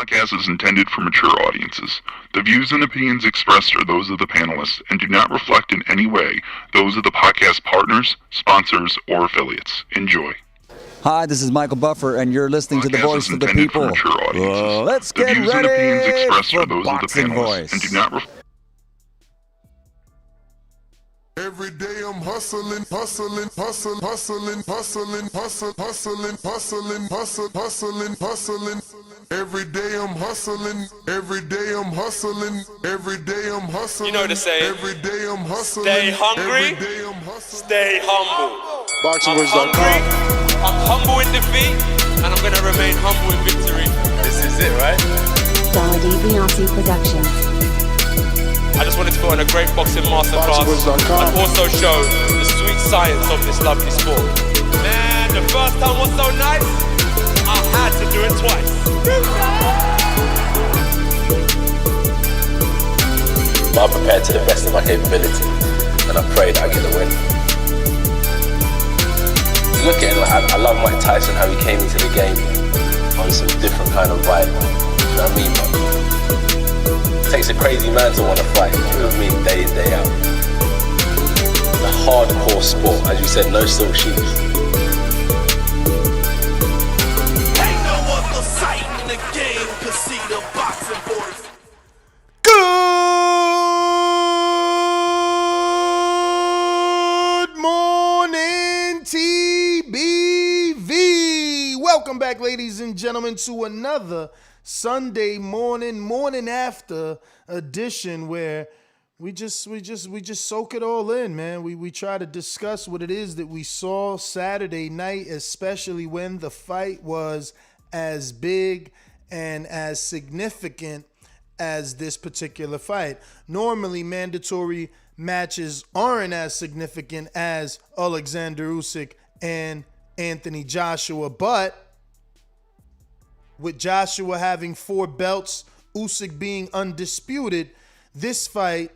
podcast is intended for mature audiences. The views and opinions expressed are those of the panelists and do not reflect in any way those of the podcast partners, sponsors, or affiliates. Enjoy. Hi, this is Michael Buffer, and you're listening to the Voice of the People. Let's get ready for Boxing Voice. And do not Every day I'm hustling. Every day I'm hustling. You know the saying. Every day I'm hustling. Stay hungry. Every day I'm hustling. Stay humble. BoxingVoice.com. I'm humble in defeat, and I'm going to remain humble in victory. This is it, right? Dolla Dibiase Productions. I just wanted to put on a great boxing masterclass and also show the sweet science of this lovely sport. Man, the first time was so nice, I had to do it twice. I'm prepared to the best of my capability, and I pray that I get the win. Look at it, like, I love Mike Tyson, how he came into the game on some different kind of vibe. You know what I mean? But it takes a crazy man to want to fight, you know what I mean, day in, day out. The hardcore sport, as you said, no silk shoes. Ain't no other sight in the game to see the boxing boys. Good morning, TBV. Welcome back, ladies and gentlemen, to another Sunday morning after edition where we just soak it all in, man. We try to discuss what it is that we saw Saturday night, especially when the fight was as big and as significant as this particular fight. Normally, mandatory matches aren't as significant as Oleksandr Usyk and Anthony Joshua, but with Joshua having 4 belts, Usyk being undisputed, this fight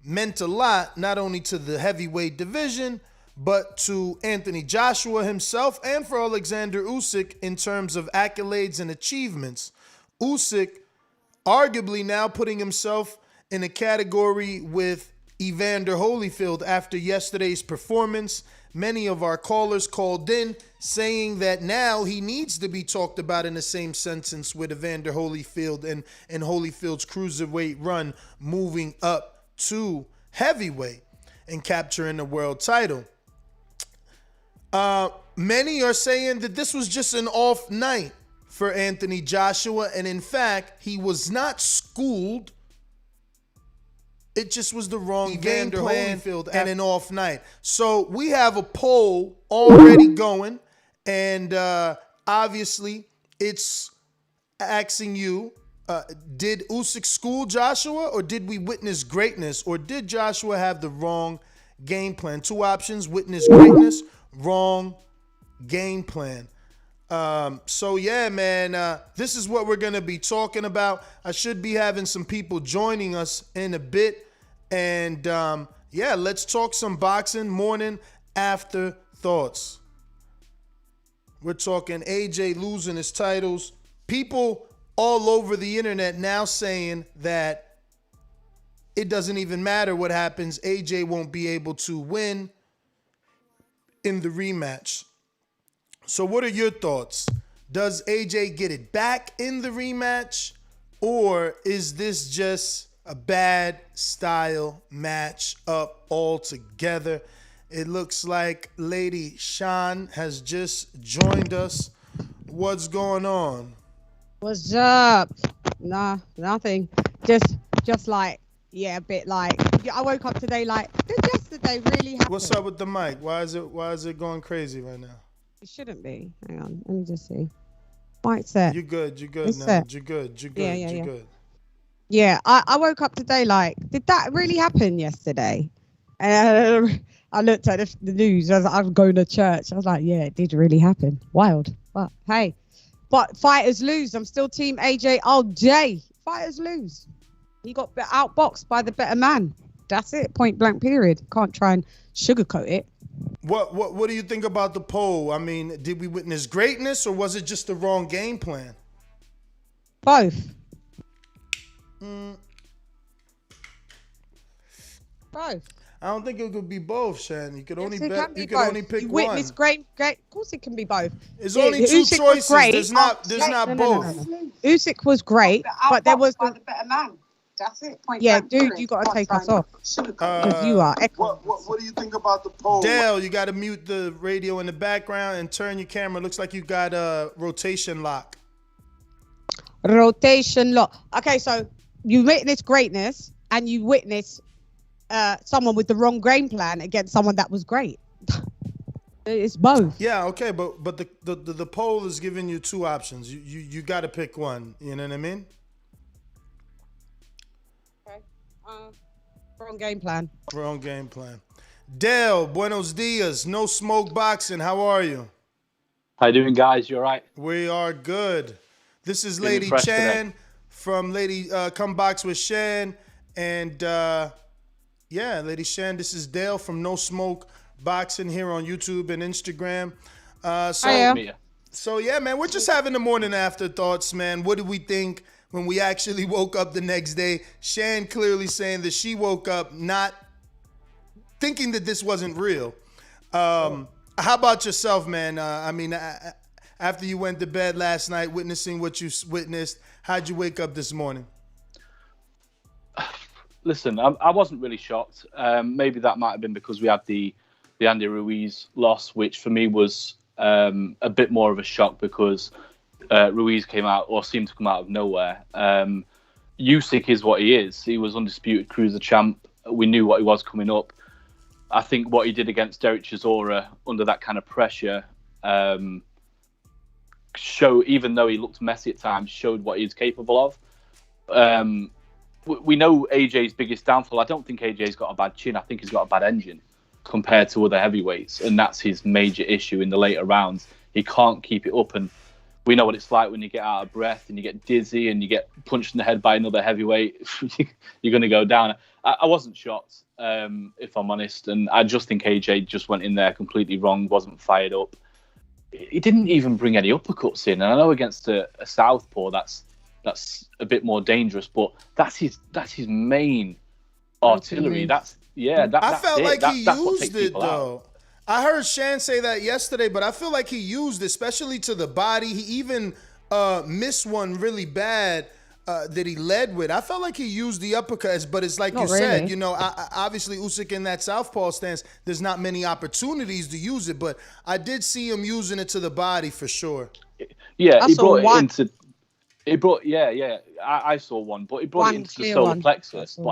meant a lot, not only to the heavyweight division, but to Anthony Joshua himself and for Oleksandr Usyk in terms of accolades and achievements. Usyk arguably now putting himself in a category with Evander Holyfield after yesterday's performance. Many of our callers called in saying that now he needs to be talked about in the same sentence with Evander Holyfield and Holyfield's cruiserweight run moving up to heavyweight and capturing the world title. Many are saying that this was just an off night for Anthony Joshua, and in fact, he was not schooled. It just was the wrong game plan and an off night. So we have a poll already going, and obviously it's asking you, did Usyk school Joshua, or did we witness greatness, or did Joshua have the wrong game plan? 2 options: witness greatness, wrong game plan. So yeah, man, this is what we're going to be talking about. I should be having some people joining us in a bit. And yeah, let's talk some boxing morning after thoughts. We're talking AJ losing his titles. People all over the internet now saying that it doesn't even matter what happens. AJ won't be able to win in the rematch. So what are your thoughts? Does AJ get it back in the rematch, or is this just a bad style match up altogether? It looks like Lady Sean has just joined us. What's going on? What's up? Nah, nothing. Just like, yeah, a bit like, I woke up today like, did yesterday really happen? What's up with the mic? Why is it going crazy right now? It shouldn't be. Hang on, let me just see. Mic set. You're good It's now. set. You're good. Yeah. Good. Yeah, I woke up today like, did that really happen yesterday? And I looked at the news. I was going to church. I was like, yeah, it did really happen. Wild. But hey, but fighters lose. I'm still team AJ all day. Fighters lose. He got outboxed by the better man. That's it. Point blank period. Can't try and sugarcoat it. What do you think about the poll? I mean, did we witness greatness, or was it just the wrong game plan? Both. Both. I don't think it could be both, Shan. You could only Yes, it bet. can be You could both. only pick You one. witness great. Of course, it can be both. There's only two Usyk was choices. great. There's not both. Usyk was great, but there was the better man. That's it. Point yeah, blank, dude, period. you got to take us Point off because you are echoing. What do you think about the poll? Dale, you got to mute the radio in the background and turn your camera. Looks like you got a rotation lock. Rotation lock. Okay, so you witness greatness and you witness someone with the wrong game plan against someone that was great. It's both. Yeah, okay, but the poll is giving you two options. You got to pick one. You know what I mean? Okay. Wrong game plan. Wrong game plan. Dale, buenos dias. No smoke boxing. How are you? How you doing, guys? You all right? We are good. This is Feeling Lady fresh Chan today. from Lady Come Box with Shan. And yeah, Lady Shan, this is Dale from No Smoke Boxing here on YouTube and Instagram. So yeah, man, we're just having the morning afterthoughts, man. What did we think when we actually woke up the next day? Shan clearly saying that she woke up not thinking that this wasn't real. How about yourself, man? I mean, after you went to bed last night, witnessing what you witnessed, how'd you wake up this morning? Listen, I wasn't really shocked. Maybe that might have been because we had the Andy Ruiz loss, which for me was a bit more of a shock because Ruiz came out or seemed to come out of nowhere. Usyk is what he is. He was undisputed cruiser champ. We knew what he was coming up. I think what he did against Derek Chisora under that kind of pressure even though he looked messy at times, showed what he's capable of. We know AJ's biggest downfall. I don't think AJ's got a bad chin. I think he's got a bad engine compared to other heavyweights, and that's his major issue in the later rounds. He can't keep it up, and we know what it's like when you get out of breath and you get dizzy and you get punched in the head by another heavyweight. You're going to go down. I wasn't shocked, if I'm honest, and I just think AJ just went in there completely wrong, wasn't fired up. He didn't even bring any uppercuts in, and I know against a southpaw that's a bit more dangerous, but that's his main artillery. I felt like he used it though. I heard Shan say that yesterday, but I feel like he used, especially to the body. He even missed one really bad that he led with. I felt like he used the uppercuts, but it's like said, you know, obviously Usyk in that southpaw stance, there's not many opportunities to use it, but I did see him using it to the body for sure. Yeah, I saw one, but he brought it into the solar plexus. But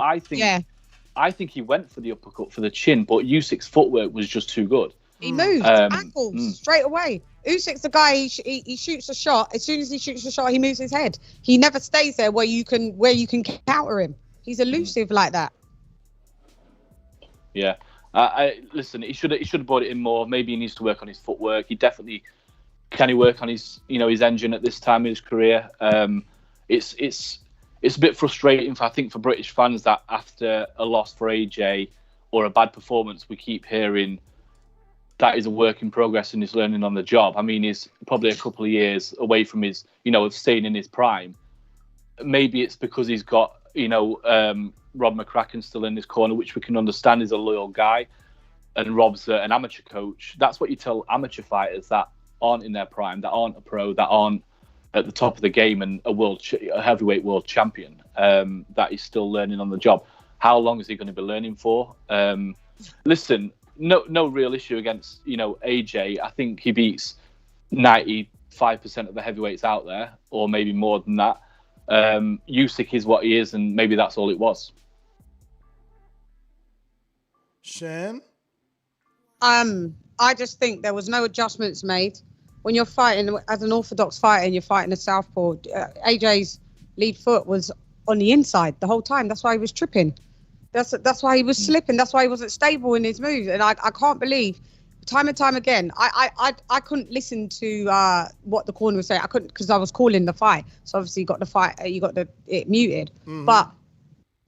I think he went for the uppercut for the chin, but Usyk's footwork was just too good. He moved ankles straight away. Usyk's the guy. He shoots a shot. As soon as he shoots a shot, he moves his head. He never stays there where you can counter him. He's elusive like that. Yeah, listen. He should have brought it in more. Maybe he needs to work on his footwork. He definitely can. He work on his his engine at this time in his career. It's a bit frustrating, I think, for British fans that after a loss for AJ or a bad performance, we keep hearing that is a work in progress and he's learning on the job. I mean, he's probably a couple of years away from his, of staying in his prime. Maybe it's because he's got, Rob McCracken still in his corner, which we can understand is a loyal guy, and Rob's an amateur coach. That's what you tell amateur fighters that aren't in their prime, that aren't a pro, that aren't at the top of the game and a heavyweight world champion, that he's still learning on the job. How long is he going to be learning for? Listen, no real issue against, AJ. I think he beats 95% of the heavyweights out there, or maybe more than that. Usyk is what he is, and maybe that's all it was. Shan? I just think there was no adjustments made. When you're fighting as an orthodox fighter and you're fighting a southpaw, AJ's lead foot was on the inside the whole time. That's why he was tripping. That's why he was slipping. That's why he wasn't stable in his moves. And I can't believe, time and time again, I couldn't listen to what the corner was saying. I couldn't, because I was calling the fight. So obviously you got the fight, you got it muted. Mm-hmm. But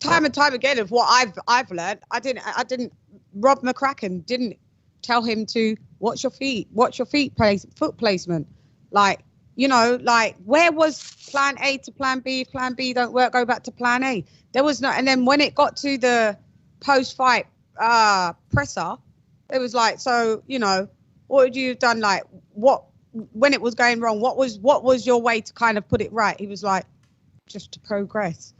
time and time again of what I've learned, I didn't. Rob McCracken didn't tell him to watch your feet foot placement. Like, You know, like, where was plan A to plan B? If plan B don't work, go back to plan A. There was no, and then when it got to the post-fight presser, it was like, so, you know, what would you have done? Like, what, when it was going wrong, what was your way to kind of put it right? He was like, just to progress.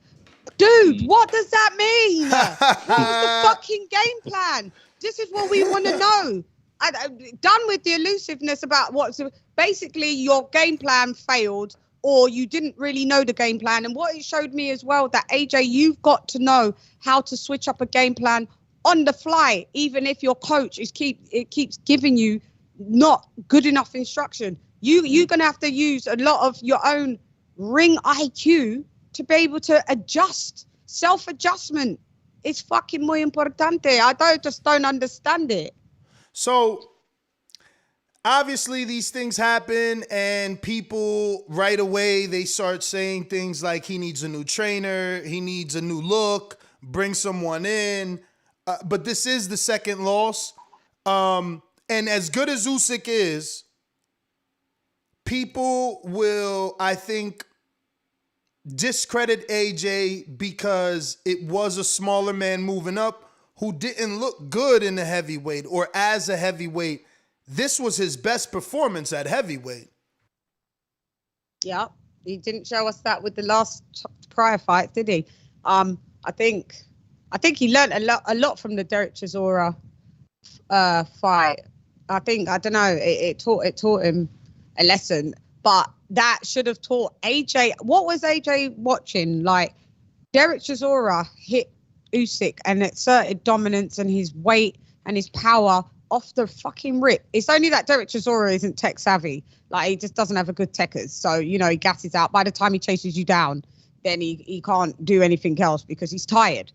Dude, what does that mean? What was the fucking game plan? This is what we want to know. I'm done with the elusiveness about what's basically your game plan failed, or you didn't really know the game plan. And what it showed me as well, that AJ, you've got to know how to switch up a game plan on the fly, even if your coach keeps giving you not good enough instruction. You're gonna have to use a lot of your own ring IQ to be able to adjust. Self-adjustment is fucking muy importante. I don't understand it. So obviously these things happen, and people right away, they start saying things like he needs a new trainer, he needs a new look, bring someone in. But this is the second loss. And as good as Usyk is, people will, I think, discredit AJ because it was a smaller man moving up who didn't look good in the heavyweight or as a heavyweight. This was his best performance at heavyweight. Yeah, he didn't show us that with the last prior fight, did he? I think he learned a lot from the Derek Chisora fight. I don't know, it taught him a lesson, but that should have taught AJ. What was AJ watching? Like, Derek Chisora hit Usyk and exerted dominance and his weight and his power off the fucking rip. It's only that Derek Chisora isn't tech savvy. Like, he just doesn't have a good techers. So, you know, he gasses out. By the time he chases you down, then he can't do anything else because he's tired.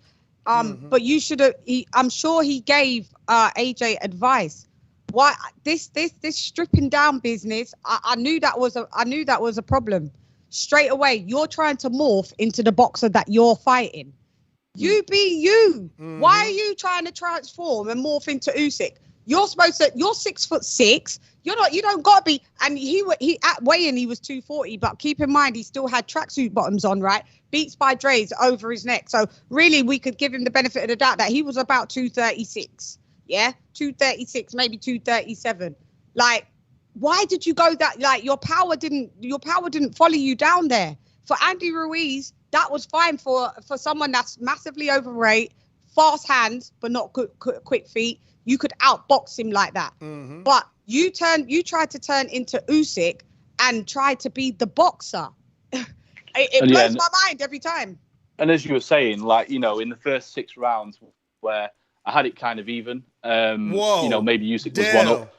But you should have. I'm sure he gave AJ advice. Why this stripping down business? I knew that was a problem. Straight away, you're trying to morph into the boxer that you're fighting. You be you. Why are you trying to transform and morph into Usyk? You're supposed to. You're 6'6". You're not. You don't gotta be. And he at weigh-in he was 240, but keep in mind he still had tracksuit bottoms on, right? Beats by Dre's over his neck. So really, we could give him the benefit of the doubt that he was about 236. Yeah, 236, maybe 237. Like, why did you go that? Like, your power didn't follow you down there. For Andy Ruiz, that was fine for someone that's massively overweight, fast hands, but not quick feet. You could outbox him like that. But you tried to turn into Usyk and tried to be the boxer. It blows my mind every time. And as you were saying, like, you know, in the first 6 rounds where I had it kind of even, you know, maybe Usyk was one up.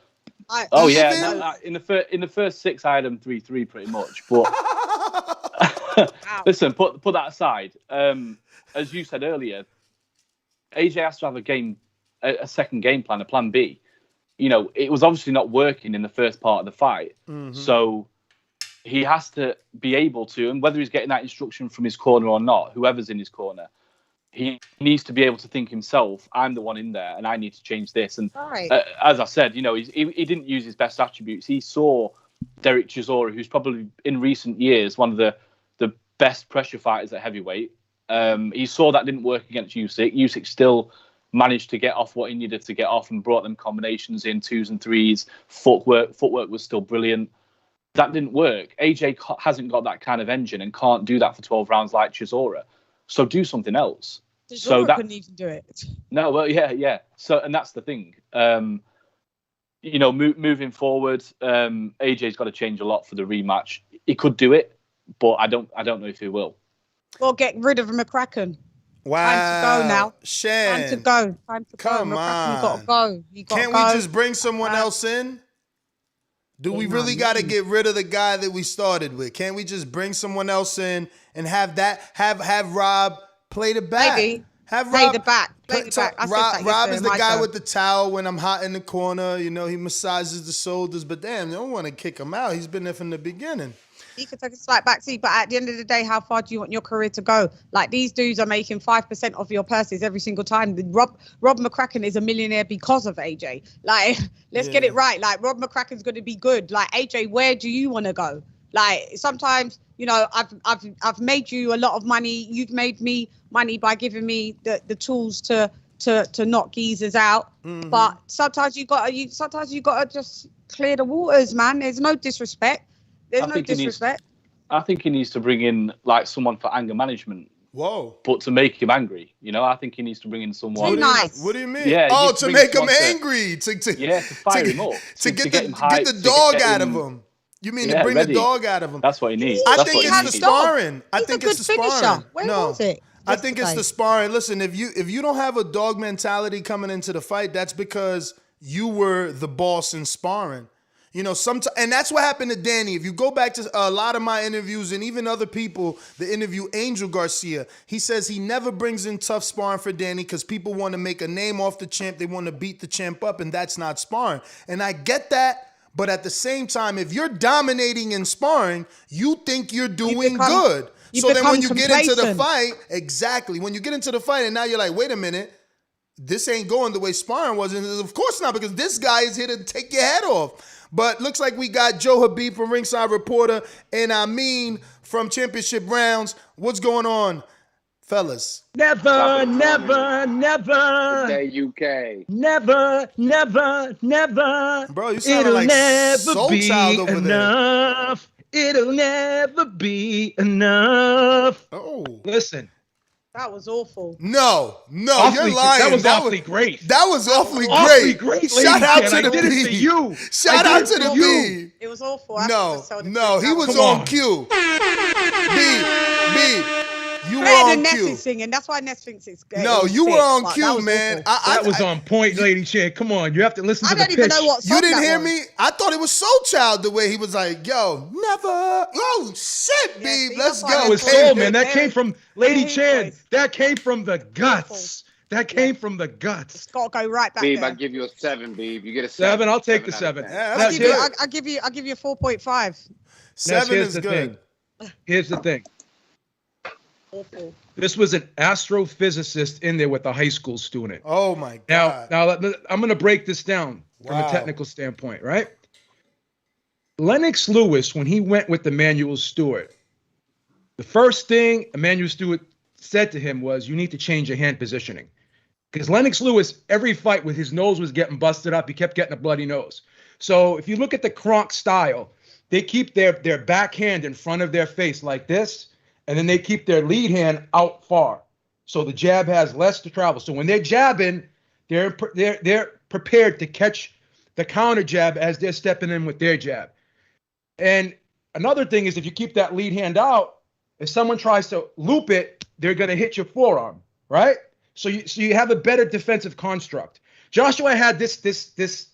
In the first 6 I had him 3-3 pretty much. But listen, put that aside. As you said earlier, AJ has to have a second game plan, a plan B. You know, it was obviously not working in the first part of the fight. So he has to be able to, and whether he's getting that instruction from his corner or not, whoever's in his corner, he needs to be able to think himself, I'm the one in there and I need to change this. And as I said, you know, he didn't use his best attributes. He saw Derek Chisora, who's probably in recent years one of the best pressure fighters at heavyweight. He saw that didn't work against Usyk. Usyk still managed to get off what he needed to get off and brought them combinations in 2s and 3s. Footwork was still brilliant. That didn't work. AJ hasn't got that kind of engine and can't do that for 12 rounds like Chisora. So do something else. So that couldn't even do it. No, well, yeah. So, and that's the thing. You know, moving forward, AJ's got to change a lot for the rematch. He could do it, but I don't know if he will. Well, get rid of McCracken. Wow. Time to go now. Shan. Time to go. Come on. You gotta go. Can't we just bring someone else in? Do we really got to get rid of the guy that we started with? Can't we just bring someone else in and have Rob play the back? Maybe. Have play Rob the back. Play the back. Rob is the guy with the towel when I'm hot in the corner. You know, he massages the shoulders. But damn, they don't want to kick him out. He's been there from the beginning. He could take a slight backseat, but at the end of the day, how far do you want your career to go? Like, these dudes are making 5% of your purses every single time. Rob McCracken is a millionaire because of AJ. Like, let's get it right. Like, Rob McCracken's going to be good. Like, AJ, where do you want to go? Like sometimes, you know, I've made you a lot of money. You've made me money by giving me the tools to knock geezers out. Mm-hmm. But sometimes you gotta just clear the waters, man. There's no disrespect. There's no disrespect. I think he needs to bring in like someone for anger management. Whoa. But to make him angry, you know, I think he needs to bring in someone. What do you mean? Yeah, oh, to make him angry. To fire him up. To get the dog out of him. You mean to bring the dog out of him? That's what he needs. I think it's the sparring. I think it's the sparring. Where was it? I think it's the sparring. Listen, if you don't have a dog mentality coming into the fight, that's because you were the boss in sparring. You know, and that's what happened to Danny. If you go back to a lot of my interviews and even other people that interview Angel Garcia, he says he never brings in tough sparring for Danny because people want to make a name off the champ. They want to beat the champ up, and that's not sparring. And I get that. But at the same time, if you're dominating in sparring, you think you're doing good. So then when you get into the fight, exactly. When you get into the fight and now you're like, wait a minute, this ain't going the way sparring was. And of course not, because this guy is here to take your head off. But looks like we got Joe Habib from Ringside Reporter and Amin from Championship Rounds. What's going on, fellas? Never, never, never. The UK. Never, never, never. Bro, you sound like Soul Child over enough. It'll never be enough. Oh. Listen. That was awful. No, you're lying. That was awfully great. That was awfully great. Awfully great. Shout out to the B. I did it to you. Shout out to the B. It was awful. No, he was on cue. B. You were on Ness cue. is singing. That's why Ness thinks it's good. No, you were on cue, man. That was on point, Lady Chair. Come on, you have to listen to the pitch. I don't even know what song you didn't that hear was. me? I thought it was Soul Child the way he was like, yo, never. Oh, shit, B. Let's go. That was soul, man. That came from Lady Chan. That came from the guts. That came from the guts. It's got to go right back Beeb, there. I give you a 7, Beeb. You get a 7. I'll take the 7. Yeah, I'll give you a 4.5. 7 is good. Here's the thing. Awful. This was an astrophysicist in there with a high school student. Oh my God. Now I'm going to break this down from a technical standpoint, right? Lennox Lewis, when he went with Emmanuel Stewart, the first thing Emmanuel Stewart said to him was, you need to change your hand positioning. Because Lennox Lewis, every fight with his nose was getting busted up, he kept getting a bloody nose. So if you look at the Kronk style, they keep their back hand in front of their face like this, and then they keep their lead hand out far. So the jab has less to travel. So when they're jabbing, they're prepared to catch the counter jab as they're stepping in with their jab. And another thing is if you keep that lead hand out, if someone tries to loop it, they're going to hit your forearm, right? So you have a better defensive construct. Joshua had this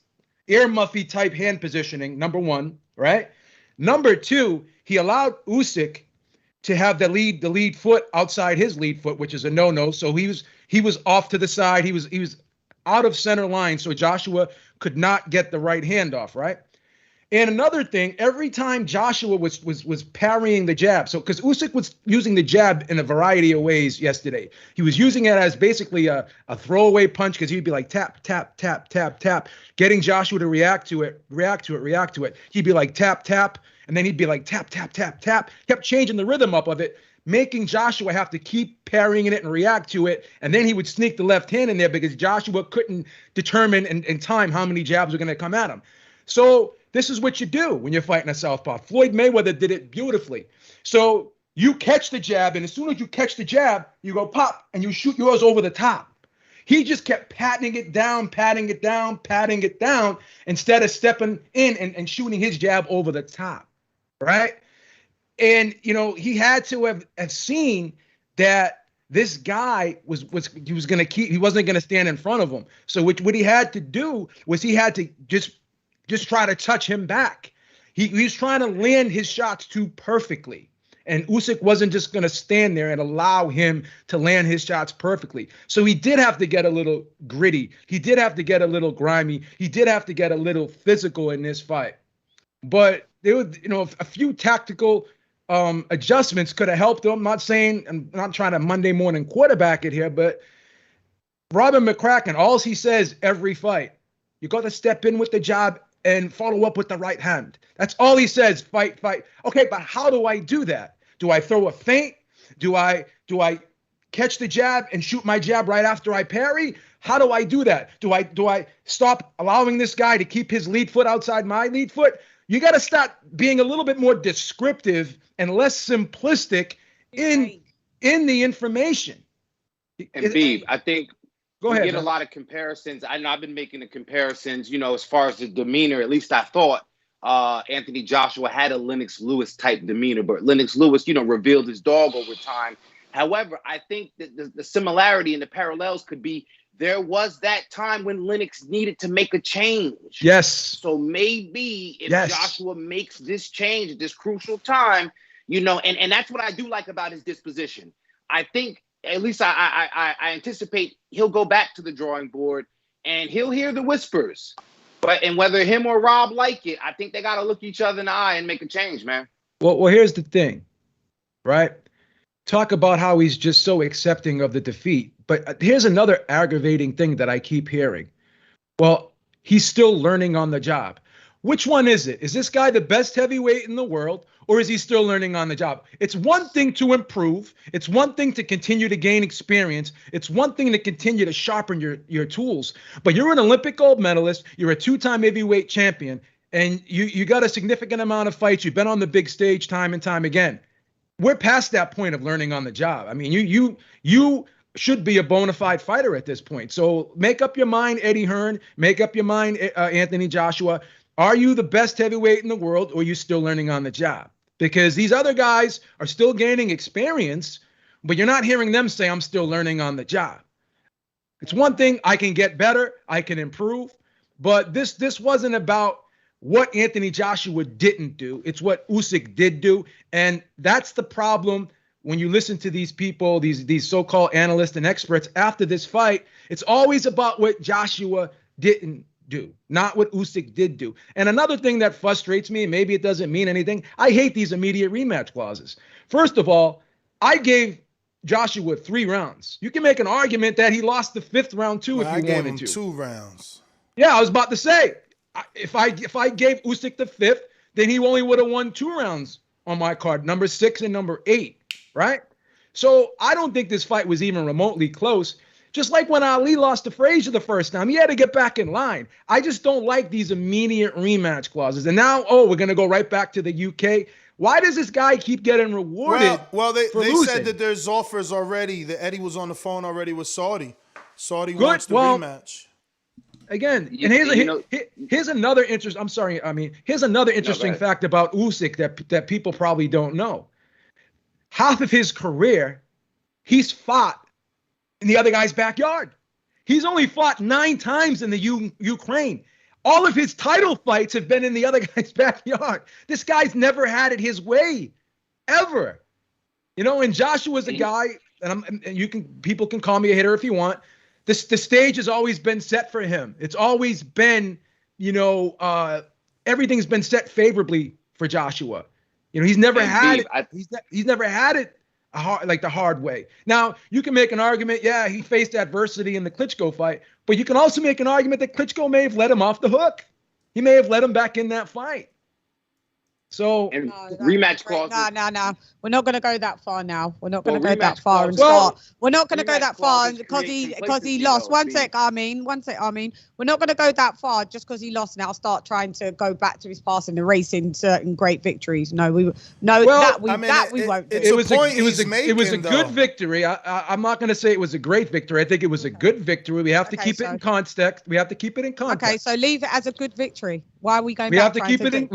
ear muffy type hand positioning, number one, right? Number two, he allowed Usyk to have the lead foot outside his lead foot, which is a no-no. So he was off to the side. He was out of center line, so Joshua could not get the right hand off, right? And another thing, every time Joshua was parrying the jab, so because Usyk was using the jab in a variety of ways yesterday. He was using it as basically a throwaway punch because he'd be like tap, tap, tap, tap, tap, getting Joshua to react to it. He'd be like tap, tap, and then he'd be like tap, tap, tap, tap, kept changing the rhythm up of it, making Joshua have to keep parrying it and react to it. And then he would sneak the left hand in there because Joshua couldn't determine in time how many jabs were going to come at him. So this is what you do when you're fighting a southpaw. Floyd Mayweather did it beautifully. So you catch the jab, and as soon as you catch the jab, you go pop, and you shoot yours over the top. He just kept patting it down, instead of stepping in and shooting his jab over the top, right? And, you know, he had to have seen that this guy he wasn't going to stand in front of him. So what he had to do was he had to just try to touch him back. He was trying to land his shots too perfectly. And Usyk wasn't just going to stand there and allow him to land his shots perfectly. So he did have to get a little gritty. He did have to get a little grimy. He did have to get a little physical in this fight. But there were, a few tactical adjustments could have helped him. I'm not trying to Monday morning quarterback it here, but Robin McCracken, all he says every fight, you got to step in with the jab and follow up with the right hand. That's all he says, fight, fight. Okay, but how do I do that? Do I throw a feint? Do I catch the jab and shoot my jab right after I parry? How do I do that? Do I stop allowing this guy to keep his lead foot outside my lead foot? You got to start being a little bit more descriptive and less simplistic in the information. And Beeb, I think Go ahead, get a lot of comparisons. I know I've been making the comparisons, as far as the demeanor, at least I thought Anthony Joshua had a Lennox Lewis type demeanor, but Lennox Lewis, revealed his dog over time. However, I think that the similarity and the parallels could be there was that time when Lennox needed to make a change. Yes. So maybe if Joshua makes this change at this crucial time, and that's what I do like about his disposition. I think, at least I anticipate he'll go back to the drawing board and he'll hear the whispers. And whether him or Rob like it, I think they got to look each other in the eye and make a change, man. Well, here's the thing, right? Talk about how he's just so accepting of the defeat. But here's another aggravating thing that I keep hearing. Well, he's still learning on the job. Which one is it? Is this guy the best heavyweight in the world, or is he still learning on the job? It's one thing to improve. It's one thing to continue to gain experience. It's one thing to continue to sharpen your tools. But you're an Olympic gold medalist. You're a two-time heavyweight champion, and you got a significant amount of fights. You've been on the big stage time and time again. We're past that point of learning on the job. I mean, you should be a bona fide fighter at this point. So make up your mind, Eddie Hearn. Make up your mind, Anthony Joshua. Are you the best heavyweight in the world, or are you still learning on the job? Because these other guys are still gaining experience, but you're not hearing them say, I'm still learning on the job. It's one thing, I can get better, I can improve, but this wasn't about what Anthony Joshua didn't do. It's what Usyk did do, and that's the problem when you listen to these people, these so-called analysts and experts after this fight. It's always about what Joshua didn't do, not what Usyk did do. And another thing that frustrates me, and maybe it doesn't mean anything, I hate these immediate rematch clauses. First of all, I gave Joshua 3 rounds. You can make an argument that he lost the 5th round too, if you wanted to. I gave him 2 rounds. Yeah, I was about to say, if I gave Usyk the 5th, then he only would have won 2 rounds on my card, number 6 and number 8, right? So I don't think this fight was even remotely close. Just like when Ali lost to Frazier the first time, he had to get back in line. I just don't like these immediate rematch clauses. And now, we're going to go right back to the UK. Why does this guy keep getting rewarded? Well, they losing? said that there's offers already. That Eddie was on the phone already with Saudi. Saudi wants the rematch. Again, and here's another interest. I'm sorry. I mean, here's another interesting fact about Usyk that people probably don't know. Half of his career, he's fought in the other guy's backyard. He's only fought 9 times in the Ukraine. All of his title fights have been in the other guy's backyard. This guy's never had it his way, ever. And Joshua's a guy, and people can call me a hitter if you want. The stage has always been set for him. It's always been, everything's been set favorably for Joshua. He's never had it. He's never had it the hard way. Now, you can make an argument, he faced adversity in the Klitschko fight, but you can also make an argument that Klitschko may have let him off the hook. He may have let him back in that fight. So rematch clause. No. We're not going to go that far now. We're not going to go that far and start. We're not going to go that far because he lost. One sec, Armin. We're not going to go that far just because he lost. Now start trying to go back to his past and erasing certain great victories. No, we won't. It was a good victory. I'm not going to say it was a great victory. I think it was a good victory. We have to keep it in context. Okay, so leave it as a good victory. Why are we going? We have to keep it in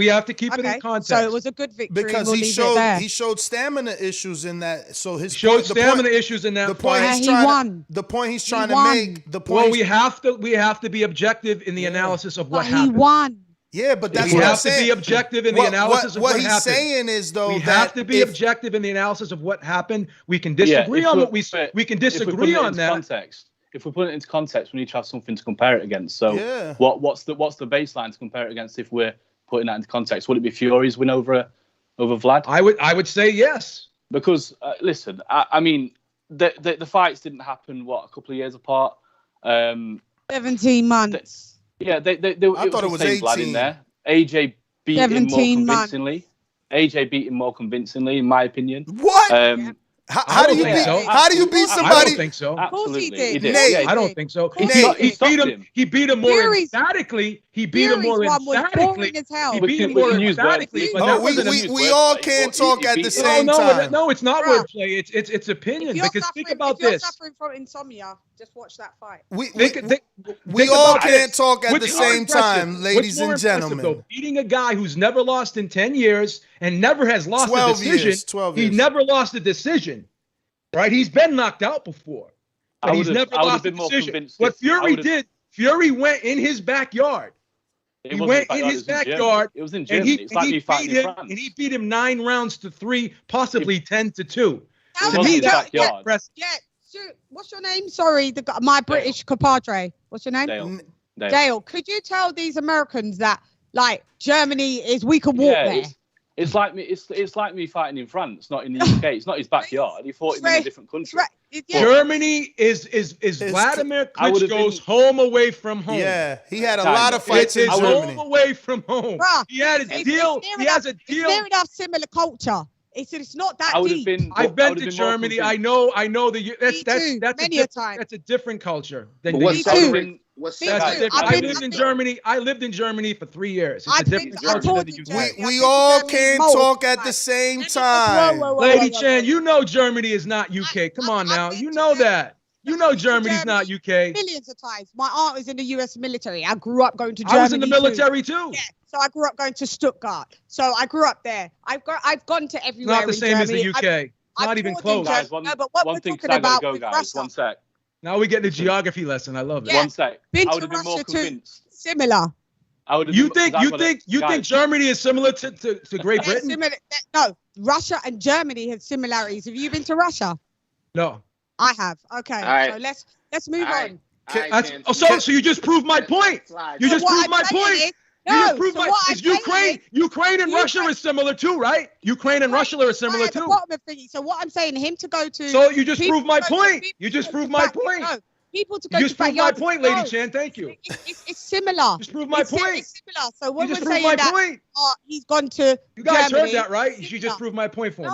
context. So it was a good victory because he showed stamina issues in that. So his issues in that. The point fight. he's trying. The point he's trying to make. The point. Well, we have to be objective in the analysis of what happened. He won. Yeah, but that's we what I'm have saying. to be objective in the analysis of what happened. What he's saying is, though, we have to be objective in the analysis of what happened. We can disagree on what we can disagree on that. Context. If we put it into context, we need to have something to compare it against. So what's the baseline to compare it against if we're putting that into context? Would it be Fury's win over Vlad? I would say yes. Because listen, I mean, the fights didn't happen a couple of years apart. 17 months. Yeah, I thought it was the same 18. lad in there. AJ beat him more 17 convincingly. AJ beat him more convincingly, in my opinion. What? How do you beat? so. How do you beat I somebody? don't think so. Absolutely, he did. did. Nate, I don't think so. He He beat him more Fury's- emphatically. He beat him more Fury's one was emphatically. boring as hell. He We beat can- him we more can use emphatically. words. But Oh, that wasn't we all can't talk at the same time. No, it's not Bruh. wordplay. It's opinion. If you're Because think suffering- about if you're this. suffering from insomnia, just watch that fight. We Think all about can't this. talk at What's the more same impressive? time, ladies What's more and impressive, gentlemen. though? Beating a guy who's never lost in 10 years and never has lost a 12 decision. years, 12 He years. never lost a decision. Right? He's been knocked out before. But he's never lost a decision. What Fury did, Fury went in his backyard. He went in his backyard. It was in Germany. It's like me fighting in France. And he beat him 9 rounds to 3, possibly 10 to 2. It To was me, in that's backyard. impressive. Yeah. What's your name? Sorry, my British compadre. What's your name? Dale. Dale. Could you tell these Americans that like Germany is we can walk there? It's like me. It's like me fighting in France, not in the UK. It's not his backyard. He fought him in a different country. Germany is Vladimir Klitschko's home away from home. Yeah, he had a lot of fights in It's Germany. home away from home. Bruh, He had a deal. He has a deal. It's near enough similar culture. It's not that deep. I've been to Germany. I know the that's a different culture than the UK. I lived in Germany for 3 years. It's a different culture than the UK. We all can't talk at the same time. Lady Chan, you know Germany is not UK. Come on now. You know that. You know Germany's not UK. Millions of times. My aunt was in the US military. I grew up going to Germany. I was in the military too. Yeah. So I grew up going to Stuttgart. So I grew up there. I've gone to everywhere. Not the same as the UK. Not even close. Guys, one thing, because I gotta go, guys. One sec. Now we get the geography lesson. I love it. One sec. Been I would to have been more Russia too. convinced. Similar. You think Germany is similar to Great Britain? Similar. No, Russia and Germany have similarities. Have you been to Russia? No. I have. Okay. right. So let's move on. So you just proved my point. You just proved my point. Ukraine and Russia is similar too, right? Ukraine and Russia are similar too. So what I'm saying, him to go to. So you just proved my point. You just proved my point. No, people to go You to just proved my backyards. point, Lady Chan. Thank you. It's similar. Just proved my point. It's similar. So when You we're just proved saying my that point. he's gone to You guys Germany, heard that, right? You just proved my point for me.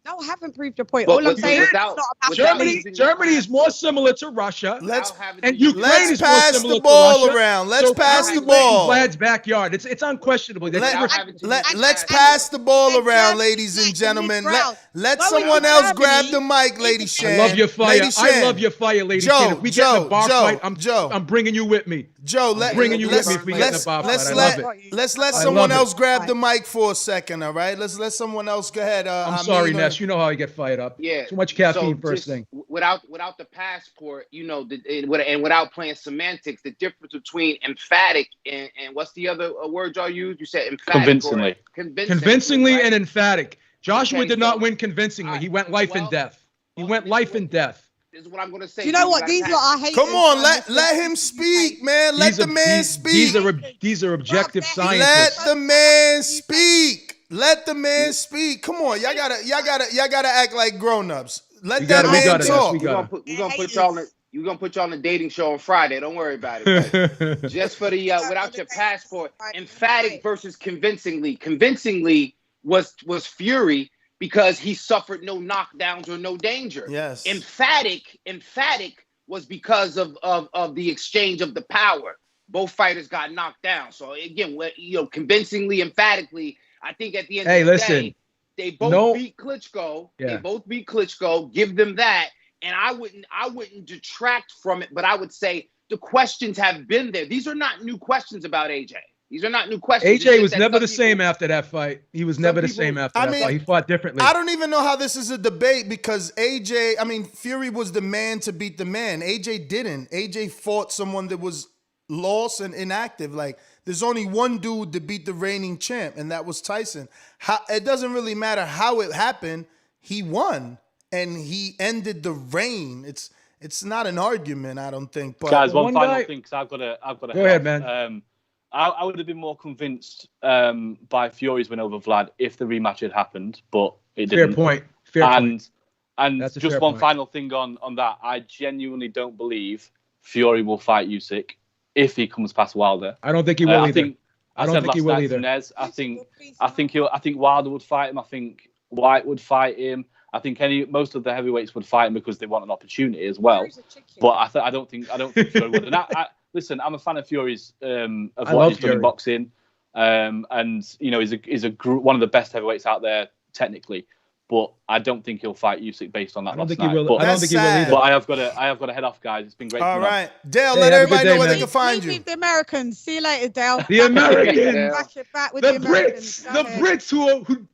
No, I haven't proved your point. Well, All I'm saying is it's not about Germany is more similar to Russia. Let's Ukraine is more pass similar the ball to Russia. around. Let's So pass the Fury went in ball. Vlad's backyard. It's unquestionable. Let's pass the ball around, ladies and gentlemen. Let someone else grab the mic, Lady Shan. I love your fire. Lady I love your fire, Lady Shan. If we get in a bar fight, I'm bringing you with me. Joe, bringing you with me if we get in a bar fight. I love it. Let's let someone else grab the mic for a second, all right? Let's let someone else go ahead. I'm sorry, Ness. You know how I get fired up. Yeah. Too much caffeine So first just thing. Without the passport, and without playing semantics, the difference between emphatic and what's the other word y'all used? You said emphatic. Convincingly and emphatic. Joshua Okay, did not win convincingly. He went life and death. He went life and death. This is what I'm gonna say. Do you know what? These are I hate. Come on, let him speak, man. Let the man speak. These are objective Let scientists. the man speak. Let the man speak. Come on, y'all gotta act like grown-ups. Let that man talk. We're gonna put y'all in. You're gonna put y'all on a dating show on Friday. Don't worry about it. But just for the without your passport, emphatic versus convincingly. Convincingly was Fury because he suffered no knockdowns or no danger. Yes. Emphatic was because of the exchange of the power. Both fighters got knocked down. So again, convincingly, emphatically, I think at the end of the day, they both beat Klitschko. Yeah. They both beat Klitschko. Give them that. And I wouldn't detract from it, but I would say the questions have been there. These are not new questions about AJ. These are not new questions. AJ was never the same after that fight. He was never the same after that fight. He fought differently. I don't even know how this is a debate because Fury was the man to beat the man. AJ didn't. AJ fought someone that was lost and inactive. Like, there's only one dude to beat the reigning champ, and that was Tyson. It doesn't really matter how it happened. He won, and he ended the reign. It's not an argument, I don't think. But guys, one final thing, because I've got to. Go ahead, man. I would have been more convinced by Fury's win over Vlad if the rematch had happened, but it didn't. Fair point. And That's a just fair one point. final thing on that. I genuinely don't believe Fury will fight Usyk if he comes past Wilder. I don't think he will either. I don't think he will either. I think Wilder would fight him. I think White would fight him. I think most of the heavyweights would fight him because they want an opportunity as well. But I don't think Fury would. And listen, I'm a fan of Fury's of what he's done in boxing, and you know he's one of the best heavyweights out there technically. But I don't think he'll fight Usyk based on that. I don't think he will. I don't think he will either. But I have got to head off, guys. It's been great. All right, Dale. Let everybody know where they can find you. Leave the Americans. See you later, Dale. The Americans. Back with the Americans. Brits. The Brits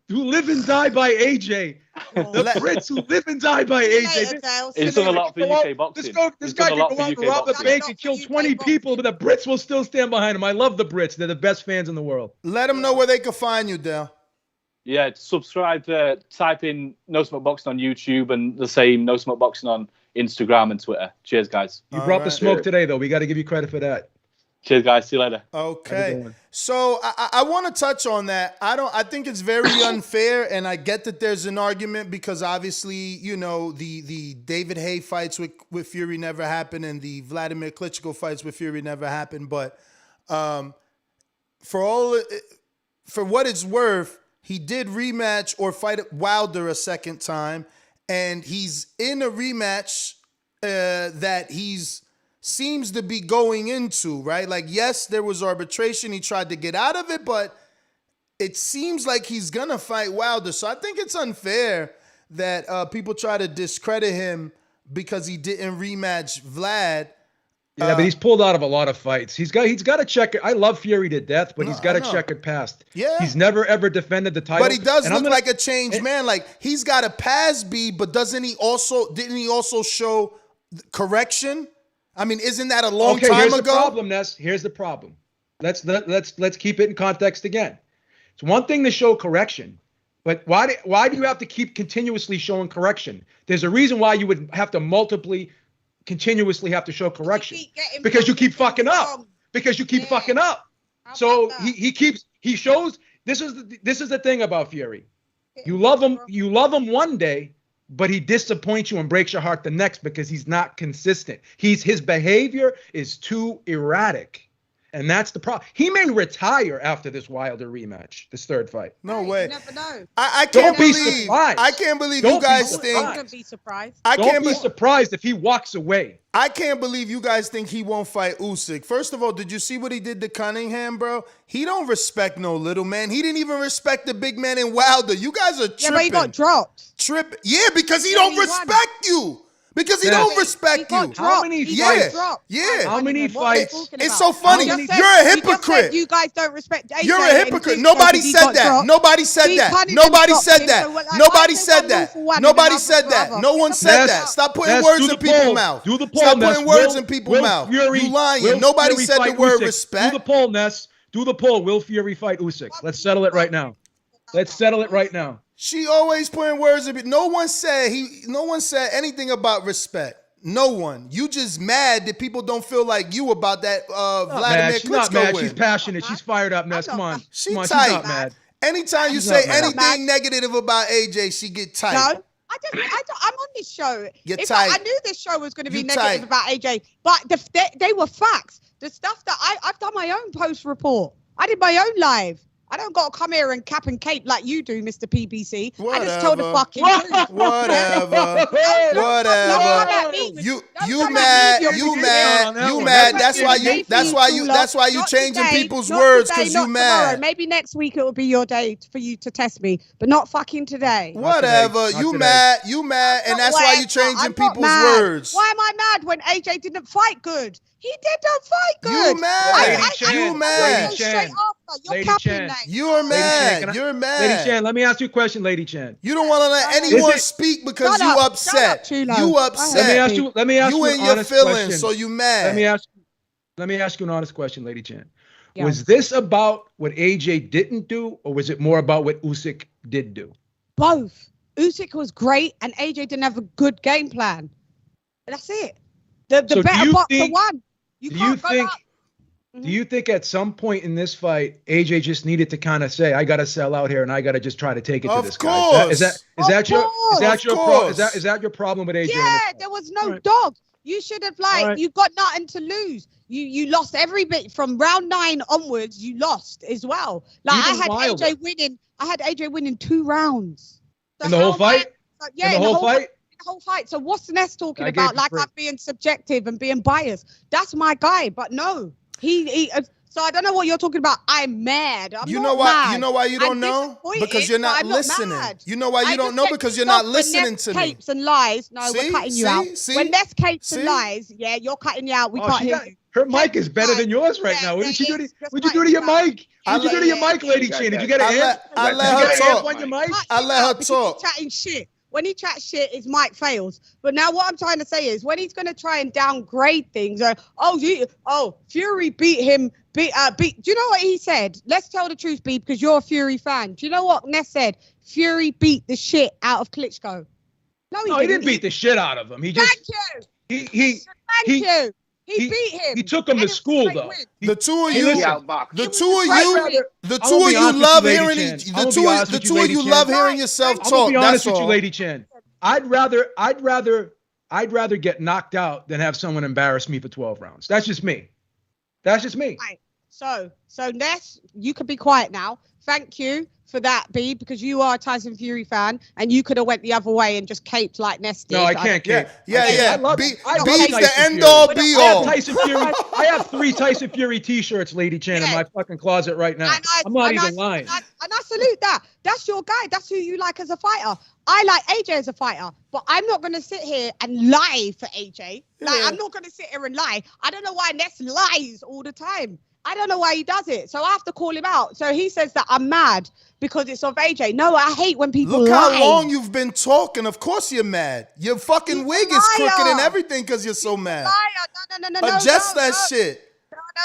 who live and die by AJ. The Brits who live and die by AJ. He's done a lot for UK boxing. This guy can go out and rob the bank and kill 20 people, but the Brits will still stand behind him. I love the Brits. They're the best fans in the world. Let them know where they can find you, Dale. Yeah, subscribe. Type in No Smoke Boxing on YouTube and the same No Smoke Boxing on Instagram and Twitter. Cheers, guys. You brought the smoke today, though. We got to give you credit for that. Cheers, guys. See you later. Okay. So I want to touch on that. I think it's very unfair, and I get that there's an argument because obviously, you know, the David Haye fights with Fury never happened, and the Vladimir Klitschko fights with Fury never happened. But for what it's worth, he did rematch or fight Wilder a second time, and he's in a rematch that seems to be going into, right? Like, yes, there was arbitration. He tried to get out of it, but it seems like he's going to fight Wilder. So I think it's unfair that people try to discredit him because he didn't rematch Vlad. Yeah, but he's pulled out of a lot of fights. He's got to check it. I love Fury to death, but he's got to check it past. Yeah. He's never ever defended the title. But he does look like a changed man. Like, he's got a pass B, but didn't he also show correction? I mean, isn't that a long time ago? Here's the problem, Ness. Here's the problem. Let's keep it in context again. It's one thing to show correction, but why do you have to keep continuously showing correction? There's a reason why you would have to continuously have to show correction, because you keep fucking up. Because you keep fucking up. So he shows. This is the thing about Fury. You love him one day, but he disappoints you and breaks your heart the next because he's not consistent. His behavior is too erratic. And that's the problem. He may retire after this Wilder rematch, this third fight. No way. You never know. I can't believe. Surprised. I can't believe you guys think. Don't be surprised. Don't be surprised if he walks away. I can't believe you guys think he won't fight Usyk. First of all, did you see what he did to Cunningham, bro? He don't respect no little man. He didn't even respect the big man in Wilder. You guys are tripping. Yeah, but he got dropped. Yeah, because he don't respect you. Because he don't respect you. How many fights? Yeah. How many fights? It's so funny. You're a hypocrite. You guys don't respect AJ. You're a hypocrite. Nobody said that. Nobody said that. Nobody said that. Nobody said that. Nobody said that. No one said that. Stop putting words in people's mouth. Do the poll. Stop putting words in people's mouth. You lying. Nobody said the word respect. Do the poll, Ness. Do the poll. Will Fury fight Usyk? Let's settle it right now. Let's settle it right now. She always putting words in. No one said anything about respect. No one. You just mad that people don't feel like you about that Vladimir Klitschko She's not mad. win. She's passionate. She's fired up, Ness. Come on. She's tight. She's not mad. Anytime you say anything negative about AJ, she get tight. No, I'm on this show. I knew this show was going to be negative about AJ, but they were facts. The stuff that I've done my own post report. I did my own live. I don't got to come here and cap and cape like you do, Mr. PBC. Whatever. I just told the fucking truth. Whatever. You mad. That's why you changing people's words because you mad. Tomorrow. Maybe next week it will be your day for you to test me, but not fucking today. Whatever. You mad, and that's why you changing people's words. Why am I mad when AJ didn't fight good? He didn't fight good. You mad. You mad. You're capping now. You're mad. You're mad. Lady Chan, let me ask you a question, Lady Chan. You don't want to let anyone speak because you upset. You upset. Let me ask you in your feelings, so you mad. Let me ask you an honest question, Lady Chan. Yeah. Was this about what AJ didn't do, or was it more about what Usyk did do? Both. Usyk was great, and AJ didn't have a good game plan. That's it. The better boxer won. Do you think at some point in this fight, AJ just needed to kind of say, "I got to sell out here, and I got to just try to take it to this guy"? Is that your problem with AJ? Yeah, there was no dog. You should have you got nothing to lose. You lost every bit from round 9 onwards. You lost as well. Like Even I had wilder. AJ winning. I had AJ winning 2 rounds. So In the whole fight? Yeah, in the whole fight? The whole fight. So what's Ness talking I about? gave you Like three. I'm being subjective and being biased. That's my guy. But no, he so I don't know what you're talking about. I'm mad. I'm You not know why? mad. You know why you don't I'm know? disappointed, Because you're but not I'm listening. mad. You know why I you don't just know? get Because you're pissed not off when listening Ness to me. capes and lies. No, See? we're cutting you See? out. See? When Ness capes See? and lies, yeah, you're cutting you out. We Oh, can't she hear got, you. her mic is better than yours right now. What did you do to? What'd you do to your mic? What'd you do to your mic, Lady Chin? Did you get an amp? I Did let you her get an amp talk. on your mic? I let her Because talk. he's chatting shit. When he chats shit, his mic fails. But now what I'm trying to say is when he's going to try and downgrade things, Fury beat him. Do you know what he said? Let's tell the truth, B, because you're a Fury fan. Do you know what Ness said? Fury beat the shit out of Klitschko. No, he didn't beat the shit out of him. He just Thank you. He beat him. He took him to school though. The two of Hey, you, listen, the two of you honest with love you, Lady hearing Chin. the I'm gonna two be of honest the with you, two of Lady you Chin. love hearing yourself I'm gonna talk. be honest That's with you, all. Lady Chin. I'd rather get knocked out than have someone embarrass me for 12 rounds. That's just me. Right. So Ness, you can be quiet now. Thank you for that, B, because you are a Tyson Fury fan, and you could have went the other way and just caped like Ness did. No, I can't cape. Yeah. I love B's Tyson the end Fury. all be all. I have 3 Tyson Fury t-shirts, Lady Chin, in my fucking closet right now. I'm not even lying. And I salute that. That's your guy. That's who you like as a fighter. I like AJ as a fighter, but I'm not going to sit here and lie for AJ. Like, I'm not going to sit here and lie. I don't know why Ness lies all the time. I don't know why he does it. So I have to call him out. So he says that I'm mad because it's of AJ. No, I hate when people Look lie. how long you've been talking. Of course you're mad. Your fucking wig is crooked and everything because you're so mad. No. Adjust that shit.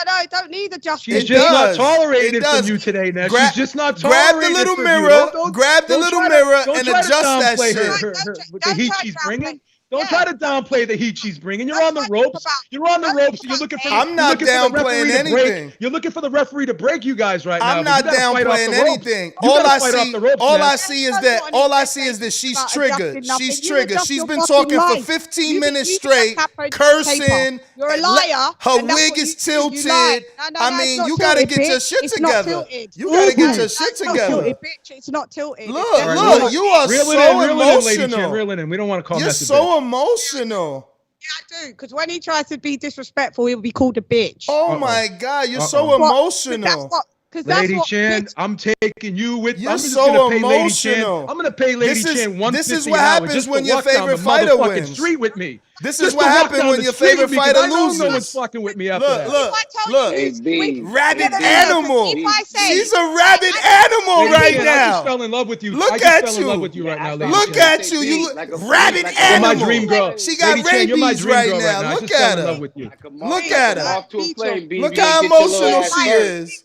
No, don't need adjustment. She's just not tolerating it from you today, Ness. She's just not tolerating grab the little it from mirror, you. grab the little mirror and adjust that downplay shit. with the heat she's bringing. Don't try to downplay the heat she's bringing. You're on the ropes. You're on the ropes. You're looking for. I'm not downplaying anything. You're looking for the referee to break you guys right now. I'm not downplaying anything. All I see is that she's triggered. She's triggered. She's been talking for 15 minutes straight, cursing. You're a liar. Her wig is tilted. I mean, you gotta get your shit together. You gotta get your shit together. It's not tilted. Look, you are so emotional. Reel it in. We don't want to call You're so emotional. Yeah, I do. Because when he tries to be disrespectful, he'll be called a bitch. Oh my God, you're so emotional. Lady Chin, I'm taking you with. You're I'm just so gonna pay Lady Chin. emotional. I'm gonna pay Lady Chin $150 This is what happens when your favorite fighter wins. Street with me. This is what happens when your favorite fighter loses. No one's fucking with me after that. Look. Rabid animal. She's a rabid animal right now. I just fell in love with you. Look at you. I just fell in love with you right now, Lady Look Chin. at you. You rabid animal. You're my dream girl. She got rabies right now. Look at her. Look at her. Look how emotional she is.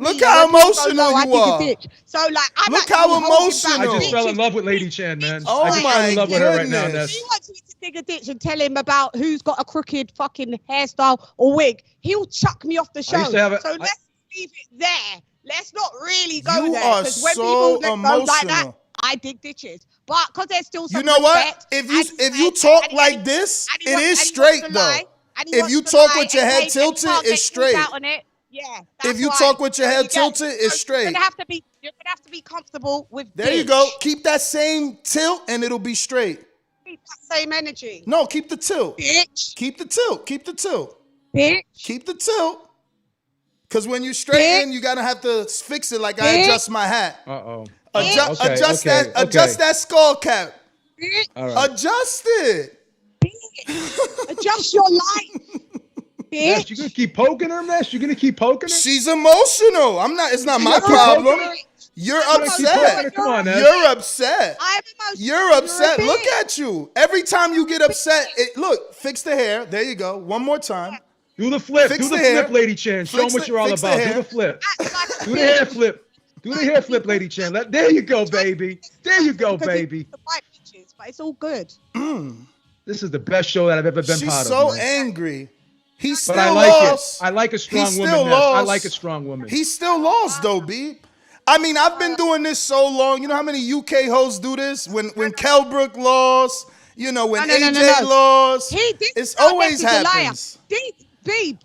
Look how emotional you are. So like, look how emotional. I just fell in love with Lady Chin, man. Oh I just fell in love with her right now. He wants me to dig a ditch and tell him about who's got a crooked fucking hairstyle or wig. He'll chuck me off the show. So let's leave it there. Let's not really go there. Because when people go like that, I dig ditches. But because there's still some what? If you talk like this, it is straight though. If you talk with your head tilted, it's straight. Yeah. If you talk with your head tilted, it's straight. You're gonna have to be comfortable with. There you go. Keep that same tilt, and it'll be straight. Keep that same energy. No, keep the tilt. Bitch. Keep the tilt. Keep the tilt. Bitch. Keep the tilt. Cause when you straighten, you gotta have to fix it like I adjust my hat. Adjust that skull cap. Right. Adjust it. Adjust your life. Ness, you gonna keep poking her, Ness? You gonna keep poking her? She's emotional. I'm not. It's not my problem. You're upset. Come on, Ness. You're upset. I'm emotional. You're upset. Look at you. Every time you get upset, look. Fix the hair. There you go. One more time. Do the flip. Fix Do the hair. flip, Lady Chin. Show them what you're all about. Do the flip. Do the hair flip. Do the hair flip, Lady Chin. There you go, baby. There you go, baby. But it's all good. This is the best show that I've ever been part of. She's so angry. He still but I like lost. It. I like a strong woman. I like a strong woman. He still lost though, B. I mean, I've been doing this so long. You know how many UK hosts do this? When Kelbrook lost, you know, when AJ lost, it's always happens. Babe,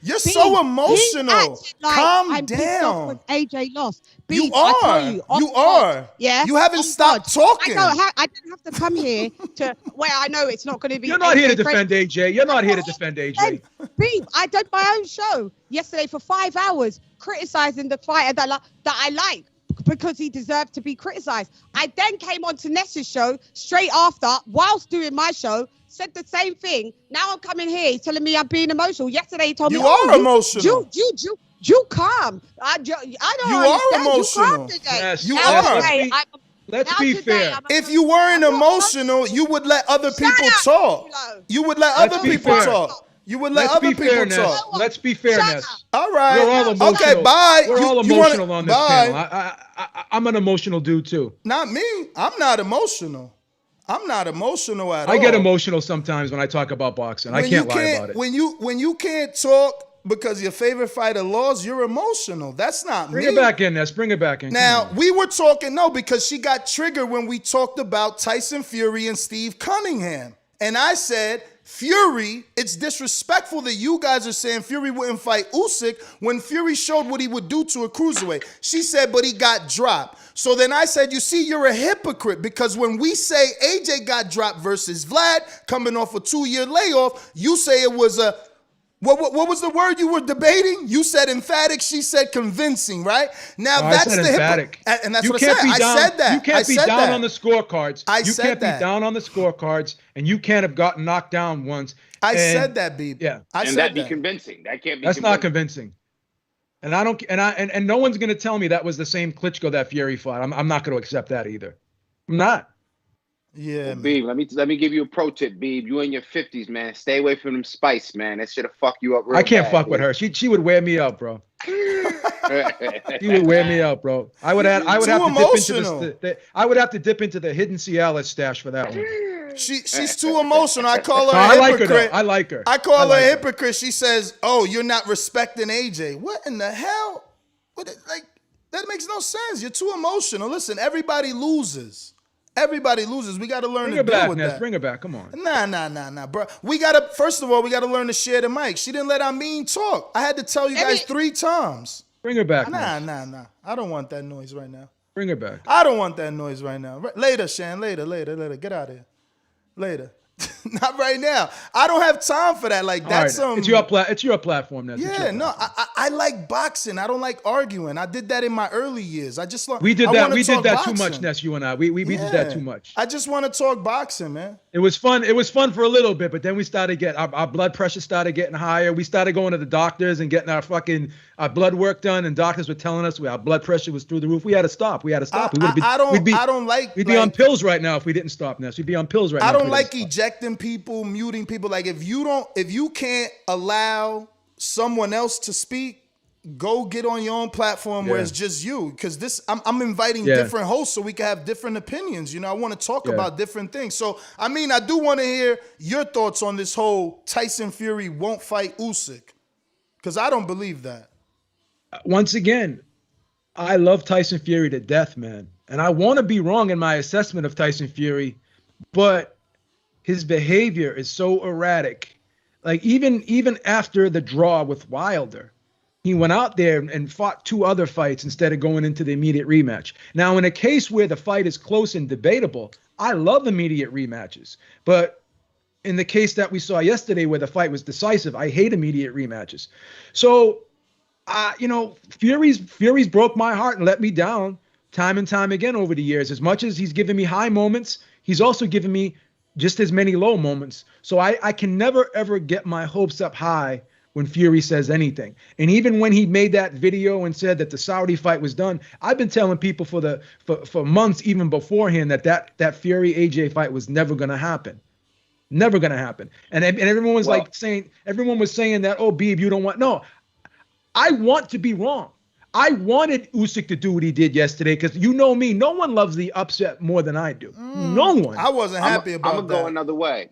you're so emotional. Like Calm down. With AJ lost. You I tell are. you are. Yeah. You haven't stopped talking. I didn't have to come here to where I know it's not going to be. You're not here to defend AJ. You're not here to defend AJ. Babe, I did my own show yesterday for 5 hours criticizing the fighter that I like because he deserved to be criticized. I then came on to Ness's show straight after, whilst doing my show, said the same thing. Now I'm coming here. He's telling me I'm being emotional. Yesterday he told me, you are emotional. You calm. I don't you understand. Are emotional. Yes, you are. Let's be fair. If you weren't emotional, you would let other people talk. You would let other people talk. You would let other people talk. Let's be fair, Ness. All right. We're all emotional. Okay, bye. We're all emotional on this panel. I'm an emotional dude too. Not me. I'm not emotional. I'm not emotional at all. I get emotional sometimes when I talk about boxing. I can't lie about it. When you can't talk because your favorite fighter lost, you're emotional. That's not me. Bring it back in, Ness. Bring it back in. Now, we were talking, because she got triggered when we talked about Tyson Fury and Steve Cunningham. And I said, Fury, it's disrespectful that you guys are saying Fury wouldn't fight Usyk when Fury showed what he would do to a cruiserweight. She said, but he got dropped. So then I said, you see, you're a hypocrite because when we say AJ got dropped versus Vlad, coming off a 2-year layoff, you say it was a, what was the word you were debating? You said emphatic, she said convincing, right? Now that's the emphatic. And that's what I said. I said that. You can't be down on the scorecards. You can't be down on the scorecards, and you can't have gotten knocked down once. I said that, Beeb. Yeah. And that'd be convincing. That can't be That's not convincing. And I don't, and no one's gonna tell me that was the same Klitschko that Fury fought. I'm not gonna accept that either. I'm not. Yeah, Beeb, let me give you a pro tip, Beeb. You in your 50s, man. Stay away from them spice, man. That shit'll fuck you up real I can't bad, fuck with her. She would wear me out, bro. She would wear me out, bro. I would have to dip into the hidden Cialis stash for that one. She's too emotional. I call her a hypocrite. I like her. I call her a hypocrite. She says, "Oh, you're not respecting AJ." What in the hell? That makes no sense. You're too emotional. Listen, everybody loses. Everybody loses. We got to learn to deal with that. Bring her back. Come on. Nah, bro. First of all, we got to learn to share the mic. She didn't let Amin talk. I had to tell you guys 3 times. Bring her back. Nah. I don't want that noise right now. Bring her back. I don't want that noise right now. Later, Shan. Later. Get out of here. Later. Not right now. I don't have time for that. Like that's right. It's your platform. Ness. Yeah, no. I like boxing. I don't like arguing. I did that in my early years. I just we did that too much, Ness. You and I. We did that too much. I just want to talk boxing, man. It was fun. It was fun for a little bit, but then we started getting our blood pressure started getting higher. We started going to the doctors and getting our blood work done, and doctors were telling us our blood pressure was through the roof. We had to stop. We'd be on pills right now if we didn't stop, Ness. We'd be on pills right now. I don't like ejecting people, muting people. Like if you can't allow someone else to speak, go get on your own platform where it's just you. Because I'm inviting different hosts so we can have different opinions. I want to talk about different things. So I do want to hear your thoughts on this whole Tyson Fury won't fight Usyk, because I don't believe that. Once again, I love Tyson Fury to death, man. And I want to be wrong in my assessment of Tyson Fury, but his behavior is so erratic. Like even after the draw with Wilder, he went out there and fought 2 other fights instead of going into the immediate rematch. Now, in a case where the fight is close and debatable, I love immediate rematches. But in the case that we saw yesterday where the fight was decisive, I hate immediate rematches. So, Fury's broke my heart and let me down time and time again over the years. As much as he's given me high moments, he's also given me just as many low moments. So I can never, ever get my hopes up high when Fury says anything. And even when he made that video and said that the Saudi fight was done, I've been telling people for months, even beforehand, that Fury AJ fight was never going to happen. Never going to happen. And everyone was everyone was saying that, oh, Beeb, you don't want, no, I want to be wrong. I wanted Usyk to do what he did yesterday because you know me, no one loves the upset more than I do. No one. I wasn't happy about that. I'm going to go another way.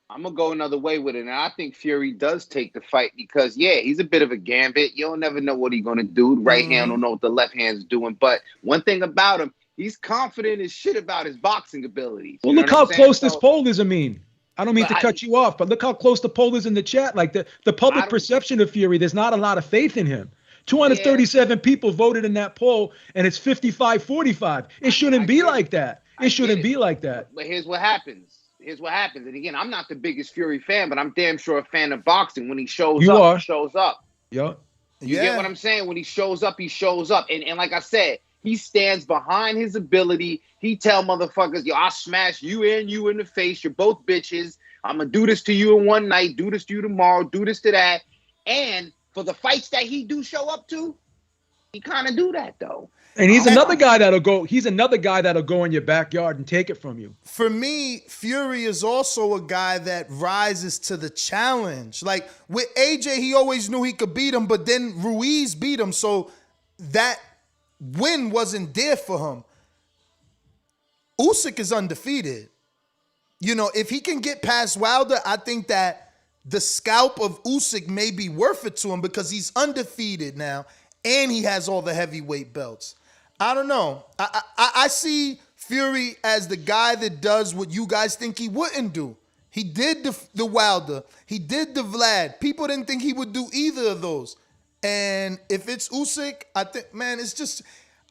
I'm going to go another way with it. And I think Fury does take the fight because, he's a bit of a gambit. You'll never know what he's going to do. The right hand don't know what the left hand's doing. But one thing about him, he's confident as shit about his boxing abilities. Well, look how close this poll is, Amin. I don't mean to cut you off, but look how close the poll is in the chat. Like the public perception of Fury, there's not a lot of faith in him. 237 people voted in that poll, and it's 55-45. It shouldn't be like that. It shouldn't be like that. But here's what happens. And again, I'm not the biggest Fury fan, but I'm damn sure a fan of boxing. When he shows up, he shows up. Yeah. You get what I'm saying? When he shows up, he shows up. And like I said, he stands behind his ability. He tell motherfuckers, yo, I'll smash you and you in the face. You're both bitches. I'm going to do this to you in one night, do this to you tomorrow, do this to that. And for the fights that he do show up to, he kind of do that, though. And he's another guy that'll go. He's another guy that'll go in your backyard and take it from you. For me, Fury is also a guy that rises to the challenge. Like with AJ, he always knew he could beat him, but then Ruiz beat him, so that win wasn't there for him. Usyk is undefeated. You know, if he can get past Wilder, I think that the scalp of Usyk may be worth it to him because he's undefeated now and he has all the heavyweight belts. I don't know. I see Fury as the guy that does what you guys think he wouldn't do. He did the Wilder. He did the Vlad. People didn't think he would do either of those. And if it's Usyk, I think, man, it's just...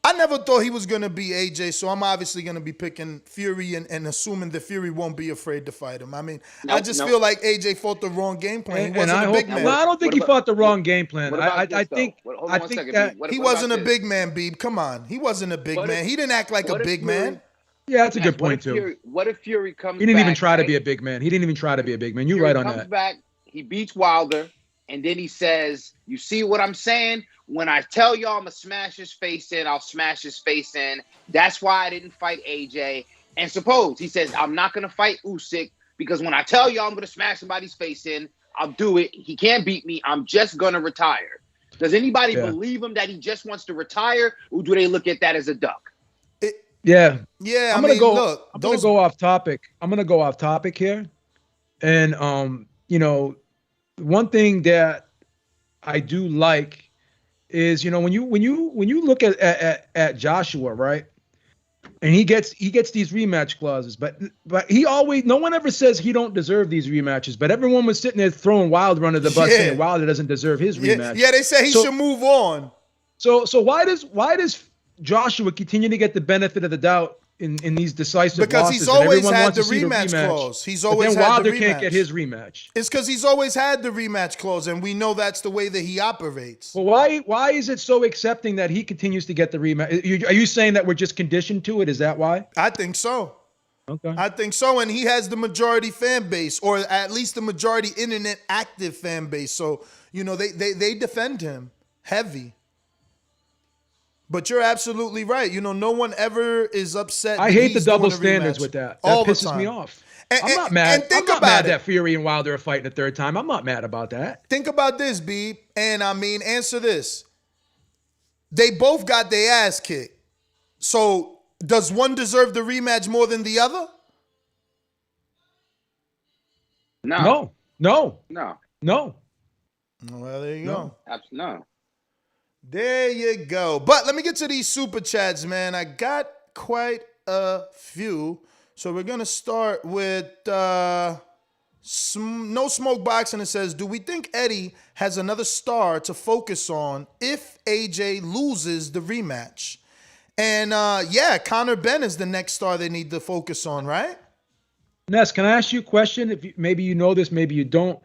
I never thought he was going to be AJ, so I'm obviously going to be picking Fury and assuming that Fury won't be afraid to fight him. I mean, I just feel like AJ fought the wrong game plan. He wasn't a big man. Well, I don't think he fought the wrong game plan. I think that he wasn't a big man, Beeb. Come on. He wasn't a big man. He didn't act like a big man. Yeah, that's a good point, too. What if Fury comes back? He didn't even try to be a big man. You're right on that. Fury comes back, he beats Wilder, and then he says, you see what I'm saying? When I tell y'all I'm going to smash his face in, I'll smash his face in. That's why I didn't fight AJ. And suppose he says, I'm not going to fight Usyk because when I tell y'all I'm going to smash somebody's face in, I'll do it. He can't beat me. I'm just going to retire. Does anybody believe him that he just wants to retire, or do they look at that as a duck? Yeah. I'm going to go. I'm going to go off topic. I'm going to go off topic here. And, you know, one thing that I do like is, you know, when you look at Joshua, right, and he gets these rematch clauses, but he always, no one ever says he don't deserve these rematches, but everyone was sitting there throwing Wilder under the bus saying Wilder doesn't deserve his rematch. Yeah, they say he should move on. So why does Joshua continue to get the benefit of the doubt in these decisive because losses? He's always had the rematch clause. He's always had Wilder the rematch. Can't get his rematch. It's because he's always had the rematch clause, and we know that's the way that he operates. Well, why is it so accepting that he continues to get the rematch? Are you saying that we're just conditioned to it? Is that why? I think so. Okay. I think so, and he has the majority fan base, or at least the majority internet active fan base. So, you know, they defend him heavy. But you're absolutely right. You know, no one ever is upset. I hate the double standards with that. That pisses me off. I'm not mad. I'm not mad that Fury and Wilder are fighting a third time. I'm not mad about that. Think about this, B. And I mean, answer this. They both got their ass kicked. So does one deserve the rematch more than the other? No. Well, there you go. No. There you go. But let me get to these super chats, man. I got quite a few. So we're going to start with No Smoke Boxing. It says, do we think Eddie has another star to focus on if AJ loses the rematch? And Conor Benn is the next star they need to focus on, right? Ness, can I ask you a question? Maybe you know this, maybe you don't.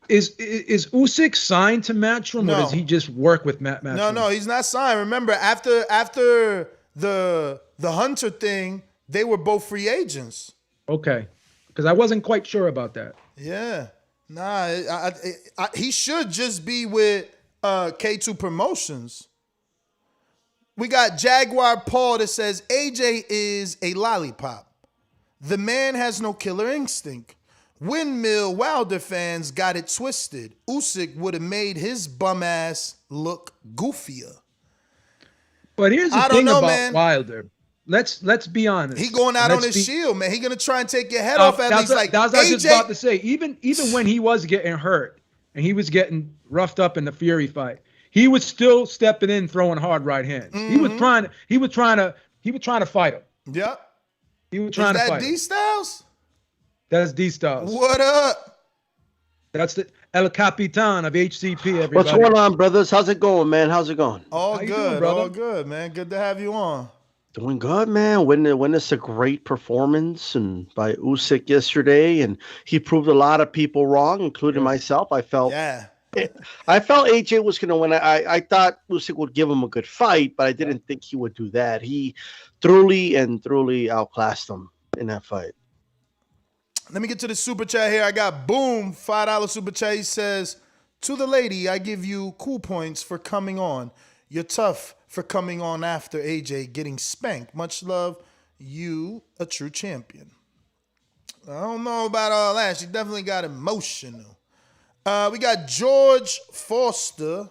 Is Usyk signed to Matchroom, or does he just work with Matchroom? No, he's not signed. Remember, after the Hunter thing, they were both free agents. Okay, because I wasn't quite sure about that. Yeah, he should just be with K2 Promotions. We got Jaguar Paul that says AJ is a lollipop. The man has no killer instinct. Windmill Wilder fans got it twisted. Usyk would have made his bum ass look goofier. But here's the thing about Wilder. Let's be honest. He going out on his shield, man. He gonna try and take your head off at least. Like that's what I was just about to say. Even when he was getting hurt and he was getting roughed up in the Fury fight, he was still stepping in, throwing hard right hands. Mm-hmm. He was trying to fight him. Yep. He was trying to fight him. D Styles? That's D-Styles. What up? That's the El Capitan of HCP, everybody. What's going on, brothers? How's it going, man? How's it going? All How you good, doing, brother? all good, man. Good to have you on. Doing good, man. Witnessed a great performance and by Usyk yesterday, and he proved a lot of people wrong, including myself. I felt AJ was going to win. I thought Usyk would give him a good fight, but I didn't think he would do that. He truly outclassed him in that fight. Let me get to the super chat here. I got Boom, $5 super chat. He says, to the lady, I give you cool points for coming on. You're tough for coming on after AJ getting spanked. Much love. You a true champion. I don't know about all that. She definitely got emotional. We got George Foster.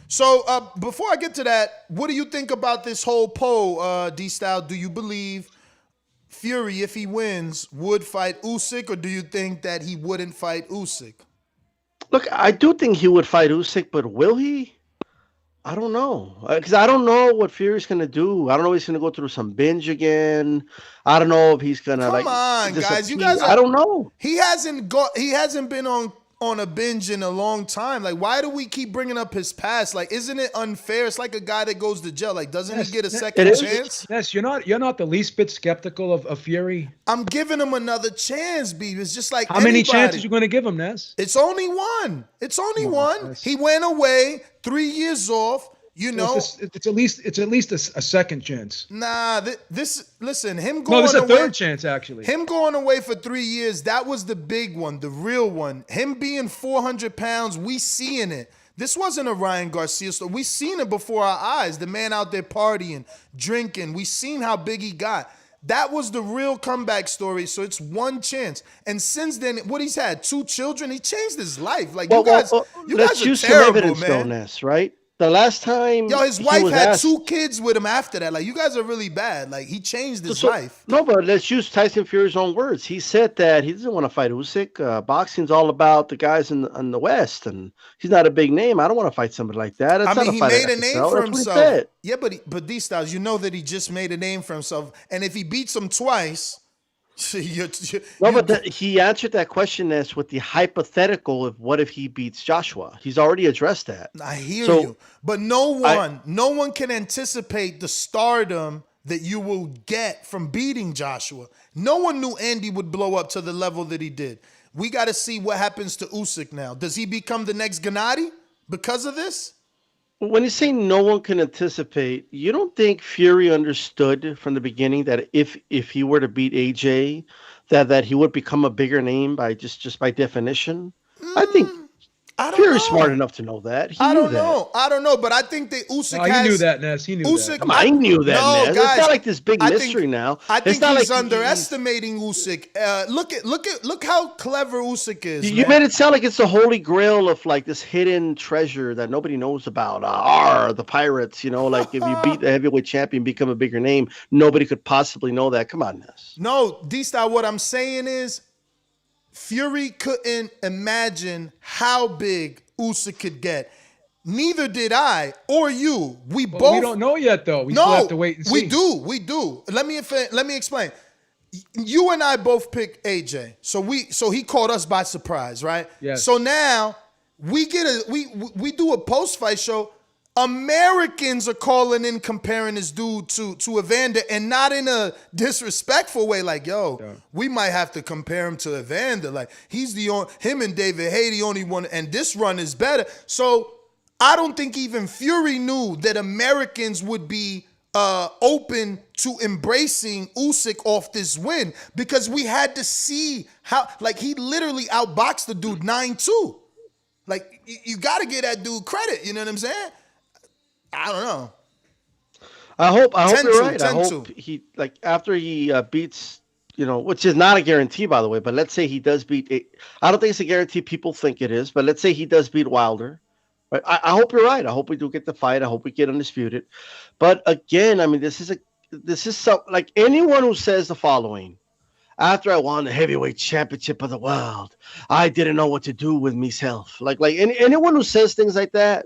So before I get to that, what do you think about this whole poll, D-Style? Do you believe Fury, if he wins, would fight Usyk, or do you think that he wouldn't fight Usyk? Look, I do think he would fight Usyk, but will he? I don't know, because I don't know what Fury's gonna do. I don't know if he's gonna go through some binge again. I don't know if he's gonna Come on, guys. You guys I don't know. He hasn't been on a binge in a long time. Like, why do we keep bringing up his past? Like, isn't it unfair? It's like a guy that goes to jail. Like, doesn't he get a second chance? Yes, you're not the least bit skeptical of Fury. I'm giving him another chance, B. It's just like how many chances you going to give him, Ness? It's only one. It's only one. Ness. He went away, 3 years off. You know, it's at least a second chance. Nah, listen, him going away. No, this is a third chance, actually. Him going away for 3 years, that was the big one, the real one. Him being 400 pounds, we seeing it. This wasn't a Ryan Garcia story. We seen it before our eyes. The man out there partying, drinking. We seen how big he got. That was the real comeback story. So it's one chance. And since then, what he's had, 2 children, he changed his life. Like, you guys are use some terrible, evidence, man. though, Ness, right? The last time, his wife had 2 kids with him after that. Like, you guys are really bad. Like, he changed his life. No, but let's use Tyson Fury's own words. He said that he doesn't want to fight Usyk. Boxing's all about the guys in the West, and he's not a big name. I don't want to fight somebody like that. It's he made a name for himself. Yeah, but these styles, you know that he just made a name for himself, and if he beats him twice. He answered that question, Ness, with the hypothetical of what if he beats Joshua. He's already addressed that. I hear you, but no one can anticipate the stardom that you will get from beating Joshua. No one knew Andy would blow up to the level that he did. We got to see what happens to Usyk now. Does he become the next Gennady because of this? When you say no one can anticipate, you don't think Fury understood from the beginning that if he were to beat AJ, that he would become a bigger name by just by definition? I think Fury's smart enough to know that. I don't know, but I think that Usyk he knew that, Ness. He knew that. I knew that, Ness. Guys, it's not like this big mystery now. I think he's underestimating Usyk. Look how clever Usyk is. You made it sound like it's the holy grail of like this hidden treasure that nobody knows about. The pirates, like if you beat the heavyweight champion, become a bigger name, nobody could possibly know that. Come on, Ness. No, D-Style, what I'm saying is, Fury couldn't imagine how big Usyk could get. Neither did I or you. We don't know yet, though. We still have to wait and see. We do. Let me explain. You and I both picked AJ, so he caught us by surprise, right? Yes. So now we we do a post-fight show. Americans are calling in comparing this dude to Evander, and not in a disrespectful way. Like, we might have to compare him to Evander. Like, he's him and David Haye the only one, and this run is better. So I don't think even Fury knew that Americans would be open to embracing Usyk off this win, because we had to see how, like, he literally outboxed the dude 9-2. Like, you got to give that dude credit. You know what I'm saying? I don't know. I hope you're right. I hope he, like, after he beats, which is not a guarantee, by the way, but let's say he does beat. I don't think it's a guarantee. People think it is, but let's say he does beat Wilder. Right? I hope you're right. I hope we do get the fight. I hope we get undisputed. But again, I mean, this is so, like, anyone who says the following: after I won the heavyweight championship of the world, I didn't know what to do with myself. Like anyone who says things like that.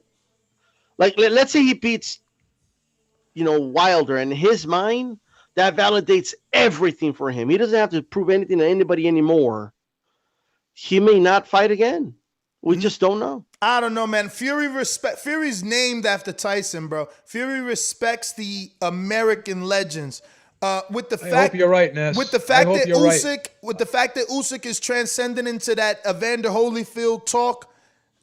Like, let's say he beats, Wilder, and in his mind, that validates everything for him. He doesn't have to prove anything to anybody anymore. he may not fight again. We just don't know. I don't know, man. Fury's named after Tyson, bro. Fury respects the American legends. With the fact, I hope you're right, Ness. With the fact that Usyk is transcending into that Evander Holyfield talk,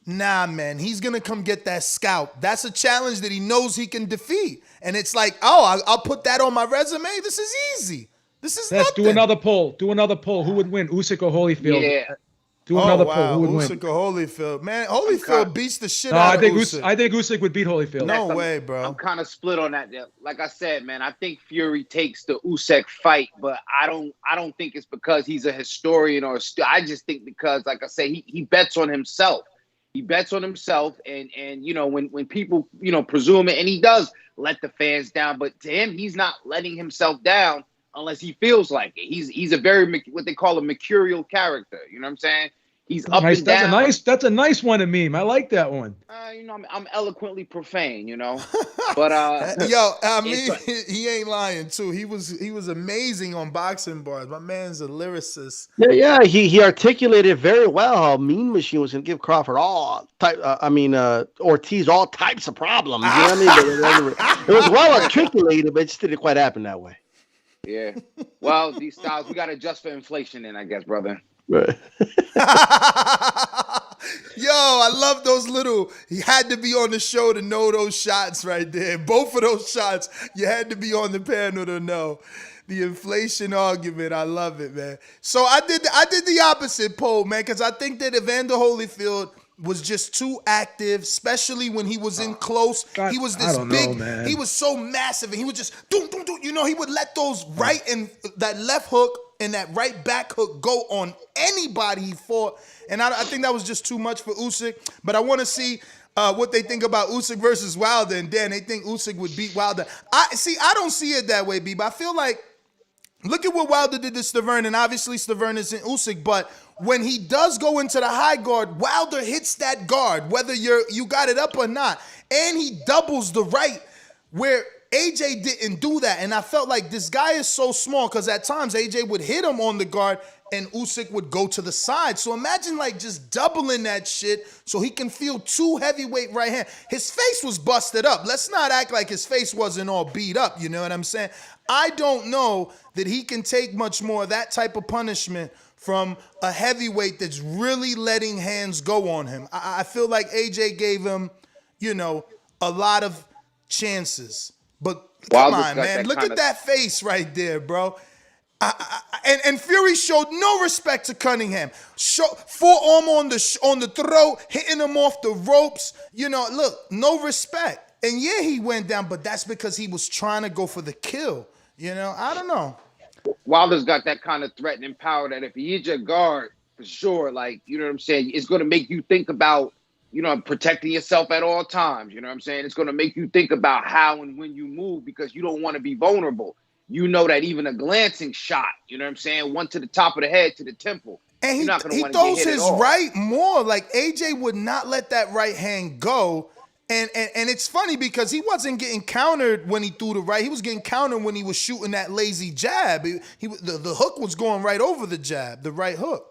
nah, man, he's gonna come get that scalp. That's a challenge that he knows he can defeat, and it's like, oh, I'll put that on my resume. This is easy. This is Ness, nothing. do another poll. Who would win, Usyk or Holyfield? Yeah. Do another poll. Who would win? Usyk or Holyfield? Man, Holyfield beats the shit out of Usyk. I think Usyk would beat Holyfield. No way, bro. I'm kind of split on that. Like I said, man, I think Fury takes the Usyk fight, but I don't think it's because he's a historian I just think because, like I say, he bets on himself. He bets on himself, and you know, when people, you know, presume it, and he does let the fans down, but to him, he's not letting himself down unless he feels like it. He's a very, what they call a mercurial character. You know what I'm saying? He's up and down. That's a nice one to meme. I like that one. You know, I'm eloquently profane, you know. But he ain't lying too. He was amazing on boxing bars. My man's a lyricist. Yeah. He articulated very well how Mean Machine was gonna give Crawford Ortiz all types of problems. You know what I mean? It was well articulated, but it just didn't quite happen that way. Yeah. Well, these styles, we got to adjust for inflation then, I guess, brother. Right. Yo, I love those little, he had to be on the show to know those shots right there. Both of those shots, you had to be on the panel to know. The inflation argument, I love it, man. So I did the opposite poll, man, because I think that Evander Holyfield was just too active, especially when he was in close. He was this big, man. He was so massive, and he would just do. You know, he would let those right and that left hook and that right back hook go on anybody he fought. And I think that was just too much for Usyk. But I want to see what they think about Usyk versus Wilder. And Dan, they think Usyk would beat Wilder. I don't see it that way, B. But I feel like, look at what Wilder did to Stavern, and obviously Stavern isn't Usyk, but when he does go into the high guard, Wilder hits that guard, whether you got it up or not, and he doubles the right, where AJ didn't do that. And I felt like this guy is so small, because at times AJ would hit him on the guard and Usyk would go to the side. So imagine like just doubling that shit so he can feel two heavyweight right hand. His face was busted up. Let's not act like his face wasn't all beat up, you know what I'm saying? I don't know that he can take much more of that type of punishment from a heavyweight that's really letting hands go on him. I feel like AJ gave him, you know, a lot of chances. But come on, man. Look at that face right there, bro. And Fury showed no respect to Cunningham. Forearm on the throat, hitting him off the ropes. You know, look, no respect. And yeah, he went down, but that's because he was trying to go for the kill. You know, I don't know. Wilder's got that kind of threatening power that if he hits your guard, for sure, like, you know what I'm saying, it's going to make you think about, you know, protecting yourself at all times. You know what I'm saying? It's going to make you think about how and when you move, because you don't want to be vulnerable. You know that even a glancing shot, you know what I'm saying, one to the top of the head, to the temple, and you're not going to want to throws get hit his at all. right more. Like AJ would not let that right hand go. And it's funny because he wasn't getting countered when he threw the right. He was getting countered when he was shooting that lazy jab. The hook was going right over the jab, the right hook.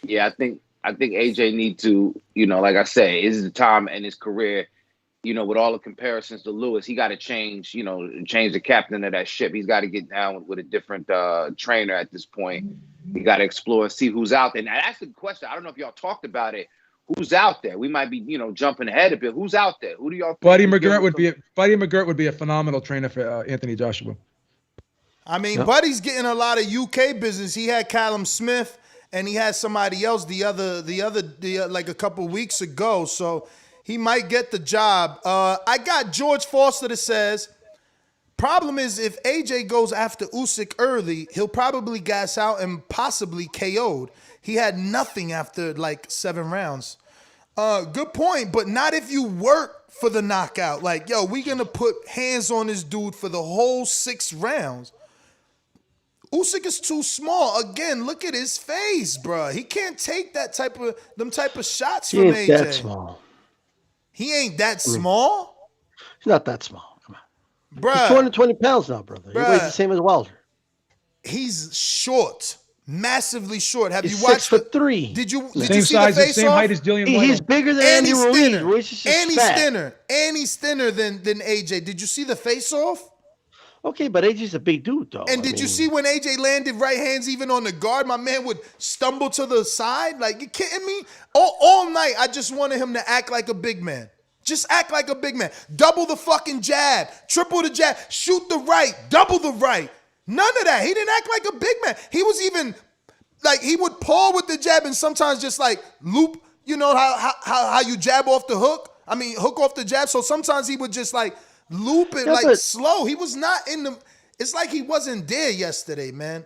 Yeah, I think AJ need to, you know, like I say, this is the time in his career, you know, with all the comparisons to Lewis, he got to change the captain of that ship. He's got to get down with a different trainer at this point. You got to explore and see who's out there. And that's the question. I don't know if y'all talked about it. Who's out there? We might be, you know, jumping ahead a bit. Who's out there? Who do y'all think? Buddy McGirt would be a phenomenal trainer for Anthony Joshua. I mean, Buddy's getting a lot of UK business. He had Callum Smith and he had somebody else the other like a couple weeks ago. So he might get the job. I got George Foster that says, problem is if AJ goes after Usyk early, he'll probably gas out and possibly KO'd. He had nothing after like 7 rounds. Good point, but not if you work for the knockout. Like, yo, we gonna put hands on this dude for the whole 6 rounds. Usyk is too small. Again, look at his face, bro. He can't take them type of shots from AJ. He ain't that small. He ain't that small? He's not that small. Come on. Bruh. He's 220 pounds now, brother. He weighs the same as Wilder. he's short. Massively short. Have He's you watched 6'3". Did you Same see size, the face same height as Dillian White. He's bigger than Andy Ruiz. Ruiz is just And he's fat. thinner. And he's thinner than AJ. Did you see the face off? Okay, but AJ's a big dude, though. And did you see when AJ landed right hands even on the guard? My man would stumble to the side. Like, you kidding me? All night, I just wanted him to act like a big man. Just act like a big man. Double the fucking jab. Triple the jab. Shoot the right. Double the right. None of that. He didn't act like a big man. He was even, like, he would pull with the jab and sometimes just, like, loop. You know how you jab off the hook? I mean, hook off the jab. So sometimes he would just, like, loop it slow. He was not in the. It's like he wasn't there yesterday, man.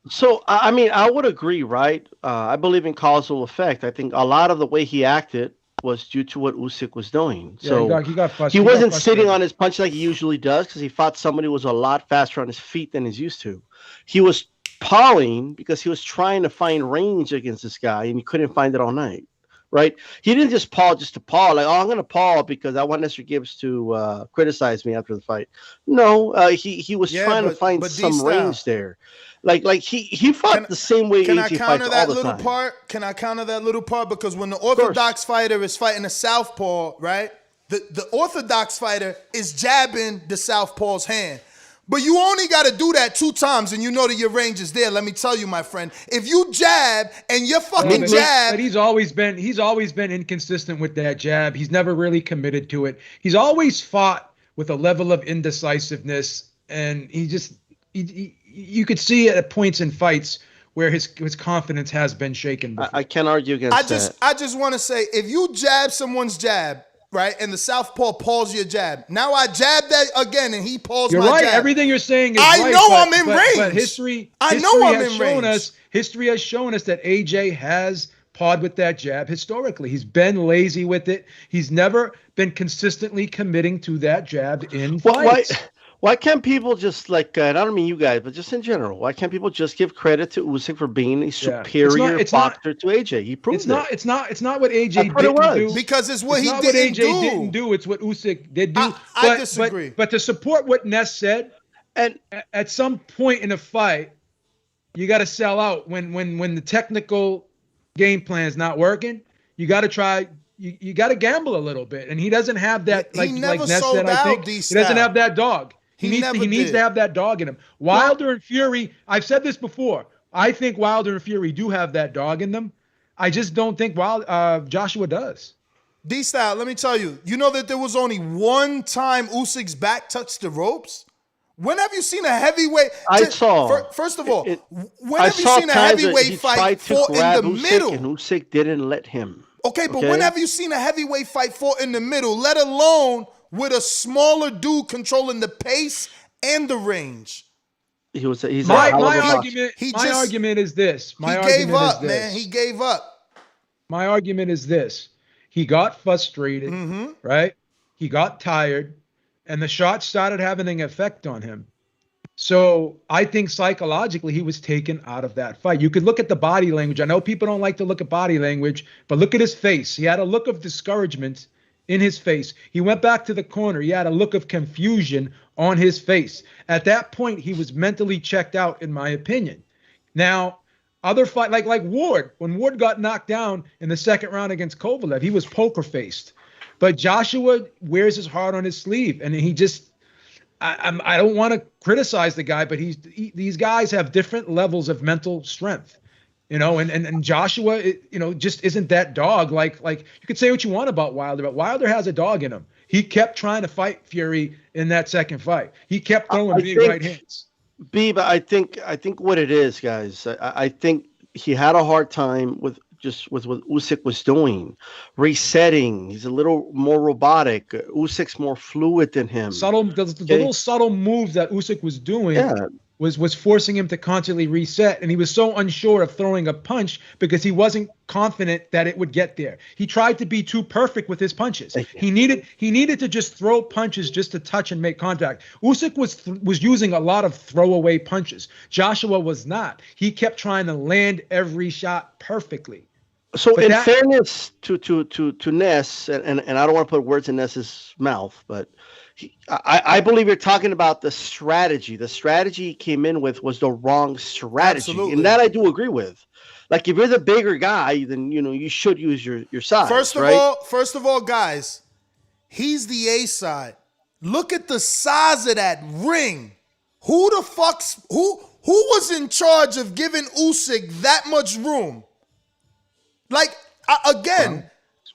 So I mean, I would agree, right? I believe in causal effect. I think a lot of the way he acted was due to what Usyk was doing. So he got frustrated. He wasn't sitting on his punch like he usually does because he fought somebody who was a lot faster on his feet than he's used to. He was pawing because he was trying to find range against this guy, and he couldn't find it all night. Right? He didn't just paw just to paw, like, oh, I'm going to paw because I want Mr. Gibbs to criticize me after the fight. No, he was trying to find some range there. Like he fought the same way AJ fights all the time. Can I counter that little part? Because when the orthodox fighter is fighting a southpaw, right? The orthodox fighter is jabbing the southpaw's hand. But you only got to do that 2 times, and you know that your range is there. Let me tell you, my friend. If you jab and your fucking jab, but he's always been inconsistent with that jab. He's never really committed to it. He's always fought with a level of indecisiveness, and you could see it at points in fights where his confidence has been shaken. I can't argue against that. I just want to say, if you jab someone's jab, right, and the southpaw pulls your jab. Now I jab that again, and he pulls my jab. You're right. Everything you're saying is right. I know I'm in range. But history has shown us that AJ has pawed with that jab historically. He's been lazy with it. He's never been consistently committing to that jab in fights. Why can't people just I don't mean you guys, but just in general, why can't people just give credit to Usyk for being a superior boxer to AJ? He proved it. It's not what AJ didn't do. Because it's what he didn't do. It's what Usyk did do. I disagree. But to support what Ness said, and at some point in a fight, you got to sell out. When the technical game plan is not working, you got to try. You got to gamble a little bit, and he doesn't have that. Like Ness said, I think he doesn't have that dog. He needs to have that dog in him. Wilder and Fury, I've said this before. I think Wilder and Fury do have that dog in them. I just don't think Joshua does. D-Style, let me tell you. You know that there was only one time Usyk's back touched the ropes? When have you seen a heavyweight? First of all, when have you seen a heavyweight fight fought in the middle? And Usyk didn't let him. Okay, but when have you seen a heavyweight fight fought in the middle, let alone with a smaller dude controlling the pace and the range? My argument is this. He gave up, man. He gave up. My argument is this. He got frustrated, right? He got tired, and the shot started having an effect on him. So I think psychologically he was taken out of that fight. You could look at the body language. I know people don't like to look at body language, but look at his face. He had a look of discouragement in his face. He went back to the corner. He had a look of confusion on his face. At that point, he was mentally checked out, in my opinion. Now, other fight like Ward, when Ward got knocked down in the second round against Kovalev, he was poker faced. But Joshua wears his heart on his sleeve, and he just. I don't want to criticize the guy, but these guys have different levels of mental strength. And Joshua, just isn't that dog. Like you could say what you want about Wilder, but Wilder has a dog in him. He kept trying to fight Fury in that second fight. He kept throwing big right hands. But I think what it is, guys. I think he had a hard time with what Usyk was doing, resetting. He's a little more robotic. Usyk's more fluid than him. The little subtle moves that Usyk was doing was forcing him to constantly reset, and he was so unsure of throwing a punch because he wasn't confident that it would get there. He tried to be too perfect with his punches. He needed to just throw punches just to touch and make contact. Usyk was using a lot of throwaway punches. Joshua was not. He kept trying to land every shot perfectly. So in fairness to Ness, and I don't want to put words in Ness's mouth, but I believe you're talking about the strategy. The strategy he came in with was the wrong strategy. Absolutely. And that I do agree with. Like if you're the bigger guy, then you should use your size. First of all, guys, he's the A side. Look at the size of that ring. Who was in charge of giving Usyk that much room? Like I'm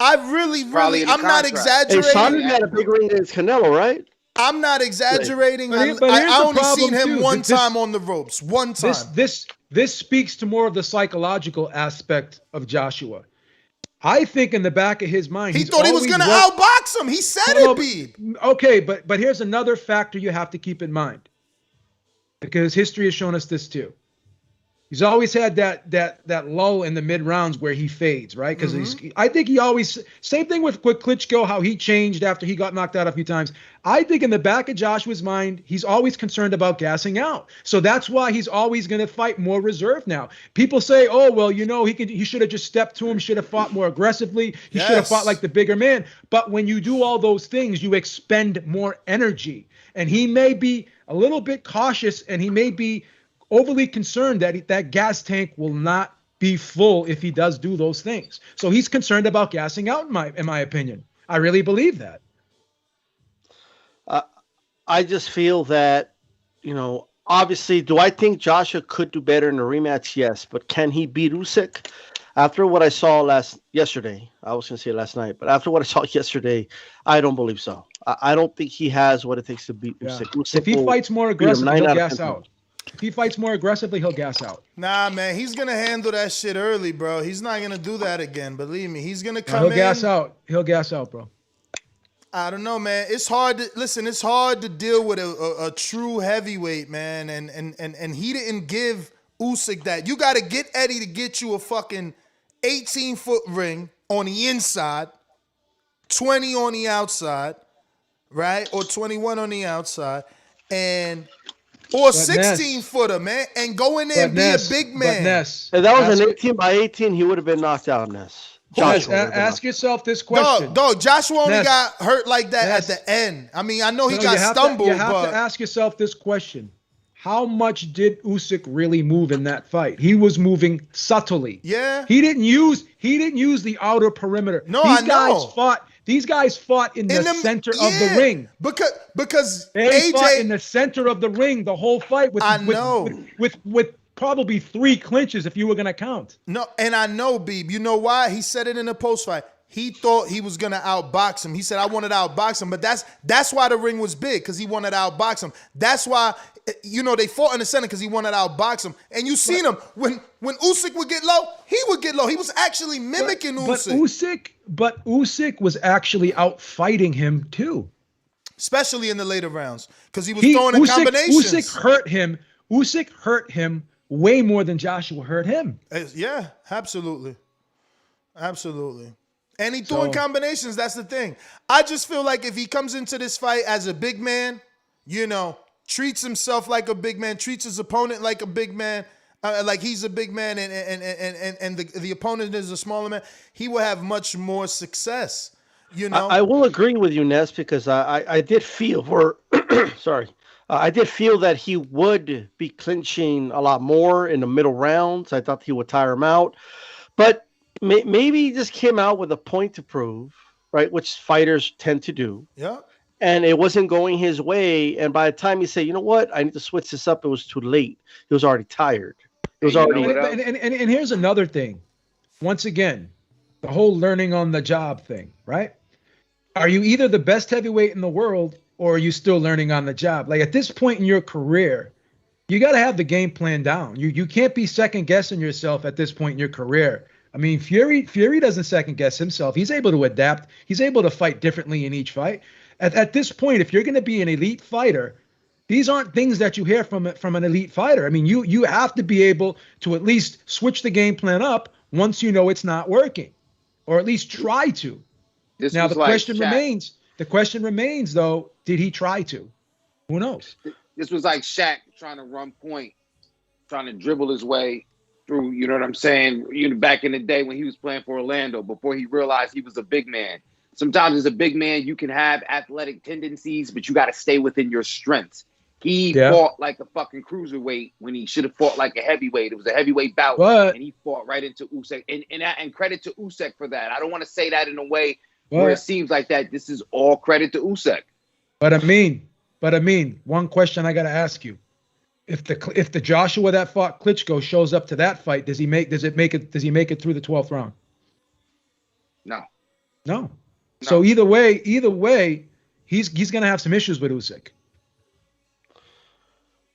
not exaggerating. Hey, Saunders had a big ring against Canelo, right? I'm not exaggerating. But I only seen him too. one time on the ropes. One time. This speaks to more of the psychological aspect of Joshua. I think in the back of his mind, he thought he was going to outbox him. He said it, Beeb. Okay, but here's another factor you have to keep in mind, because history has shown us this too. He's always had that lull in the mid rounds where he fades, right? Because I think he always, same thing with Klitschko, how he changed after he got knocked out a few times. I think in the back of Joshua's mind, he's always concerned about gassing out. So that's why he's always going to fight more reserved now. People say, oh, well, he should have just stepped to him, should have fought more aggressively. He should have fought like the bigger man. But when you do all those things, you expend more energy. And he may be a little bit cautious, and he may be overly concerned that gas tank will not be full if he does do those things. So he's concerned about gassing out, in my opinion. I really believe that. I just feel that, obviously, do I think Joshua could do better in a rematch? Yes, but can he beat Usyk? After what I saw yesterday, I was going to say last night, but after what I saw yesterday, I don't believe so. I don't think he has what it takes to beat Usyk. Usyk if he fights more aggressively, he'll gas out. If he fights more aggressively, he'll gas out. Nah, man, he's going to handle that shit early, bro. He's not going to do that again. Believe me. He's going to come in. He'll gas out. He'll gas out, bro. I don't know, man. It's hard to deal with a true heavyweight, man. And he didn't give Usyk that. You got to get Eddie to get you a fucking 18-foot ring on the inside, 20 on the outside, right? Or 21 on the outside. Or 16-footer, man, and go in there and be a big man. If that was an 18 by 18, he would have been knocked out, Ness. Ask yourself this question. Dog, Joshua only got hurt like that at the end. I mean, I know he got stumbled, you have to ask yourself this question. How much did Usyk really move in that fight? He was moving subtly. Yeah. He didn't use the outer perimeter. No, I know. These guys fought in the center of the ring. Because they AJ fought in the center of the ring the whole fight with probably 3 clinches if you were going to count. No, and I know, Beeb. You know why? He said it in the post fight. He thought he was gonna outbox him. He said, "I wanted to outbox him," but that's why the ring was big, because he wanted to outbox him. That's why they fought in the center, because he wanted to outbox him. And you seen him when Usyk would get low, he would get low. He was actually mimicking Usyk. But Usyk was actually out fighting him too, especially in the later rounds, because he was throwing in combinations. Usyk hurt him way more than Joshua hurt him. Yeah, absolutely. And he throwing combinations. That's the thing. I just feel like if he comes into this fight as a big man, treats himself like a big man, treats his opponent like a big man, like he's a big man, and the opponent is a smaller man, he will have much more success. I will agree with you, Ness, because I did feel I did feel that he would be clinching a lot more in the middle rounds. I thought he would tire him out, but maybe he just came out with a point to prove, right? Which fighters tend to do. Yeah. And it wasn't going his way. And by the time he said, you know what, I need to switch this up, it was too late. He was already tired. It was already. And here's another thing. Once again, the whole learning on the job thing, right? Are you either the best heavyweight in the world, or are you still learning on the job? Like at this point in your career, you got to have the game plan down. You can't be second guessing yourself at this point in your career. I mean, Fury doesn't second guess himself. He's able to adapt. He's able to fight differently in each fight. At this point, if you're going to be an elite fighter, these aren't things that you hear from an elite fighter. I mean, you have to be able to at least switch the game plan up once you know it's not working, or at least try to. Now the question remains, though, did he try to? Who knows? This was like Shaq trying to run point, trying to dribble his way through, you know what I'm saying, back in the day when he was playing for Orlando, before he realized he was a big man. Sometimes as a big man, you can have athletic tendencies, but you got to stay within your strengths. He fought like a fucking cruiserweight when he should have fought like a heavyweight. It was a heavyweight bout, and he fought right into Usyk. And credit to Usyk for that. I don't want to say that in a way where it seems like that. This is all credit to Usyk. But I mean, one question I got to ask you: if the Joshua that fought Klitschko shows up to that fight, does he make it through the 12th round? No. So either way, he's gonna have some issues with Usyk.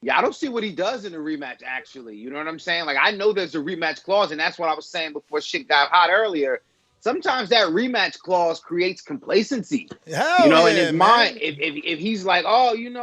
Yeah, I don't see what he does in the rematch, actually. You know what I'm saying? Like, I know there's a rematch clause, and that's what I was saying before shit got hot earlier. Sometimes that rematch clause creates complacency. In his mind, if he's like, oh, I'm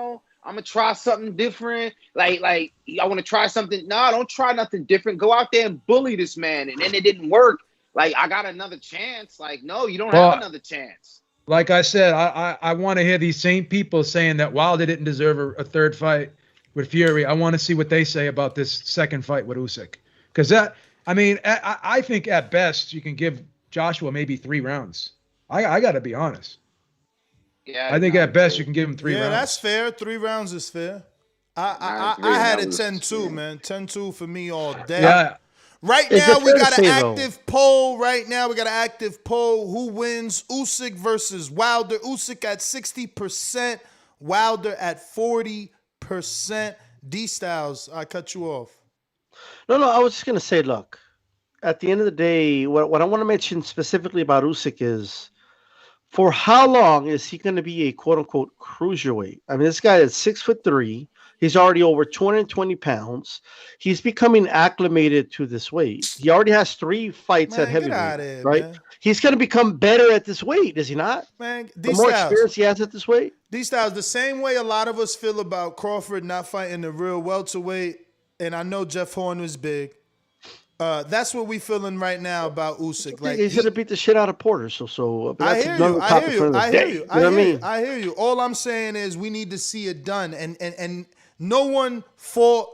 gonna try something different. Like I want to try something. No, don't try nothing different. Go out there and bully this man, and then it didn't work. Like, I got another chance. Like, no, you don't have another chance. Like I said, I want to hear these same people saying that Wilder didn't deserve a third fight with Fury. I want to see what they say about this second fight with Usyk. Because I think at best you can give Joshua maybe 3 rounds. I got to be honest. Yeah, I think at best you can give him 3 rounds. Yeah, that's fair. 3 rounds is fair. I had it 10-2, man. 10-2 for me all day. Yeah. Right now, we got an active poll. Who wins? Usyk versus Wilder. Usyk at 60%. Wilder at 40%. D-Styles, I cut you off. No, I was just going to say, look, at the end of the day, what I want to mention specifically about Usyk is, for how long is he going to be a quote-unquote cruiserweight? I mean, this guy is 6'3". He's already over 220 pounds. He's becoming acclimated to this weight. He already has 3 fights at heavyweight, right? Man. He's going to become better at this weight, is he not? Man, the more experience he has at this weight. These styles, the same way a lot of us feel about Crawford not fighting the real welterweight, and I know Jeff Horn was big. That's what we feeling right now about Usyk. Like, he's gonna beat the shit out of Porter. So I hear you. I hear you. I hear you. All I'm saying is we need to see it done, and no one fought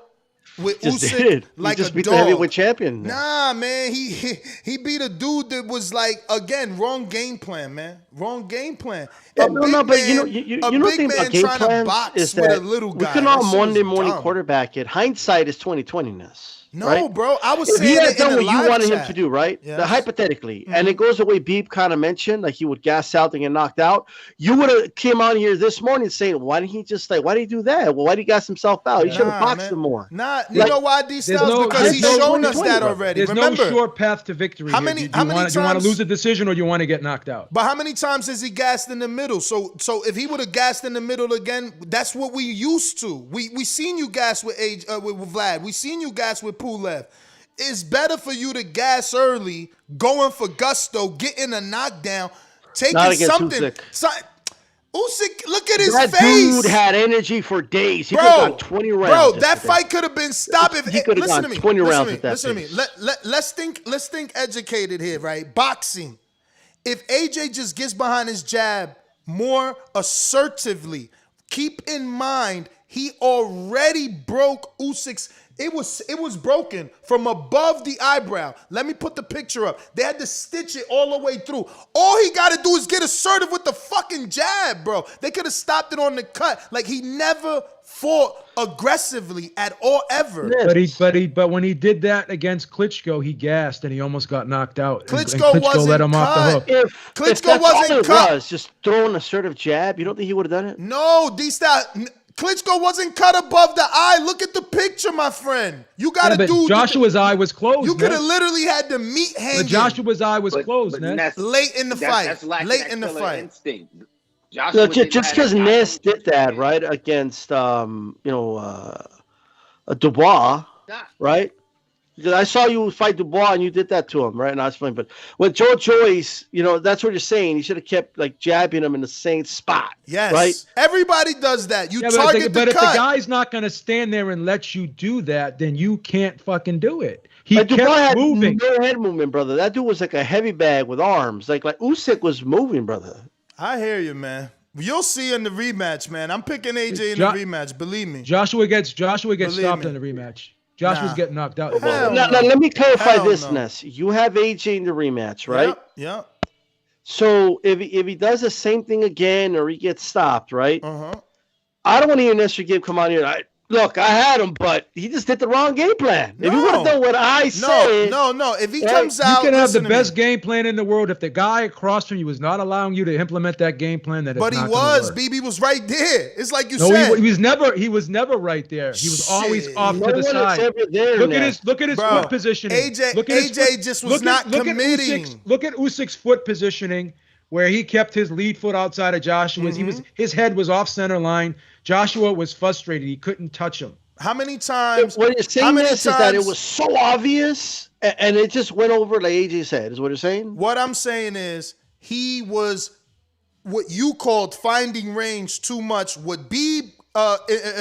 with Usyk like he just a beat dog. The heavyweight champion. Nah, man, he beat a dude that was like, again, wrong game plan, man. Wrong game plan. Yeah, but you know the thing about game plans is that we can all Monday morning quarterback it. Hindsight is 2020-ness. No, right? Bro, I was saying he had it done in what you wanted chat. him to do, right? Yes. Hypothetically, and it goes the way Beep kind of mentioned, like he would gas out and get knocked out. You would have came on here this morning saying, why didn't he just why did he do that? Well, why did he gas himself out? He should have boxed him more. You know why, D-Styles? Because he's shown us that already. There's Remember, no short path to victory. How many times? You want to lose a decision or you want to get knocked out? But how many times has he gassed in the middle? So if he would have gassed in the middle again, that's what we used to. We seen you gas with Vlad. We seen you gas with Pulev. It's better for you to gas early, going for gusto, getting a knockdown, taking something. Usyk, look at his face. That dude had energy for days. He could have gone 20 rounds. Bro, that fight could have been stopped. He could have gone 20 rounds at that Listen to me. Let's think educated here, right? Boxing. If AJ just gets behind his jab more assertively, keep in mind he already broke Usyk's. It was broken from above the eyebrow. Let me put the picture up. They had to stitch it all the way through. All he got to do is get assertive with the fucking jab, bro. They could have stopped it on the cut. Like, he never fought aggressively at all, ever. But when he did that against Klitschko, he gassed and he almost got knocked out. Klitschko wasn't let him off the hook. If Klitschko wasn't cut, was just throw an assertive jab. You don't think he would have done it? No, D-Style. Klitschko wasn't cut above the eye. Look at the picture, my friend. You got to do. Joshua's eye was closed. You could have literally had the meat hanging. But Joshua's eye was closed, man. Late in the fight. That's late in the fight. No, just because Ness did that, right, against Dubois, right? Because I saw you fight Dubois and you did that to him, right? And I was fine. But with Joe Joyce, that's what you're saying. You should have kept jabbing him in the same spot. Yes. Right? Everybody does that. You target the cut. But if the guy's not going to stand there and let you do that, then you can't fucking do it. He kept moving. No head movement, brother. That dude was like a heavy bag with arms. Like Usyk was moving, brother. I hear you, man. You'll see in the rematch, man. I'm picking AJ in the rematch. Believe me. Joshua gets stopped in the rematch. Joshua's getting knocked out. Now, let me clarify this, Ness. You have AJ in the rematch, right? Yeah. So if he does the same thing again or he gets stopped, right? I don't want to hear Nestor come on here. Look, I had him, but he just did the wrong game plan. If he would have done what I said. No. If he comes out, you can have the best game plan in the world. If the guy across from you was not allowing you to implement that game plan, but he was. BB was right there. It's like you said. No, he was never right there. He was always off to the side. Look at his foot positioning. AJ just was not committing. Look at Usyk's foot positioning, where he kept his lead foot outside of Joshua's. His head was off center line. Joshua was frustrated. He couldn't touch him. How many times? What you're saying is that it was so obvious and it just went over like AJ said, is what you're saying? What I'm saying is he was what you called finding range too much, would be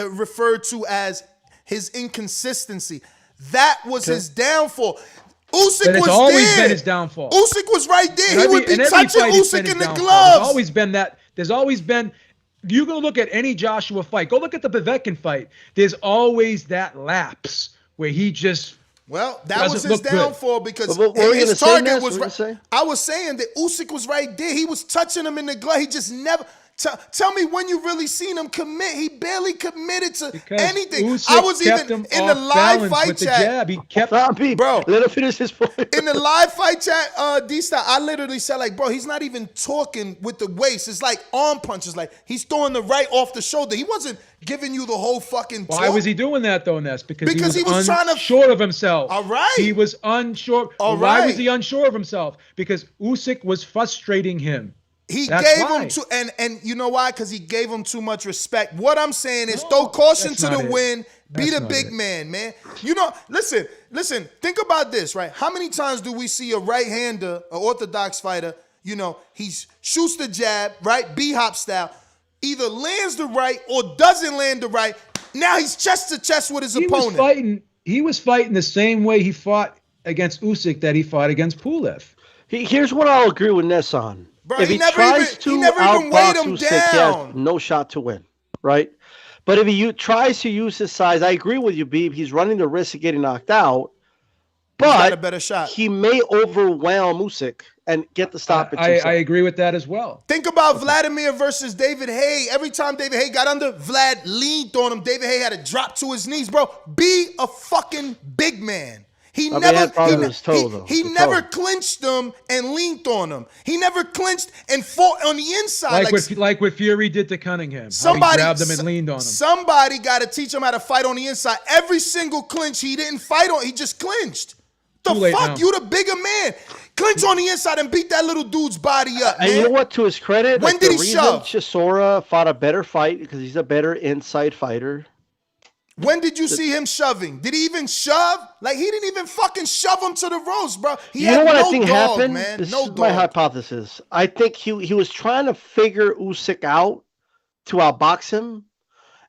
referred to as his inconsistency. That was his downfall. Usyk was always been his downfall. Usyk was right there. He would be touching Usyk in the gloves. There's always been that. There's always been. You go look at any Joshua fight. Go look at the Povetkin fight. There's always that lapse where he just. Well, that was his downfall because his target was right. I was saying that Usyk was right there. He was touching him in the glove. He just never. Tell me when you really seen him commit. He barely committed to anything. Usyk I was even in the live fight chat. He kept bro. Let him finish his point. In the live fight chat, D-Style, I literally said, like, bro, he's not even talking with the waist. It's like arm punches. Like, he's throwing the right off the shoulder. He wasn't giving you the whole fucking Why was he doing that, though, Ness? Because he was unsure of himself. All right. He was unsure. Why was he unsure of himself? Because Usyk was frustrating him. He gave him too, and you know why? Because he gave him too much respect. What I'm saying is, throw caution to the wind. Be the big man. You know, listen. Think about this, right? How many times do we see a right-hander, an orthodox fighter? You know, he shoots the jab, right, B-hop style, either lands the right or doesn't land the right. Now he's chest to chest with his opponent. He was fighting the same way he fought against Usyk that he fought against Pulev. Here's what I'll agree with Ness on. Bro, if he tries to outbox Usyk, he has no shot to win, right? But if he tries to use his size, I agree with you, Beeb. He's running the risk of getting knocked out, but he's got a better shot. He may overwhelm Usyk and get the stop. I agree with that as well. Think about Vladimir versus David Haye. Every time David Haye got under, Vlad leaned on him. David Haye had to drop to his knees, bro. Be a fucking big man. He never clinched them and leaned on them. He never clinched and fought on the inside. Like what Fury did to Cunningham. Somebody grabbed him and leaned on him. Somebody got to teach him how to fight on the inside. Every single clinch he didn't fight on, he just clinched. The fuck? You the bigger man. Clinch on the inside and beat that little dude's body up, man. And you know what? To his credit, when did he shove? Chisora fought a better fight because he's a better inside fighter. When did you see him shoving? Did he even shove? Like, he didn't even fucking shove him to the ropes, bro. You know what I think happened? This is my hypothesis. I think he was trying to figure Usyk out to outbox him,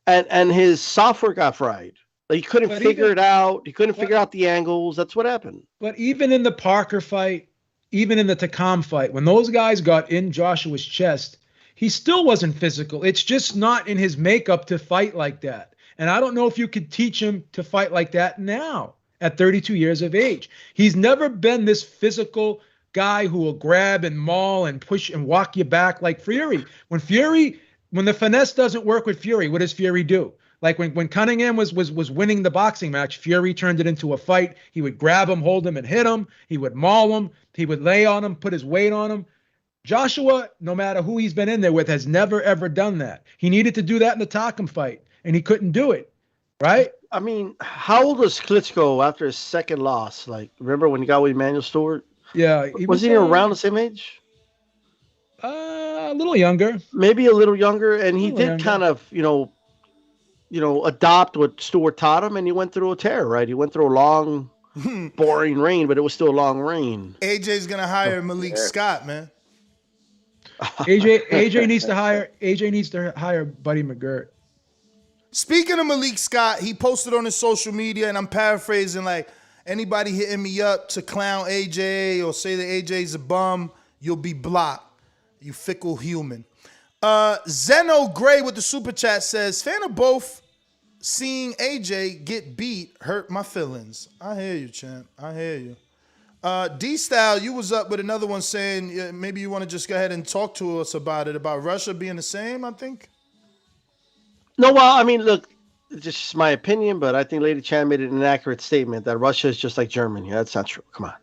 and his software got fried. Like, he couldn't figure it out. He couldn't figure out the angles. That's what happened. But even in the Parker fight, even in the Takam fight, when those guys got in Joshua's chest, he still wasn't physical. It's just not in his makeup to fight like that. And I don't know if you could teach him to fight like that now at 32 years of age. He's never been this physical guy who will grab and maul and push and walk you back like Fury. When the finesse doesn't work with Fury, what does Fury do? Like when Cunningham was winning the boxing match, Fury turned it into a fight. He would grab him, hold him, and hit him. He would maul him. He would lay on him, put his weight on him. Joshua, no matter who he's been in there with, has never, ever done that. He needed to do that in the Takam fight. And he couldn't do it, right? I mean, how old was Klitschko after his second loss? Like, remember when he got with Emmanuel Stewart? Yeah. Was he around the same age? A little younger. Maybe a little younger. And he did kind of, adopt what Stewart taught him, and he went through a tear, right? He went through a long, boring reign, but it was still a long reign. AJ's going to hire Malik Scott, man. AJ needs to hire Buddy McGirt. Speaking of Malik Scott, he posted on his social media, and I'm paraphrasing, like, anybody hitting me up to clown AJ or say that AJ's a bum, you'll be blocked. You fickle human. Zeno Gray with the super chat says, fan of both seeing AJ get beat hurt my feelings. I hear you, champ. I hear you. D-Style, you was up with another one saying maybe you want to just go ahead and talk to us about it, about Russia being the same, I think. No, well, I mean, look, just my opinion, but I think Lady Chan made an inaccurate statement that Russia is just like Germany. That's not true. Come on.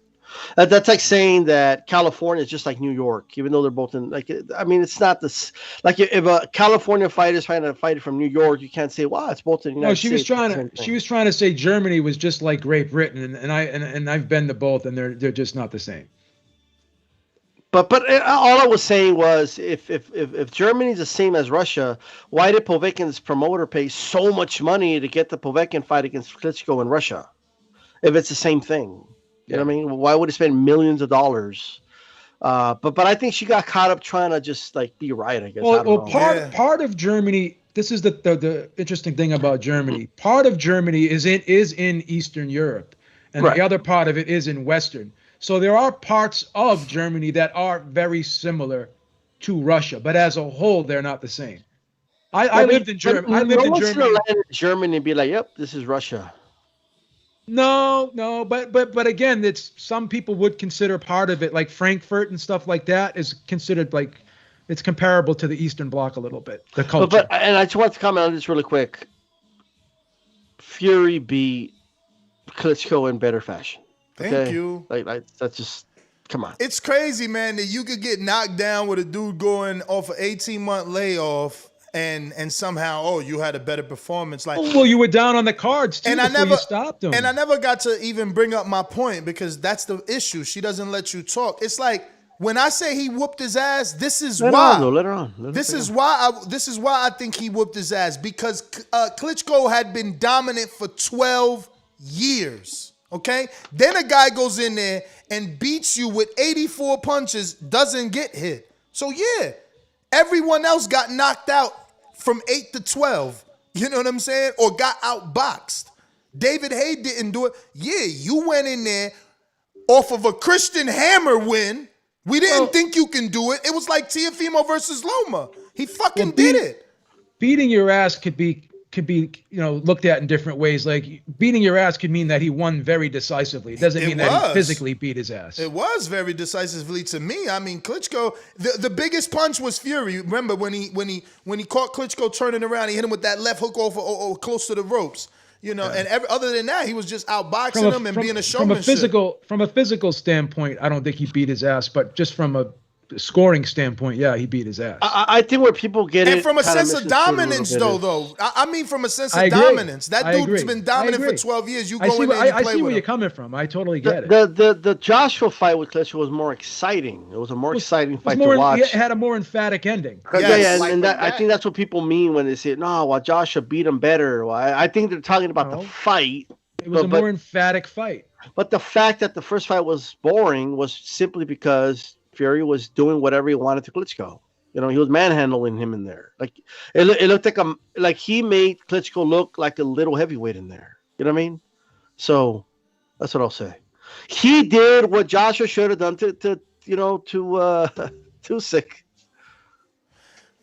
That's like saying that California is just like New York, even though they're both in, like, I mean, it's not this, like if a California fighter is trying to fight from New York, you can't say, wow, it's both in the United States. She was trying to say Germany was just like Great Britain, and I've been to both, and they're just not the same. But all I was saying was, if Germany's the same as Russia, why did Povetkin's promoter pay so much money to get the Povetkin fight against Klitschko in Russia? If it's the same thing. You know what I mean? Why would he spend millions of dollars? But I think she got caught up trying to just like be right, I guess. Part of Germany. This is the interesting thing about Germany. Part of Germany is in Eastern Europe, and the other part of it is in Western. So there are parts of Germany that are very similar to Russia, but as a whole, they're not the same. I lived in Germany. I lived in Germany. Germany and be like, "Yep, this is Russia." No, but again, it's some people would consider part of it, like Frankfurt and stuff like that, is considered like it's comparable to the Eastern Bloc a little bit. The culture. And I just want to comment on this really quick. Fury beat Klitschko in better fashion. Thank you. Like that's just come on. It's crazy, man, that you could get knocked down with a dude going off an 18-month layoff. And somehow, you had a better performance. Like, well, you were down on the cards too, before you stopped him. And I never got to even bring up my point because that's the issue. She doesn't let you talk. It's like when I say he whooped his ass, this is why. Let her on. This is why I think he whooped his ass, because Klitschko had been dominant for 12 years. Okay, then a guy goes in there and beats you with 84 punches, doesn't get hit. So yeah. Everyone else got knocked out from 8 to 12. You know what I'm saying? Or got outboxed. David Haye didn't do it. Yeah, you went in there off of a Christian Hammer win. We didn't think you can do it. It was like Teofimo versus Loma. He fucking did it. Beating your ass could be looked at in different ways. Like beating your ass could mean that he won very decisively. It doesn't mean that he physically beat his ass. It was very decisively to me. I mean, Klitschko, the biggest punch was Fury. Remember when he caught Klitschko turning around, he hit him with that left hook over close to the ropes. And other than that, he was just outboxing him and being a showman. From a physical standpoint, I don't think he beat his ass, but just from a scoring standpoint, yeah, he beat his ass. I think where people get it, and from a sense of dominance, though, I mean, from a sense of dominance, that dude's been dominant for 12 years. You go in there and you play with him. I see where you're coming from. I totally get it. The Joshua fight with Klitschko was more exciting. It was a more exciting fight to watch. It had a more emphatic ending. I think that's what people mean when they say, "No, well, Joshua beat him better." Well, I think they're talking about the fight. It was a more emphatic fight. But the fact that the first fight was boring was simply because Fury was doing whatever he wanted to Klitschko. He was manhandling him in there. Like it looked like he made Klitschko look like a little heavyweight in there. You know what I mean? So that's what I'll say. He did what Joshua should have done to Usyk.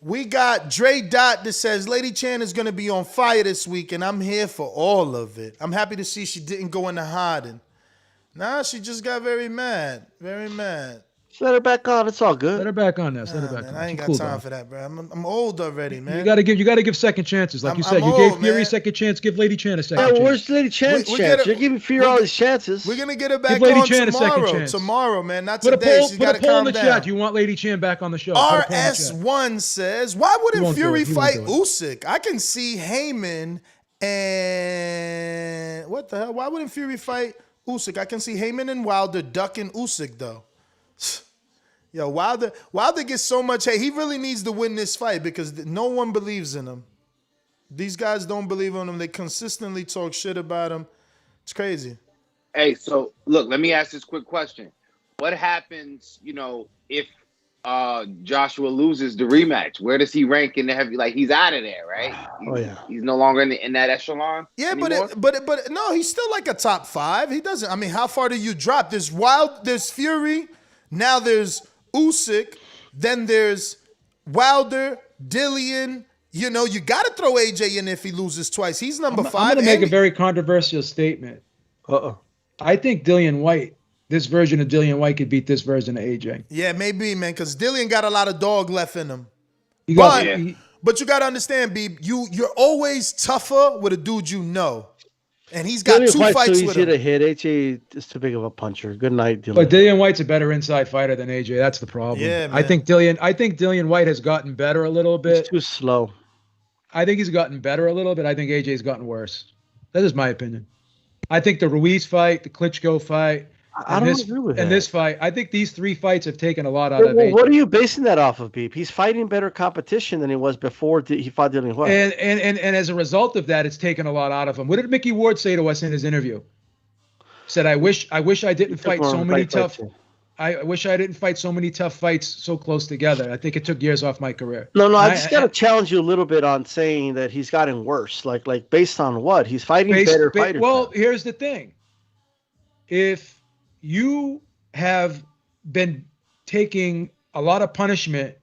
We got Dre Dot that says Lady Chan is going to be on fire this week, and I'm here for all of it. I'm happy to see she didn't go into hiding. Nah, she just got very mad. Very mad. Let her back on. It's all good. Let her back on, Ness. Let her back on. I ain't got time for that, bro. I'm old already, man. You gotta give second chances, like you said. You gave Fury a second chance. Give Lady Chan a second chance. Where's Lady Chan's chance? You're giving Fury all these chances. We're gonna get her back on tomorrow. Tomorrow, man. Not today. She's got to calm down. Put a poll in the chat. You want Lady Chan back on the show? RS1 says, why wouldn't Fury fight Usyk? I can see Heyman and what the hell? Why wouldn't Fury fight Usyk? I can see Heyman and Wilder ducking Usyk though. Yo, Wilder gets so much hate. He really needs to win this fight because no one believes in him. These guys don't believe in him. They consistently talk shit about him. It's crazy. Hey, so look, let me ask this quick question. What happens, if Joshua loses the rematch? Where does he rank in the heavy? Like, he's out of there, right? He's no longer in that echelon. Yeah, anymore? but no, he's still like a top 5. He doesn't. I mean, how far do you drop? There's Fury. Now there's Usyk, then there's Wilder, Dillian, you know, you got to throw AJ in if he loses twice. He's number 5. I'm going to make a very controversial statement. I think Dillian White, this version of Dillian White could beat this version of AJ. Yeah, maybe, man, because Dillian got a lot of dog left in him. But you got to understand, B, you're always tougher with a dude you know. And he's got Dillian 2 White's fights so with easy him. to hit. AJ is too big of a puncher. Good night, Dillian. But Dillian White's a better inside fighter than AJ. That's the problem. Yeah, man. I think Dillian White has gotten better a little bit. He's too slow. I think he's gotten better a little bit. I think AJ's gotten worse. That is my opinion. I think the Ruiz fight, the Klitschko fight, I don't agree with that. And this fight, I think these 3 fights have taken a lot out of AJ. What are you basing that off of, Beep? He's fighting better competition than he was before he fought Dillian White. And as a result of that, it's taken a lot out of him. What did Mickey Ward say to us in his interview? He said, I wish I didn't fight so many tough. I wish I didn't fight so many tough fights so close together. I think it took years off my career. No, I just got to challenge you a little bit on saying that he's gotten worse. Like based on what? He's fighting better fighters. Well, here's the thing. If you have been taking a lot of punishment,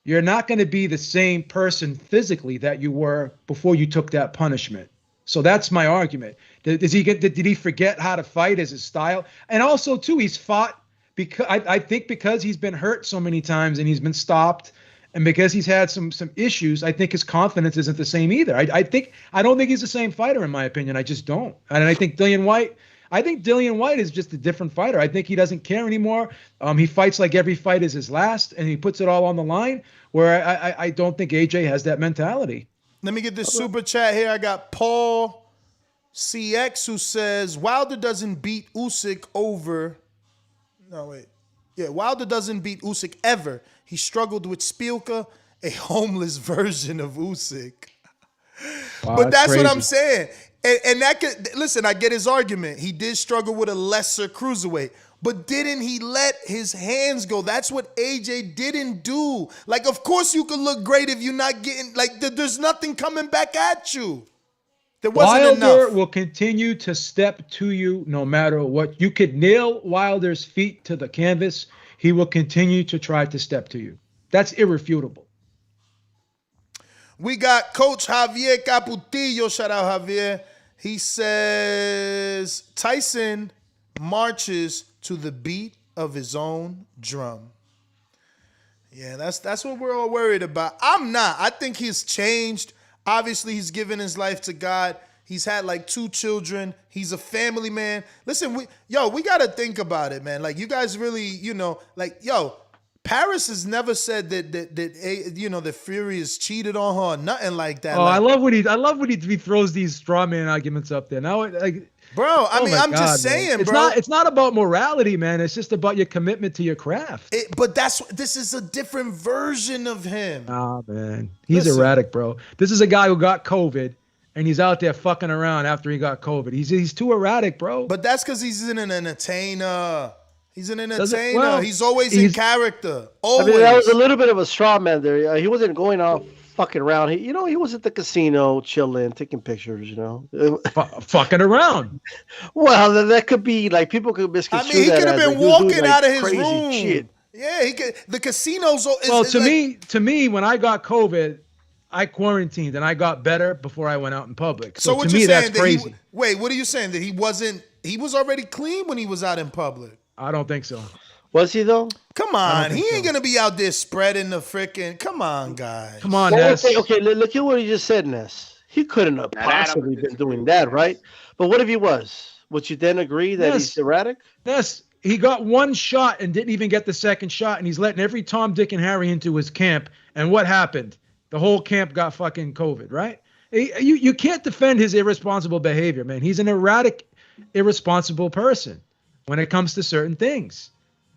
you're not going to be the same person physically that you were before you took that punishment. So that's my argument. Did he forget how to fight as his style? And also, too, he's fought because I think because he's been hurt so many times and he's been stopped, and because he's had some issues, I think his confidence isn't the same either. I don't think he's the same fighter, in my opinion. I just don't. And I think Dillian White is just a different fighter. I think he doesn't care anymore. He fights like every fight is his last, and he puts it all on the line, where I don't think AJ has that mentality. Let me get this super chat here. I got Paul CX who says, Wilder doesn't beat Usyk over... No, wait. Yeah, Wilder doesn't beat Usyk ever. He struggled with Spielka, a homeless version of Usyk. Wow, but that's crazy. what I'm saying. And that could, listen, I get his argument. He did struggle with a lesser cruiserweight. But didn't he let his hands go? That's what AJ didn't do. Like, of course you could look great if you're not getting, like, there's nothing coming back at you. There wasn't Wilder enough. will continue to step to you no matter what. You could nail Wilder's feet to the canvas. He will continue to try to step to you. That's irrefutable. We got Coach Javier Caputillo. Shout out Javier. He says Tyson marches to the beat of his own drum. Yeah, that's what we're all worried about. I'm not. I think he's changed. Obviously, he's given his life to God. He's had like 2 children. He's a family man. Listen, we got to think about it, man. Like, you guys really, Paris has never said that Fury has cheated on her or nothing like that. Oh, like, I love when he throws these straw man arguments up there. Now, bro, I'm just saying, bro. It's not about morality, man. It's just about your commitment to your craft. But this is a different version of him. Ah, man. He's erratic, bro. This is a guy who got COVID, and he's out there fucking around after he got COVID. He's too erratic, bro. But that's because he's an entertainer. He's an entertainer. He's always in character. Always. I mean, that was a little bit of a straw man there. He wasn't going off fucking around. He was at the casino, chilling, taking pictures. Fucking around. Well, that could be like people could misconstrue. I mean, he could have been walking out of his crazy room. Shit. Yeah, he could. The casinos. To me, when I got COVID, I quarantined and I got better before I went out in public. So what to you're me, saying that's crazy. Wait, what are you saying? That he was already clean when he was out in public? I don't think so. Was he though? Come on, he ain't gonna be out there spreading the frickin'. Come on, guys. Come on, Ness. Okay, look at what he just said, Ness. He couldn't have possibly been doing that, right? But what if he was? Would you then agree that he's erratic? Ness, he got 1 shot and didn't even get the second shot, and he's letting every Tom, Dick, and Harry into his camp. And what happened? The whole camp got fucking COVID, right? You can't defend his irresponsible behavior, man. He's an erratic, irresponsible person when it comes to certain things.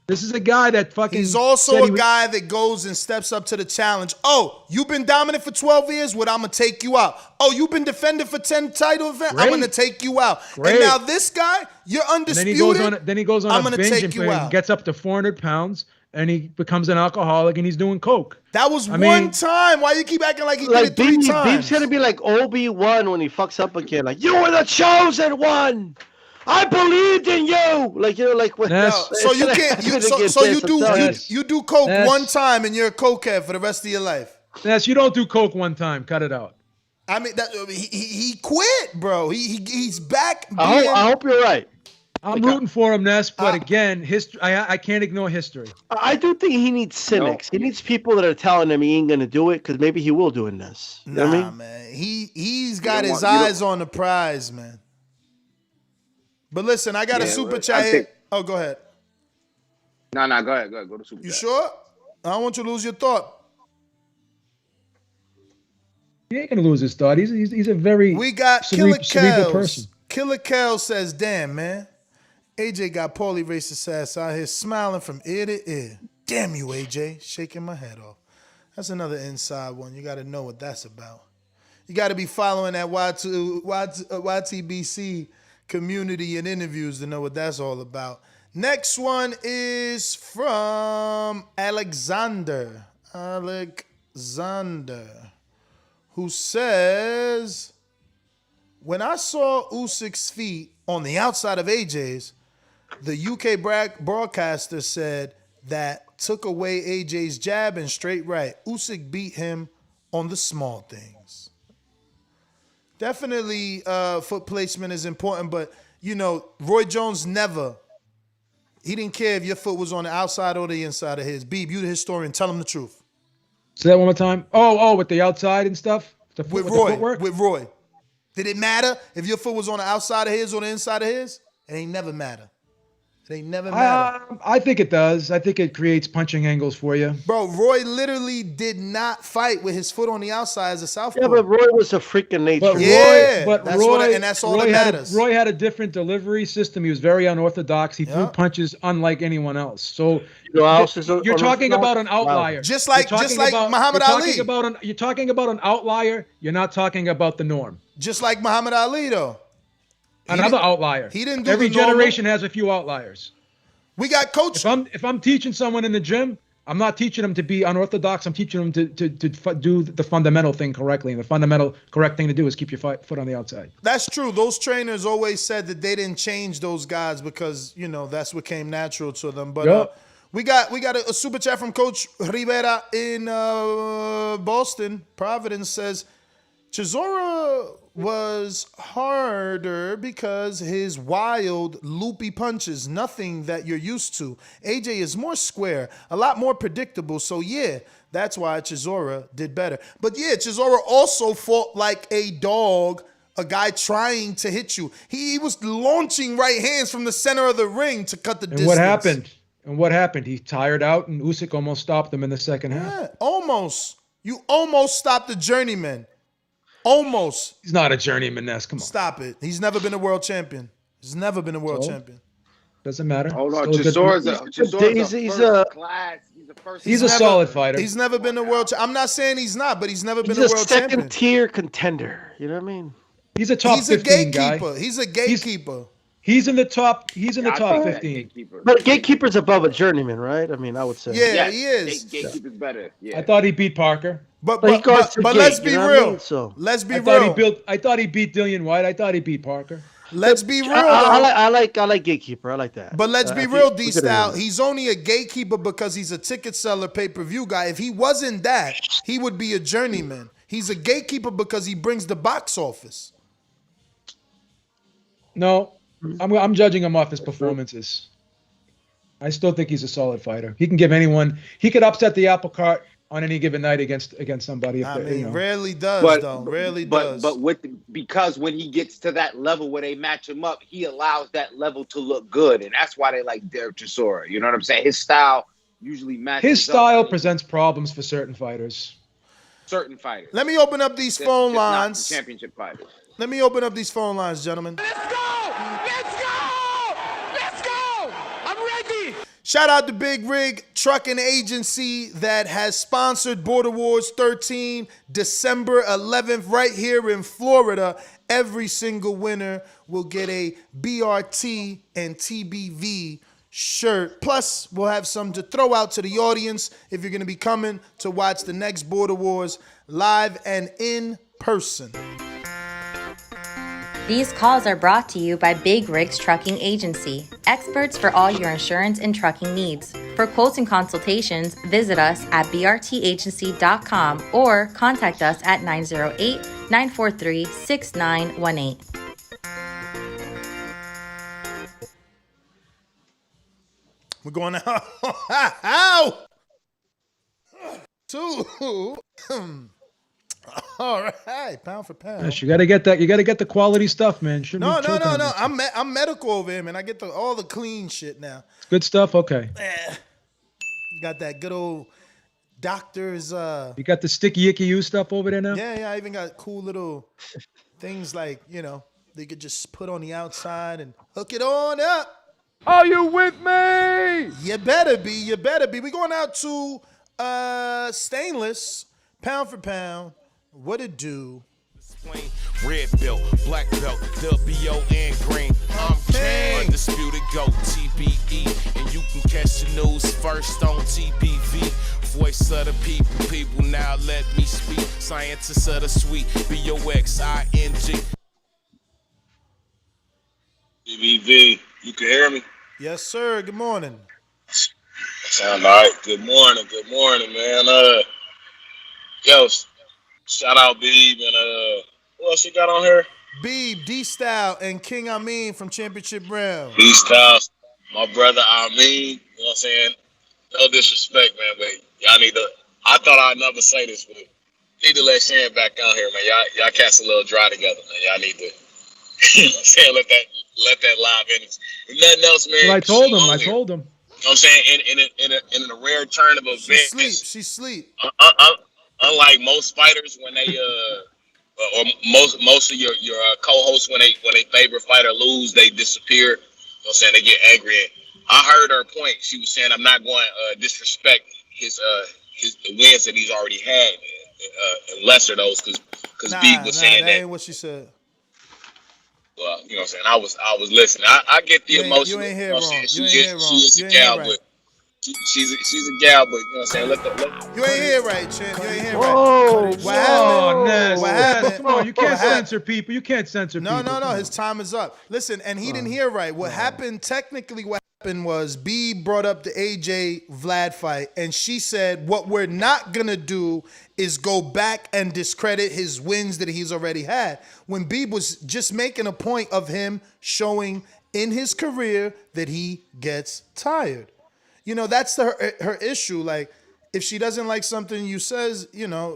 This is a guy that fucking... He's also a guy that goes and steps up to the challenge. Oh, you've been dominant for 12 years? Well, I'm going to take you out. Oh, you've been defending for 10 title events? I'm going to take you out. Great. And now this guy, you're undisputed. Then he goes on a binge and gets up to 400 pounds, and he becomes an alcoholic, and he's doing coke. That was one time. Why you keep acting like he did it 3 times? Beef's going to be like Obi-Wan when he fucks up again. Like, you were the chosen one! I believed in you, So you can't. You do coke one time and you're a cokehead for the rest of your life. Yes, you don't do coke one time. Cut it out. I mean, he quit, bro. He's back. I hope you're right. I'm rooting for him, Ness, but again, history. I can't ignore history. I do think he needs cynics. He needs people that are telling him he ain't gonna do it because maybe he will do it, Ness. You know what I mean? Man. He's got his eyes on the prize, man. But listen, I got a super chat here. Oh, go ahead. No, go ahead. Go to super chat. You sure? I don't want you to lose your thought. He ain't gonna lose his thought. He's a very cerebral person. Killer Kel says, "Damn, man, AJ got Paulie racist ass out here smiling from ear to ear. Damn you, AJ, shaking my head off." That's another inside one. You got to know what that's about. You got to be following that YTBC community and interviews to know what that's all about. Next one is from Oleksandr, who says, when I saw Usyk's feet on the outside of AJ's, the UK broadcaster said that took away AJ's jab and straight right. Usyk beat him on the small things. Definitely foot placement is important, but, you know, Roy Jones he didn't care if your foot was on the outside or the inside of his. Beeb, you the historian, tell him the truth. Say that one more time. Oh, with the outside and stuff? With Roy. Did it matter if your foot was on the outside of his or the inside of his? It ain't never matter. It ain't never matter. I think it does. I think it creates punching angles for you. Bro, Roy literally did not fight with his foot on the outside as a southpaw. Yeah, but Roy was a freak in nature. That's all that matters. Roy had a different delivery system. He was very unorthodox. He threw punches unlike anyone else. So you're talking about an outlier. Just like Muhammad Ali. You're talking about an outlier. You're not talking about the norm. Just like Muhammad Ali, though. Another outlier. He didn't do Every the normal. generation has a few outliers. We got coach. If I'm teaching someone in the gym, I'm not teaching them to be unorthodox. I'm teaching them to do the fundamental thing correctly. And the fundamental correct thing to do is keep your foot on the outside. That's true. Those trainers always said that they didn't change those guys because, you know, that's what came natural to them. But we got a super chat from Coach Rivera in Boston. Providence says, Chisora was harder because his wild, loopy punches, nothing that you're used to. AJ is more square, a lot more predictable. So, yeah, that's why Chisora did better. But, yeah, Chisora also fought like a dog, a guy trying to hit you. He was launching right hands from the center of the ring to cut the distance. And what happened? He tired out, and Usyk almost stopped him in the second half. Yeah, almost. You almost stopped the journeyman. Almost. He's not a journeyman, Ness. Come on. Stop it. He's never been a world champion. He's never been a world champion. Doesn't matter. Hold on. Chisora's He's a solid fighter. He's never been a world champion. I'm not saying he's not, but he's never been a world champion. He's a second-tier contender. You know what I mean? He's a top 15 guy. He's a gatekeeper. He's in the top 15. But gatekeeper's above a journeyman, right? I mean, I would say. Yeah, he is. Gatekeeper's better. Yeah. I thought he beat Parker. But let's be real. Let's be real. I thought he beat Dillian White. I thought he beat Parker. Let's be real. I like gatekeeper. I like that. But let's be real, D-Style. He's only a gatekeeper because he's a ticket seller, pay-per-view guy. If he wasn't that, he would be a journeyman. He's a gatekeeper because he brings the box office. No, I'm judging him off his performances. I still think he's a solid fighter. He can give anyone. He could upset the apple cart on any given night against somebody. Rarely does, though. Rarely does. But because when he gets to that level where they match him up, he allows that level to look good, and that's why they like Derek Chisora. You know what I'm saying? His style usually matches. His style presents problems for certain fighters. Let me open up these phone lines. Championship fighters. Let me open up these phone lines, gentlemen. Let's go! Let's go! Let's go! I'm ready! Shout out to Big Rig Trucking Agency that has sponsored Border Wars 13, December 11th, right here in Florida. Every single winner will get a BRT and TBV shirt. Plus, we'll have some to throw out to the audience if you're going to be coming to watch the next Border Wars live and in person. These calls are brought to you by Big Rigs Trucking Agency, experts for all your insurance and trucking needs. For quotes and consultations, visit us at brtagency.com or contact us at 908-943-6918. We're going out. Ow! Two. All right, pound for pound. Yes, you got to get that. You got to get the quality stuff, man. No. I'm medical over here, man. I get all the clean shit now. Good stuff. Okay. Got that good old doctor's. You got the sticky icky you stuff over there now. Yeah. I even got cool little things like they could just put on the outside and hook it on up. Are you with me? You better be. You better be. We going out to Stainless, pound for pound. What it do? Red belt, black belt, WO and green. I'm king. Undisputed GOAT, TBE. And you can catch the news first on TBV. Voice of the people now let me speak. Scientists of the sweet, BOXING. TBV, you can hear me? Yes, sir. Good morning. Sound all right. Good morning, man. Yo, shout out Beeb and who else you got on here? Beeb, D-Style, and King Amin from Championship Round. D-Style, my brother Amin, you know what I'm saying? No disrespect, man, but y'all need to, I thought I'd never say this, but need to let Shan back on here, man. Y'all cast a little dry together, man. Y'all need to, you know what I'm saying, let that live in. If nothing else, man. Well, I told him. You know what I'm saying? In a rare turn of events. She sleep. Unlike most fighters, when they or most of your co-hosts, when they favorite fighter lose, they disappear. You know what I'm saying? They get angry. And I heard her point. She was saying, I'm not going to disrespect his the wins that he's already had, and lesser those, because B was saying that ain't what she said. Well, you know what I'm saying? I was listening. I get the emotion. You ain't hear wrong. She is a gal, but she's a gal, but you know what I'm saying? Let you ain't hear right, champ. You ain't hear right. What happened? Ness. What happened? Come on, you can't censor people. You can't censor people. No. His time is up. Listen, and he didn't hear right. What happened? Technically, what happened was B brought up the AJ Vlad fight, and she said, "What we're not gonna do is go back and discredit his wins that he's already had." When B was just making a point of him showing in his career that he gets tired. That's her issue. Like, if she doesn't like something you says,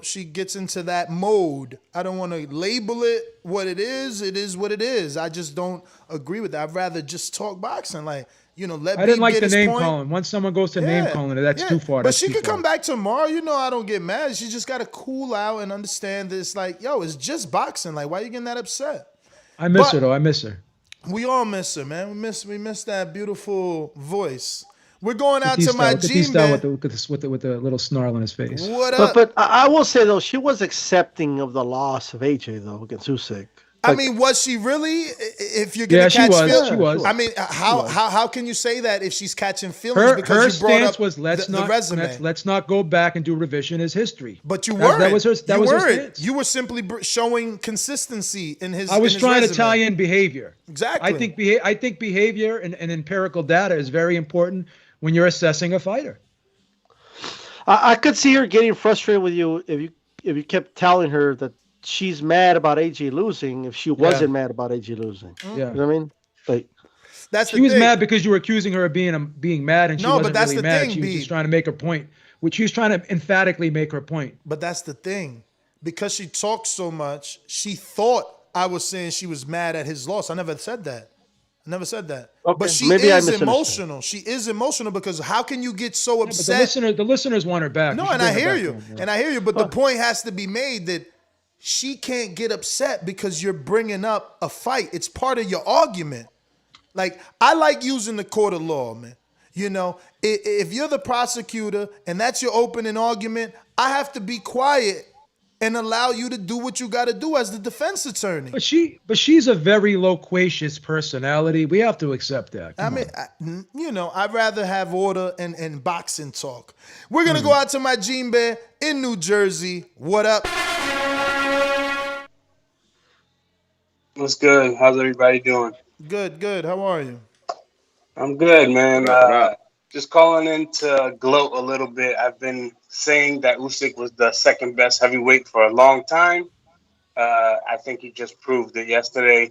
she gets into that mode. I don't want to label it what it is. It is what it is. I just don't agree with that. I'd rather just talk boxing. Like, let I didn't like get the his name point. calling. Once someone goes to name calling, that's too far. But she could come back tomorrow. I don't get mad. She just got to cool out and understand this. Like, it's just boxing. Like, why are you getting that upset? I miss her, though. I miss her. We all miss her, man. We miss that beautiful voice. We're going out to my G-Man. With the little snarl on his face. What up? But I will say, though, she was accepting of the loss of AJ, though, against Usyk. I mean, was she really? If you're gonna catch feelings, she was. I mean, how can you say that if she's catching feelings? Her you brought stance up was the resume. let's not go back and do revisionist history. But you weren't. That was her stance. You were simply showing consistency in his. I was trying to tie in behavior. Exactly. I think behavior and empirical data is very important when you're assessing a fighter. I could see her getting frustrated with you if you kept telling her that she's mad about AJ losing if she wasn't mad about AJ losing. Yeah. You know what I mean? Like, she was mad because you were accusing her of being mad, and she wasn't really mad. She was just trying to make her point. She was trying to emphatically make her point. But that's the thing. Because she talked so much, she thought I was saying she was mad at his loss. I never said that. Okay. But she is emotional. She is emotional because how can you get so upset? But the listeners want her back. No, and I hear you. But the point has to be made that she can't get upset because you're bringing up a fight. It's part of your argument. Like, I like using the court of law, man. If you're the prosecutor and that's your opening argument, I have to be quiet and allow you to do what you got to do as the defense attorney. But she's a very loquacious personality. We have to accept that. I'd rather have order and boxing talk. We're going to go out to my Gene Bear in New Jersey. What up? What's good? How's everybody doing? Good. How are you? I'm good, man. Just calling in to gloat a little bit. I've been saying that Usyk was the second best heavyweight for a long time. I think he just proved it yesterday.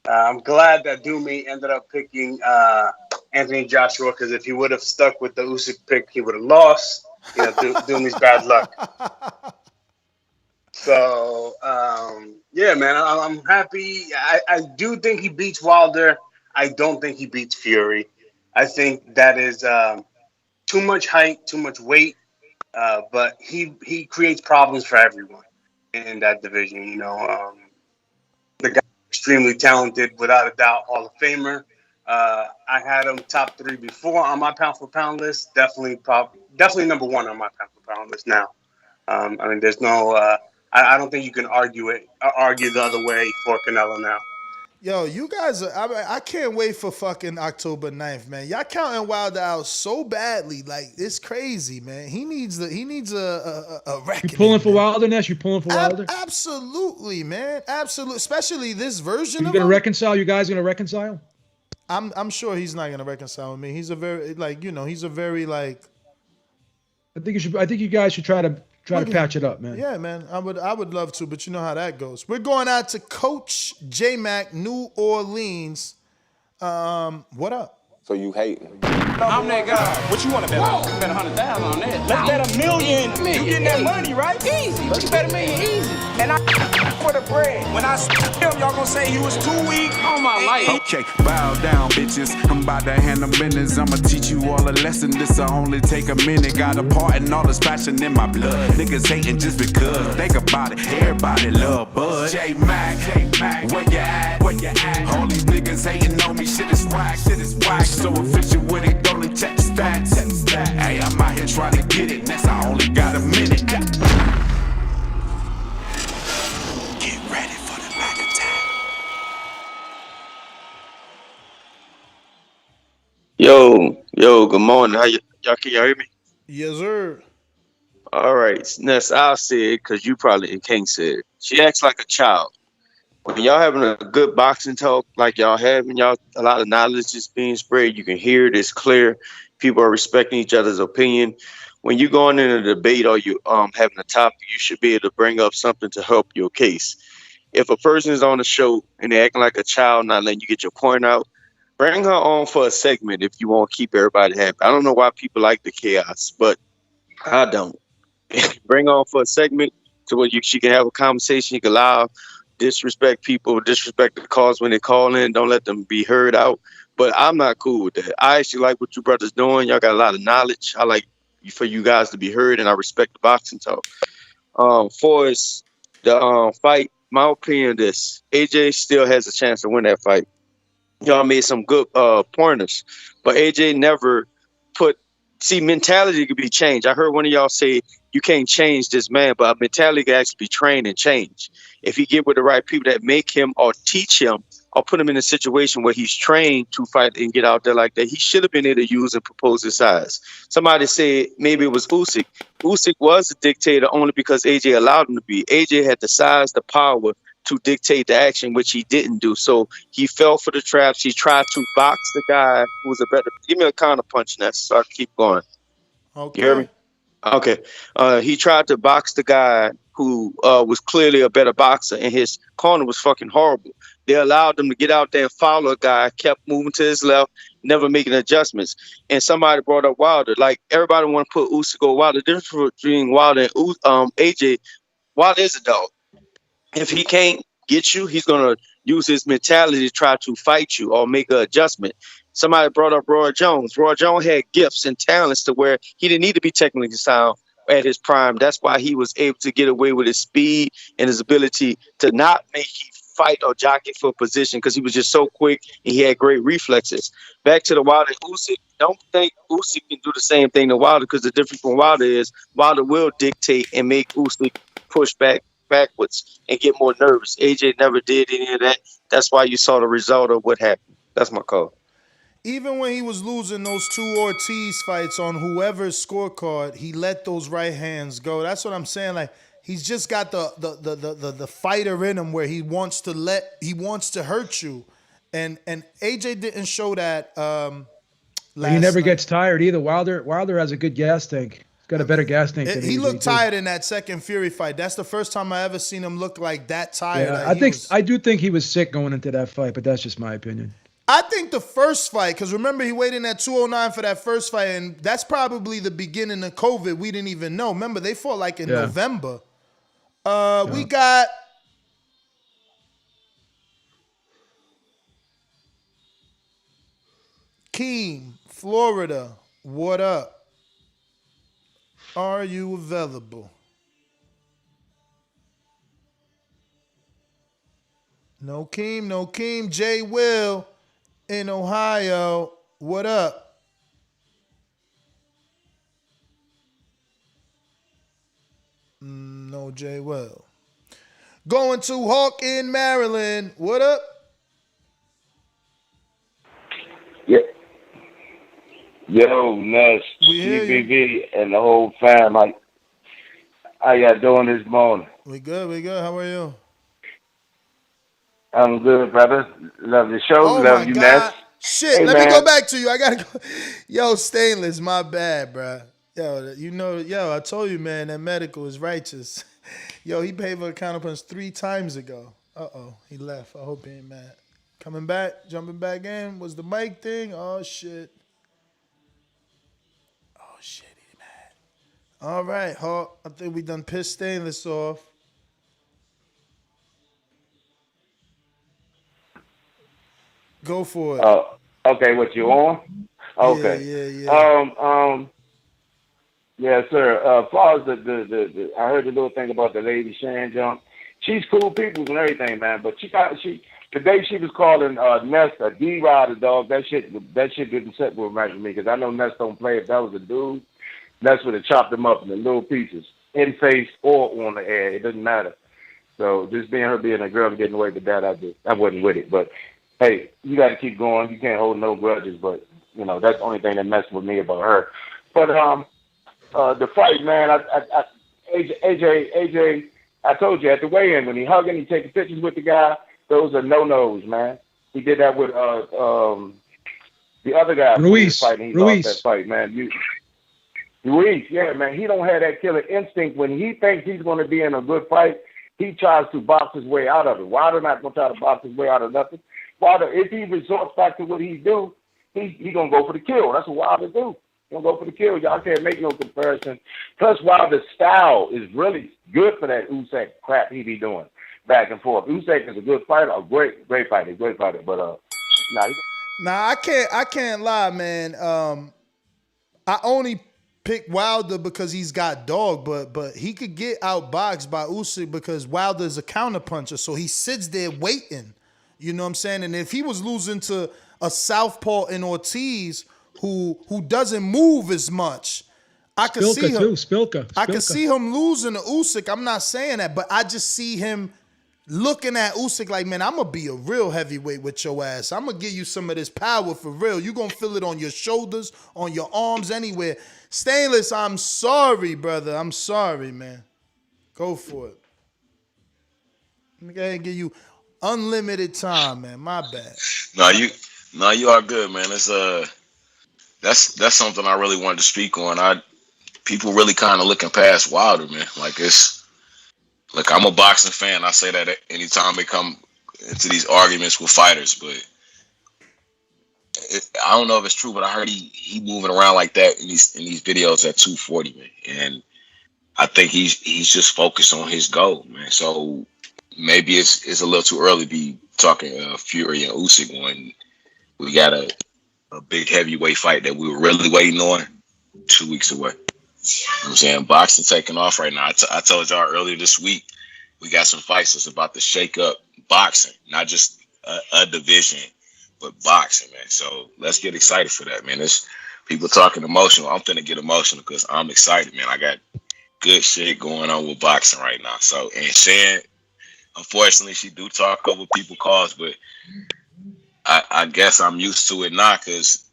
I'm glad that Doomy ended up picking Anthony Joshua, because if he would have stuck with the Usyk pick, he would have lost. You know, Doomy's bad luck. So, yeah, man, I'm happy. I do think he beats Wilder. I don't think he beats Fury. I think that is too much height, too much weight, but he creates problems for everyone in that division. You know, the guy extremely talented, without a doubt, Hall of Famer. I had him top 3 before on my pound for pound list. Definitely number 1 on my pound for pound list now. I mean, there's no. I don't think you can argue the other way for Canelo now. Yo, you guys I can't wait for fucking October 9th, man. Y'all counting Wilder out so badly. Like, it's crazy, man. He needs a reckoning. You pulling for Wilder, Ness? You pulling for Wilder? Absolutely, man. Absolutely. Especially this version You of gonna him. reconcile? You guys gonna reconcile? I'm sure he's not gonna reconcile with me. He's a very he's a very like. I think you guys should try to patch it up, man. Yeah, man. I would love to, but you know how that goes. We're going out to Coach J-Mac, New Orleans. What up? So you hating? I'm that guy. What you want to bet on? Bet 100,000 on that. Let's bet $1 million. You getting that money, right? Easy. Let's bet $1 million easy. And I for the bread. When I him, y'all gonna say he was too weak on my life. Okay, bow down, bitches. I'm about to handle business. I'ma teach you all a lesson. This'll only take a minute. Got a part and all this passion in my blood. Niggas hating just because. Think about it. Everybody love Bud. J-Mac, where you at? All these niggas hating on me. Shit is whack. So official with it. Only check the stats. Hey, I'm out here trying to get it. Next, I only got a minute. Get ready for the back attack. Yo, good morning. Y'all can y'all hear me? Yes, sir. All right, Ness, I'll say it because you probably can't say it. She acts like a child. When y'all having a good boxing talk like y'all having, y'all a lot of knowledge is being spread. You can hear it, it's clear. People are respecting each other's opinion. When you going in a debate or you having a topic, you should be able to bring up something to help your case. If a person is on the show and they're acting like a child, not letting you get your point out, bring her on for a segment if you want to keep everybody happy. I don't know why people like the chaos, but I don't. Bring her on for a segment to where she can have a conversation. You can allow disrespect people, disrespect the cause when they call in. Don't let them be heard out. But I'm not cool with that. I actually like what you brothers doing. Y'all got a lot of knowledge. I like for you guys to be heard, and I respect the boxing talk. For us, the fight, my opinion of this, AJ still has a chance to win that fight. Y'all made some good pointers, but AJ never mentality could be changed. I heard one of y'all say you can't change this man, but mentality can actually be trained and changed. If he get with the right people that make him or teach him or put him in a situation where he's trained to fight and get out there like that, he should have been able to use and propose his size. Somebody said maybe it was Usyk. Usyk was a dictator only because AJ allowed him to be. AJ had the size, the power to dictate the action, which he didn't do. So he fell for the traps. He tried to box the guy who was a better. Give me a counter punch, Ness, so I can keep going. Okay. You hear me? Okay. He tried to box the guy who was clearly a better boxer, and his corner was fucking horrible. They allowed him to get out there and follow a guy, kept moving to his left, never making adjustments. And somebody brought up Wilder. Like, everybody want to put Usyk or Wilder. The difference between Wilder and AJ, Wilder is a dog. If he can't get you, he's going to use his mentality to try to fight you or make an adjustment. Somebody brought up Roy Jones. Roy Jones had gifts and talents to where he didn't need to be technically sound at his prime. That's why he was able to get away with his speed and his ability to not make you fight or jockey for position because he was just so quick and he had great reflexes. Back to the Wilder Usyk. Don't think Usyk can do the same thing to Wilder, because the difference from Wilder is Wilder will dictate and make Usyk push backwards and get more nervous. AJ never did any of that. That's why you saw the result of what happened. That's my call. Even when he was losing those 2 Ortiz fights on whoever's scorecard, he let those right hands go. That's what I'm saying. Like, he's just got the fighter in him where he wants to hurt you, and AJ didn't show that But he never gets tired either. Wilder has a good gas tank. He's got a better gas tank than he AJ looked too. tired in that second Fury fight. That's the first time I ever seen him look like that tired. Yeah, Like I do think he was sick going into that fight, but that's just my opinion. I think the first fight, because remember he weighed in at 209 for that first fight, and that's probably the beginning of COVID. We didn't even know. Remember, they fought like in November. We got Keem, Florida. What up? Are you available? No Keem. Jay Will in Ohio. What up? No Jay Will. Going to Hawk in Maryland. What up? Yeah. Yo, Ness, CBV, and the whole fam. How y'all doing this morning? We good. How are you? I'm good, brother. Love the show. Love you, Ness. Shit, let me go back to you. I gotta go. Yo, Stainless, my bad, bro. Yo, I told you, man, that medical is righteous. Yo, he paid for a counterpunch 3 times ago. He left. I hope he ain't mad. Coming back, jumping back in. Was the mic thing? Oh, shit. He mad. All right, Hawk. I think we done pissed Stainless off. Go for it. Okay, what you on? Okay. Yeah. Yeah, sir. As far as the I heard the little thing about the lady Shan jump. She's cool people and everything, man. But today she was calling Ness a D-Rider, dog. That shit didn't sit well right with me because I know Ness don't play. If that was a dude, Ness would have chopped him up into little pieces, in face or on the air. It doesn't matter. So just being a girl and getting away with that, I wasn't with it. But hey, you got to keep going. You can't hold no grudges. But that's the only thing that messed with me about her. But the fight, man. AJ. I told you at the weigh-in when he hugging, he taking pictures with the guy. Those are no-nos, man. He did that with the other guy. Ruiz. He lost that fight, man. Ruiz, yeah, man. He don't have that killer instinct. When he thinks he's going to be in a good fight, he tries to box his way out of it. Wilder not going to try to box his way out of nothing. Wilder, if he resorts back to what he do, he going to go for the kill. That's what Wilder do. He'll go for the kill. Y'all can't make no comparison. Plus, Wilder's style is really good for that Usyk crap he be doing back and forth. Usyk is a good fighter, a great fighter. But I can't lie, man. I only pick Wilder because he's got dog, but he could get outboxed by Usyk because Wilder's a counterpuncher, so he sits there waiting. You know what I'm saying? And if he was losing to a southpaw in Ortiz who doesn't move as much, I could see him. Spilka. I could see him losing to Usyk. I'm not saying that, but I just see him looking at Usyk like, man, I'm going to be a real heavyweight with your ass. I'm going to give you some of this power for real. You're going to feel it on your shoulders, on your arms, anywhere. Stainless, I'm sorry, brother. I'm sorry, man. Go for it. Let me go ahead and give you unlimited time, man. My bad. No, you are good, man. It's that's something I really wanted to speak on. People really kind of looking past Wilder, man. Like I'm a boxing fan. I say that anytime they come into these arguments with fighters, but I don't know if it's true, but I heard he moving around like that in these videos at 240, man. And I think he's just focused on his goal, man. So maybe it's a little too early to be talking Fury and Usyk when we got a big heavyweight fight that we were really waiting on 2 weeks away. You know what I'm saying? Boxing taking off right now. I told y'all earlier this week, we got some fights that's about to shake up boxing, not just a division, but boxing, man. So let's get excited for that, man. There's people talking emotional. I'm finna get emotional because I'm excited, man. I got good shit going on with boxing right now. So, and Shan, unfortunately, she do talk over people calls, but I guess I'm used to it now because,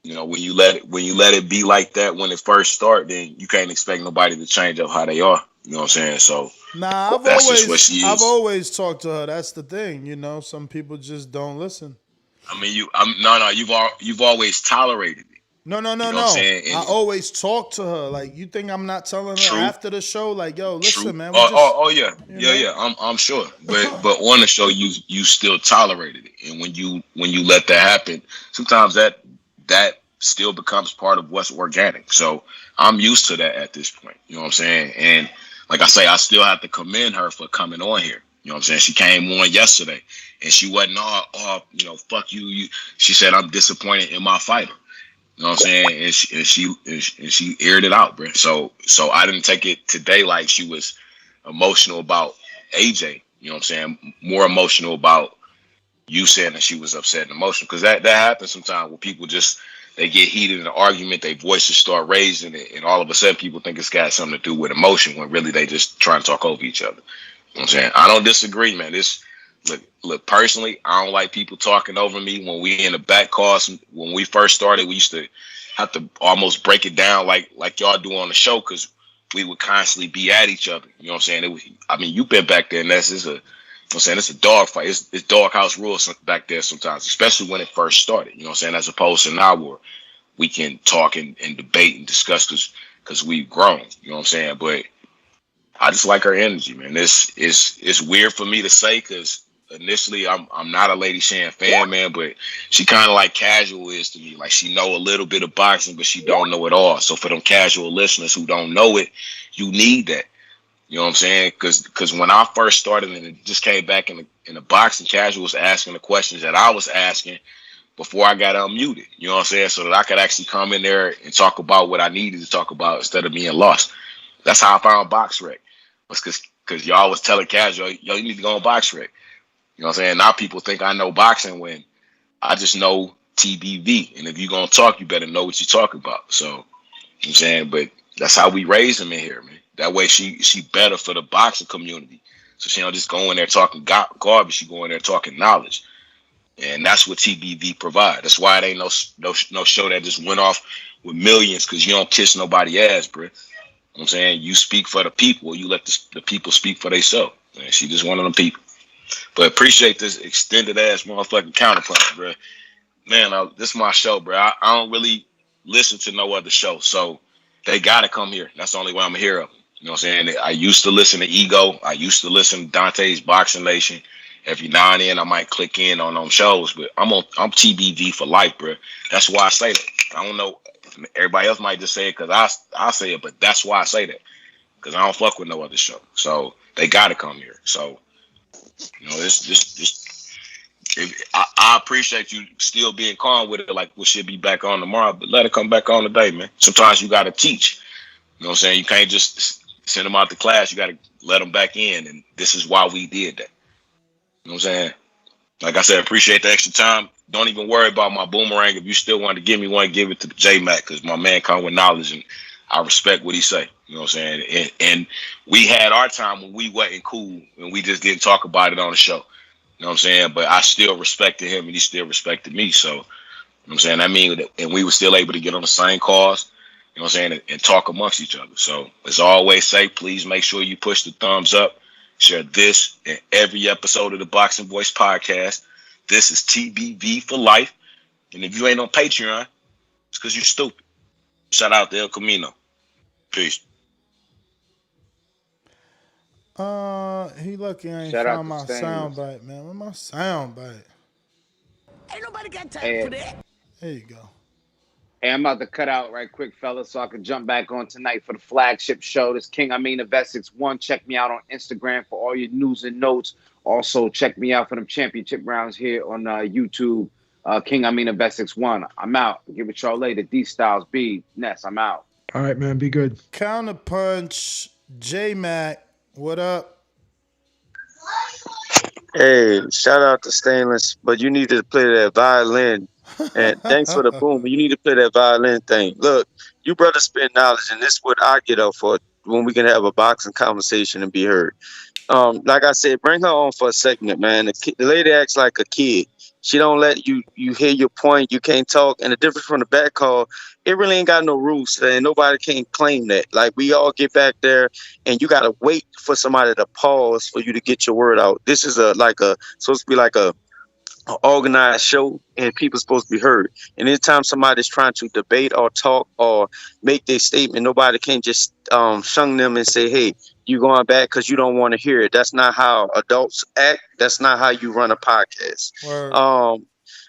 when you let it be like that when it first start, then you can't expect nobody to change up how they are. You know what I'm saying? So I've always talked to her. That's the thing, Some people just don't listen. I mean, you've always tolerated it. No. You know what I'm saying? I always talk to her. Like, you think I'm not telling her after the show? Like, yo, listen, man. Yeah. I'm sure. But on the show, you still tolerated it, and when you let that happen, sometimes that still becomes part of what's organic. So I'm used to that at this point. You know what I'm saying? And like I say, I still have to commend her for coming on here. You know what I'm saying? She came on yesterday, and she wasn't fuck you. She said, I'm disappointed in my fighter. You know what I'm saying? And she aired it out, bro. So I didn't take it today like she was emotional about AJ. You know what I'm saying? More emotional about you saying that she was upset and emotional, because that happens sometimes where people they get heated in an argument, their voices start raising, and all of a sudden people think it's got something to do with emotion when really they just trying to talk over each other. You know what I'm saying? I don't disagree, man. Look, personally, I don't like people talking over me. When we in the back calls, when we first started, we used to have to almost break it down like y'all do on the show, because we would constantly be at each other. You know what I'm saying? You've been back there, and it's a dog fight. It's doghouse rules back there sometimes, especially when it first started. You know what I'm saying? As opposed to now where we can talk and debate and discuss because we've grown. You know what I'm saying? But I just like her energy, man. It's weird for me to say, because initially I'm not a Lady Shan fan, man, but she kind of like casual is to me. Like, she know a little bit of boxing, but she don't know it all. So for them casual listeners who don't know it, you need that. You know what I'm saying? Because when I first started and it just came back in the boxing, casual was asking the questions that I was asking before I got unmuted. You know what I'm saying? So that I could actually come in there and talk about what I needed to talk about instead of being lost. That's how I found BoxRec. Was because y'all was telling casual, yo, you need to go on BoxRec. You know what I'm saying? Now people think I know boxing when I just know TBV. And if you're going to talk, you better know what you're talking about. So, you know what I'm saying? But that's how we raise them in here, man. That way she better for the boxing community. So she don't just go in there talking garbage. She go in there talking knowledge. And that's what TBV provide. That's why it ain't no show that just went off with millions, because you don't kiss nobody ass, bro. You know what I'm saying? You speak for the people. You let the people speak for themselves. And she just one of them people. But appreciate this extended ass motherfucking counterpunch, bro. Man, this is my show, bro. I don't really listen to no other show, so they gotta come here. That's the only way I'm a hero. You know what I'm saying? I used to listen to Ego. I used to listen to Dante's Boxing Nation. Every now and then I might click in on them shows, but I'm TBV for life, bro. That's why I say that. I don't know. Everybody else might just say it because I say it, but that's why I say that, because I don't fuck with no other show. So they gotta come here. So, you know, I appreciate you still being calm with it. Like, we should be back on tomorrow, but let it come back on today, man. Sometimes you gotta teach. You know what I'm saying? You can't just send them out to class. You gotta let them back in, and this is why we did that. You know what I'm saying? Like I said, appreciate the extra time. Don't even worry about my boomerang. If you still want to give me one, give it to J-Mac, because my man come with knowledge, and I respect what he say. You know what I'm saying? And we had our time when we wasn't cool, and we just didn't talk about it on the show. You know what I'm saying? But I still respected him, and he still respected me. So, you know what I'm saying? I mean, and we were still able to get on the same calls, you know what I'm saying, and talk amongst each other. So, as I always say, please make sure you push the thumbs up. Share this and every episode of the Boxing Voice podcast. This is TBV for life. And if you ain't on Patreon, it's because you're stupid. Shout out to El Camino. Peace. He lucky I ain't Shout out found to my Stainless. soundbite, man. Where my soundbite? Ain't nobody got time for that. There you go. Hey, I'm about to cut out right quick, fellas, so I can jump back on tonight for the flagship show. This King Amin of Essex 1. Check me out on Instagram for all your news and notes. Also, check me out for them championship rounds here on YouTube. King Amin of Essex 1. I'm out. Give it y'all later. D Styles B. Ness, I'm out. All right, man. Be good. Counterpunch. J-Mac. What up? Hey, shout out to Stainless, but you need to play that violin. And thanks for the boom. You need to play that violin thing. Look, you brothers spit knowledge, and this is what I get up for when we can have a boxing conversation and be heard. Like I said, bring her on for a segment, man. The lady acts like a kid. She don't let you hear your point. You can't talk. And the difference from the back call, it really ain't got no rules today. Nobody can claim that. Like, we all get back there, and you got to wait for somebody to pause for you to get your word out. This is supposed to be like a an organized show, and people supposed to be heard. And anytime somebody's trying to debate or talk or make their statement, nobody can just shun them and say, "Hey, you going back because you don't want to hear it." That's not how adults act. That's not how you run a podcast.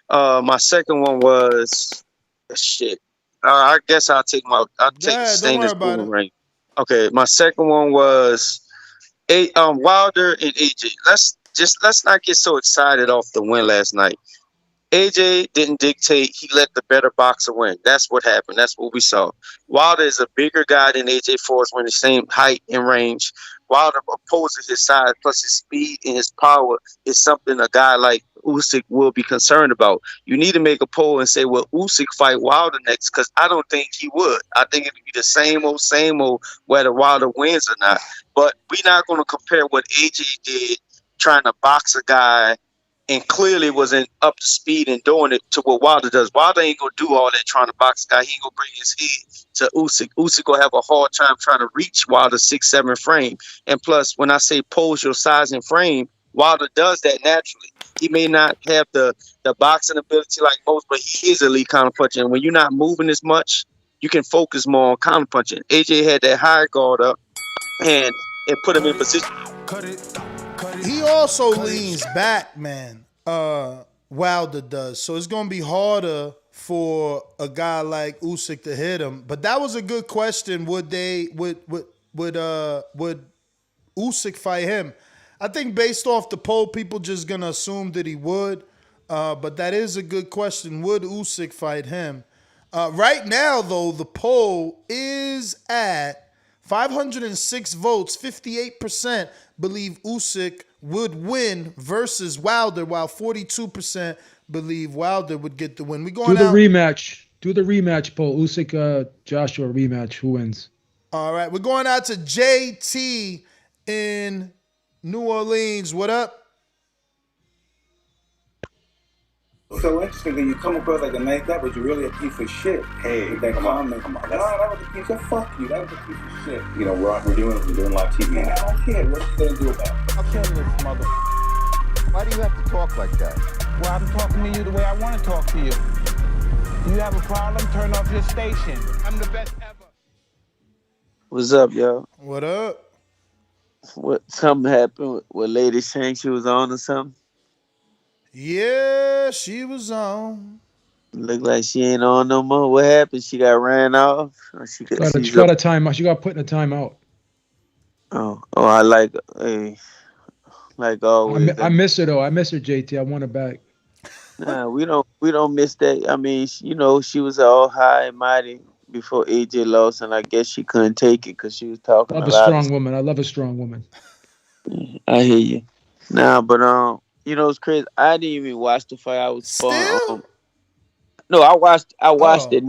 My second one was shit. I guess I'll take the stainless boomerang. Okay, my second one was Wilder and AJ. Let's not get so excited off the win last night. AJ didn't dictate. He let the better boxer win. That's what happened. That's what we saw. Wilder is a bigger guy than AJ Forrest when the same height and range. Wilder opposes his size, plus his speed and his power is something a guy like Usyk will be concerned about. You need to make a poll and say, will Usyk fight Wilder next? Because I don't think he would. I think it would be the same old, whether Wilder wins or not. But we're not going to compare what AJ did trying to box a guy and clearly wasn't up to speed and doing it to what Wilder does. Wilder ain't going to do all that trying to box a guy. He ain't going to bring his head to Usyk. Usyk going to have a hard time trying to reach Wilder's 6'7" frame. And plus, when I say pose your size and frame, Wilder does that naturally. He may not have the boxing ability like most, but he is elite counterpuncher. And when you're not moving as much, you can focus more on counterpunching. AJ had that high guard up, and it put him in position. He also leans back, man. Wilder does. So it's gonna be harder for a guy like Usyk to hit him. But that was a good question. Would Usyk fight him? I think based off the poll, people just gonna assume that he would. But that is a good question. Would Usyk fight him? Right now, though, the poll is at 506 votes. 58% believe Usyk would win versus Wilder, while 42% believe Wilder would get the win. We going Do the out. rematch. Do the rematch poll. Usyk, Joshua rematch. Who wins? All right, we're going out to JT in New Orleans. What up? So interesting that you come across like a nice guy, but you're really a piece of shit. Hey, with that comment. Come on. That was a piece of fuck you. That was a piece of shit. You know, we're doing live TV. Man, I don't care. What you gonna do about it? I'll kill this mother. Why do you have to talk like that? Well, I'm talking to you the way I want to talk to you. Do you have a problem? Turn off your station. I'm the best ever. What's up, y'all? What up? What something happened with Lady saying she was on or something? Yeah, she was on. Look like she ain't on no more. What happened? She got ran off? Or she got a timeout. She got put in a timeout. Oh, I like always. I miss her though. I miss her, JT. I want her back. Nah, we don't miss that. I mean, you know, she was all high and mighty before AJ lost, and I guess she couldn't take it because she was talking. I love a strong woman. I love a strong woman. I hear you. Nah, but you know, it's crazy. I didn't even watch the fight. I was still. No, I watched it.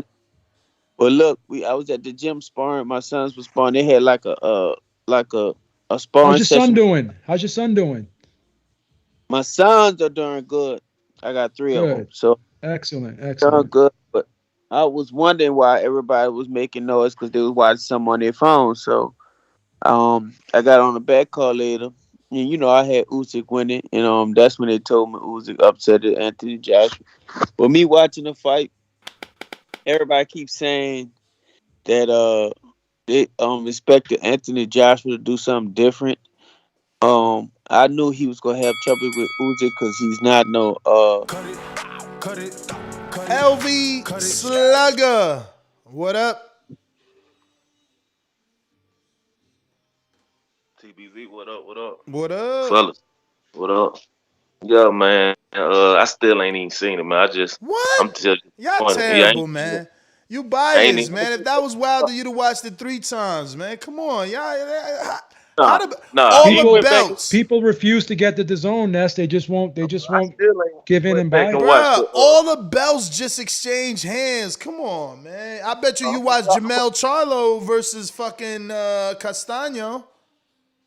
But look, I was at the gym sparring. My sons was sparring. They had like a sparring. How's your son doing? How's your son doing? My sons are doing good. I got 3 of them. So excellent. Doing good. But I was wondering why everybody was making noise because they was watching something on their phone. So I got on the back call later. And, you know, I had Usyk winning, and that's when they told me Usyk upset Anthony Joshua. But me watching the fight, everybody keeps saying that they expected Anthony Joshua to do something different. I knew he was gonna have trouble with Usyk because he's not no LV Slugger. What up? TBV, what up? What up? Fellas, what up? Yeah, man. I still ain't even seen it, man. What? I'm just Y'all terrible, man. You biased, man. If that was Wilder, you'd have watched it 3 times, man. Come on, y'all. All the belts. People refuse to get the DAZN, Ness. They just won't give in and buy it. Bruh, all the belts just exchange hands. Come on, man. I bet you watched Jamel Charlo versus fucking Castaño.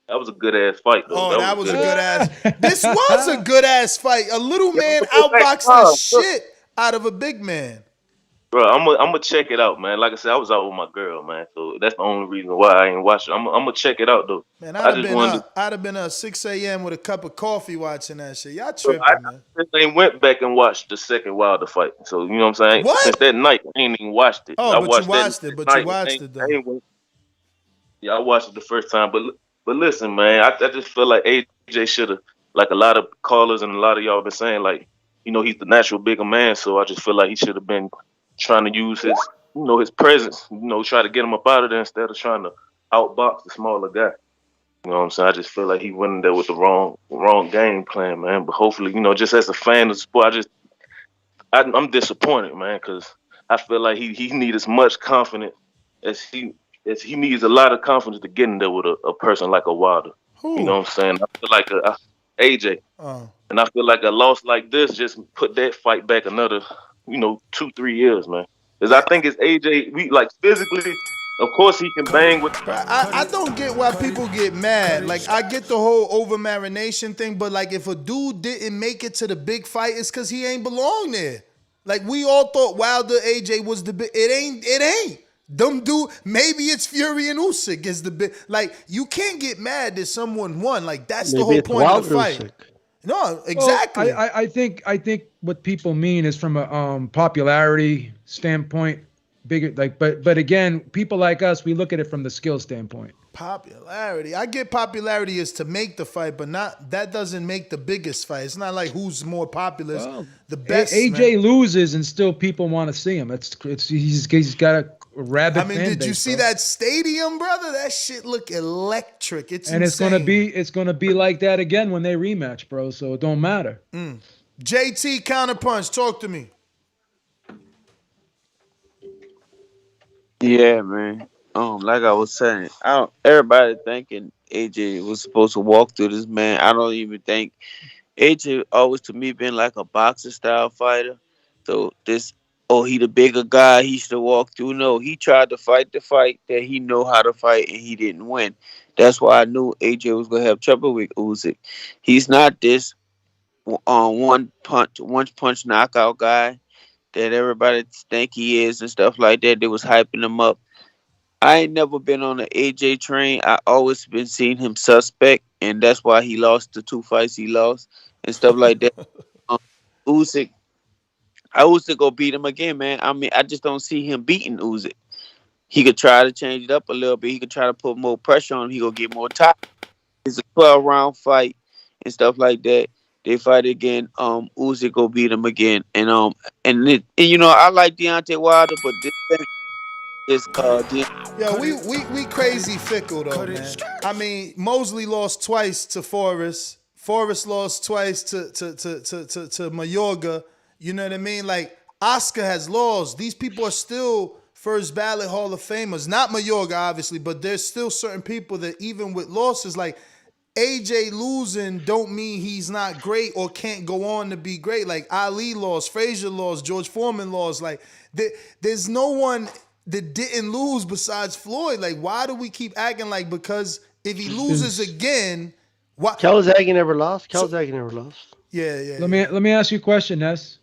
That was a good ass fight, though. Oh, that was a good ass. This was a good ass fight. A little man outboxed the shit out of a big man. Bro, I'm gonna check it out, man. Like I said, I was out with my girl, man. So that's the only reason why I ain't watch it. I'm gonna check it out though. Man, I just wanted. I'd have been up 6 a.m. with a cup of coffee watching that shit. Y'all To, I tripping, man. just ain't went back and watched the second Wilder fight. So you know what I'm saying? What? Since that night, I ain't even watched it. Oh, I but you watched watched it. But night. you watched it though. Yeah, I watched it the first time. But listen, man, I just feel like AJ should have, like a lot of callers and a lot of y'all been saying, like, you know, he's the natural bigger man. So I just feel like he should have been trying to use his, you know, his presence, you know, try to get him up out of there instead of trying to outbox the smaller guy. You know what I'm saying? I just feel like he went in there with the wrong game plan, man. But hopefully, you know, just as a fan of the sport, I'm disappointed, man, because I feel like he needs as much confidence as he needs a lot of confidence to get in there with a person like a Wilder. Who? You know what I'm saying? I feel like AJ. Oh. And I feel like a loss like this just put that fight back another, you know, 2-3 years, man. Because I think it's AJ, we like physically, of course he can bang with. I don't get why people get mad. Like, I get the whole over marination thing, but like, if a dude didn't make it to the big fight, it's because he ain't belong there. Like, we all thought Wilder AJ was the big. It ain't. Them dude, maybe it's Fury and Usyk is the big. Like, you can't get mad that someone won. Like, that's the whole point of the fight. Usyk. No, exactly. Well, I think what people mean is from a popularity standpoint, bigger like, but again, people like us, we look at it from the skill standpoint. Popularity. I get popularity is to make the fight, but that doesn't make the biggest fight. It's not like who's more popular. Well, the best. AJ loses and still people want to see him. He's got a rabid fan base. I mean, did you see that stadium, brother? That shit look electric. It's insane. It's gonna be like that again when they rematch, bro. So it don't matter. JT Counterpunch, talk to me. Yeah, man. Like I was saying, everybody thinking AJ was supposed to walk through this, man. I don't even think AJ always to me been like a boxer style fighter. So he the bigger guy, he should walk through. No, he tried to fight the fight that he know how to fight and he didn't win. That's why I knew AJ was gonna have trouble with Usyk. He's not this one punch knockout guy that everybody think he is and stuff like that. They was hyping him up. I ain't never been on the AJ train. I always been seeing him suspect, and that's why he lost the 2 fights he lost and stuff like that. Usyk, I Usyk go beat him again, man. I mean, I just don't see him beating Usyk. He could try to change it up a little bit. He could try to put more pressure on him. He gonna get more time. It's a 12-round fight and stuff like that. They fight again. Usyk go beat him again, and you know I like Deontay Wilder, but this Yeah, we crazy fickle though, man. I mean, Mosley lost twice to Forrest. Forrest lost twice to Mayorga. You know what I mean? Like, Oscar has lost. These people are still first ballot Hall of Famers. Not Mayorga, obviously, but there's still certain people that even with losses, like AJ losing don't mean he's not great or can't go on to be great. Like, Ali lost, Frazier lost, George Foreman lost. Like, there's no one that didn't lose besides Floyd. Like, why do we keep acting like because if he loses again, why? Calzaghe never lost. Calzaghe never lost. Yeah. Let me ask you a question, Ness.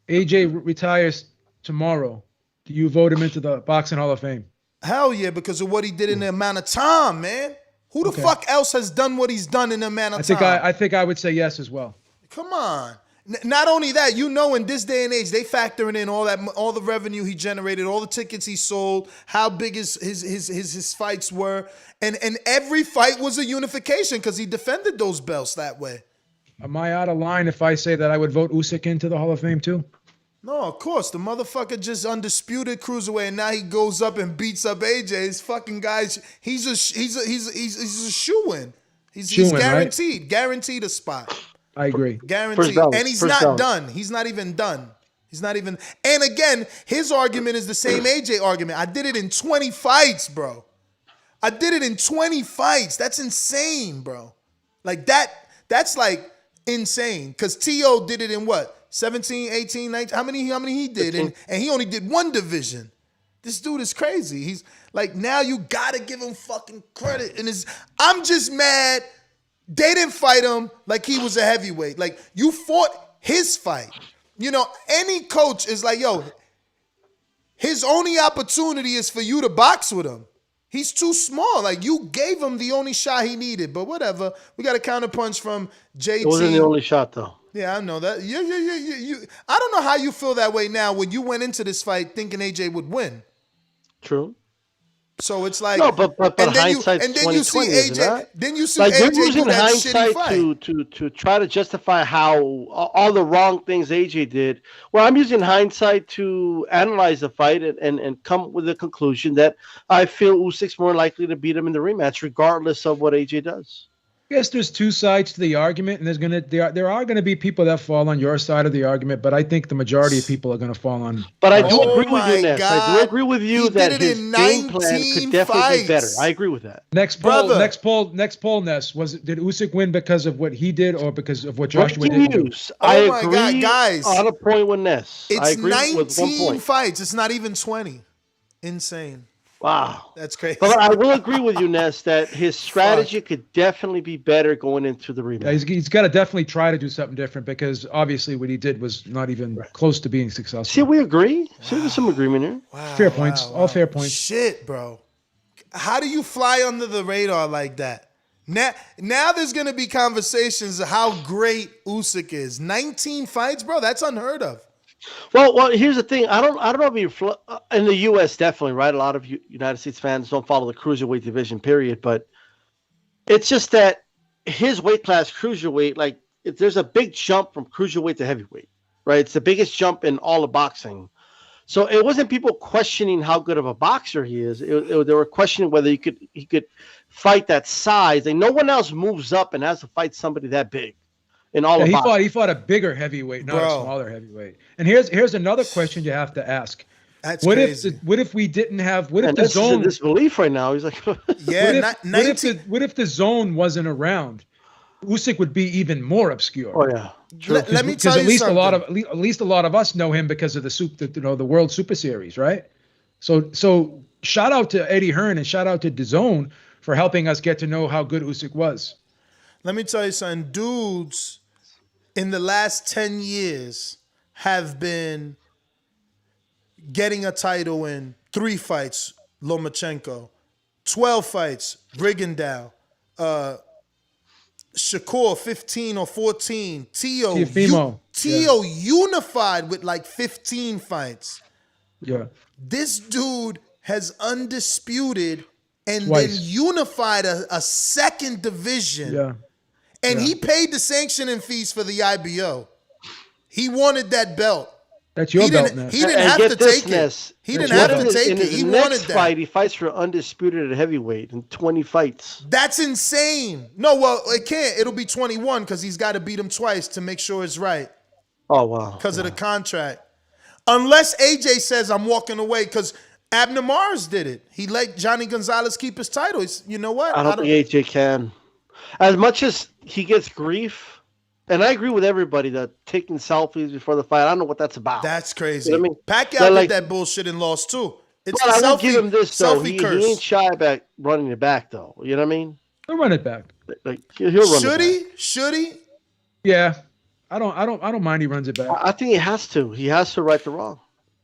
AJ retires tomorrow. Do you vote him into the Boxing Hall of Fame? Hell yeah, because of what he did in the amount of time, man. Who the fuck else has done what he's done in the amount of time? I think I would say yes as well. Come on. Not only that, you know, in this day and age, they factoring in all the revenue he generated, all the tickets he sold, how big his fights were, and every fight was a unification because he defended those belts that way. Am I out of line if I say that I would vote Usyk into the Hall of Fame too? No, of course. The motherfucker just undisputed cruiserweight, and now he goes up and beats up AJ. His fucking guys. He's a shoo-in. He's guaranteed, right? Guaranteed a spot. I agree. Guaranteed. And he's not done. He's not even done. He's not even. And again, his argument is the same AJ argument. I did it in 20 fights, bro. I did it in 20 fights. That's insane, bro. Like that's like insane. Because T.O. did it in what? 17, 18, 19. How many he did? And he only did one division. This dude is crazy. He's like, now you gotta give him fucking credit. And I'm just mad they didn't fight him like he was a heavyweight. Like, you fought his fight. You know, any coach is like, yo, His only opportunity is for you to box with him. He's too small. Like, you gave him the only shot he needed, but whatever. We got a counterpunch from JT. It wasn't the only shot, though. Yeah, I know that. I don't know how you feel that way now when you went into this fight thinking AJ would win. True. So it's like no, but hindsight's and then you see AJ. Then you see like AJ you're using do that shitty hindsight fight. to try to justify how all the wrong things AJ did. Well, I'm using hindsight to analyze the fight and come with the conclusion that I feel Usyk's more likely to beat him in the rematch, regardless of what AJ does. I guess there's two sides to the argument, and there are gonna be people that fall on your side of the argument, but I think the majority of people are gonna fall on. But I do agree with you, Ness. I do agree with you that his game plan could definitely be better. I agree with that. Next poll, Ness, did Usyk win because of what he did or because of what Joshua did? I agree, guys. On a point with Ness. I It's agree with 1 19 point. fights. It's not even 20. Insane. Wow. That's crazy. But I will agree with you, Ness, that his strategy could definitely be better going into the rematch. Yeah, he's got to definitely try to do something different because obviously what he did was not even close to being successful. See, we agree. See, there's some agreement here. Wow, fair points. All fair points. Shit, bro. How do you fly under the radar like that? Now there's going to be conversations of how great Usyk is. 19 fights, bro. That's unheard of. Well, here's the thing. I don't know if you in the U.S. definitely, right? A lot of United States fans don't follow the cruiserweight division, period. But it's just that his weight class, cruiserweight, like there's a big jump from cruiserweight to heavyweight, right? It's the biggest jump in all of boxing. So it wasn't people questioning how good of a boxer he is. They were questioning whether he could fight that size. And no one else moves up and has to fight somebody that big. In all he fought a bigger heavyweight, not a smaller heavyweight. And here's another question you have to ask. That's what crazy. What if we didn't have? What if the Ness is in zone? disbelief right now. He's like, yeah. What if the zone wasn't around? Usyk would be even more obscure. Oh yeah. Let me tell you at least something. At least a lot of us know him because of the World Super Series, right? So shout out to Eddie Hearn and shout out to DAZN for helping us get to know how good Usyk was. Let me tell you something. Dudes in the last 10 years have been getting a title in 3 fights, Lomachenko, 12 fights, Rigondeaux, Shakur, 15 or 14, Tio unified with like 15 fights. Yeah. This dude has undisputed and Twice. then unified a second division. Yeah. And he paid the sanctioning fees for the IBO. He wanted that belt. That's your belt, Ness. He didn't have to take it. He didn't have to take it. He wanted that. Fight, he fights for undisputed at heavyweight in 20 fights. That's insane. No, well, it can't. It'll be 21 because he's got to beat him twice to make sure it's right. Oh, wow. Because of the contract. Unless AJ says I'm walking away, because Abner Mars did it. He let Johnny Gonzalez keep his title. You know what? I don't think AJ can. As much as he gets grief, and I agree with everybody that taking selfies before the fight, I don't know what that's about. That's crazy. You know what I mean? Pacquiao did that bullshit and lost too. It's but the I will give him this though. He curse. ain't shy about running it back though. You know what I mean? He'll run it back. Like he'll run Should it he? back. Should he? Yeah. I don't mind he runs it back. I think he has to. He has to right the wrong.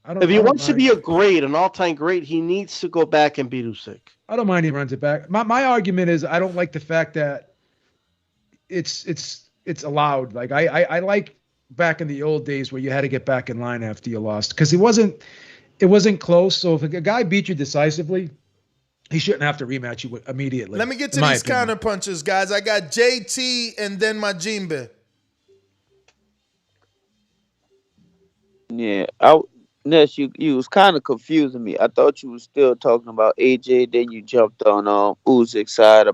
If he wants to be an all-time great, he needs to go back and beat Usyk. I don't mind he runs it back. My argument is I don't like the fact that it's allowed. Like I like back in the old days where you had to get back in line after you lost because it wasn't close. So if a guy beat you decisively, he shouldn't have to rematch you immediately. Let me get to these counter punches, guys. I got JT and then Majimbe. Yeah, Ness, you was kind of confusing me. I thought you was still talking about AJ, then you jumped on Usyk's side.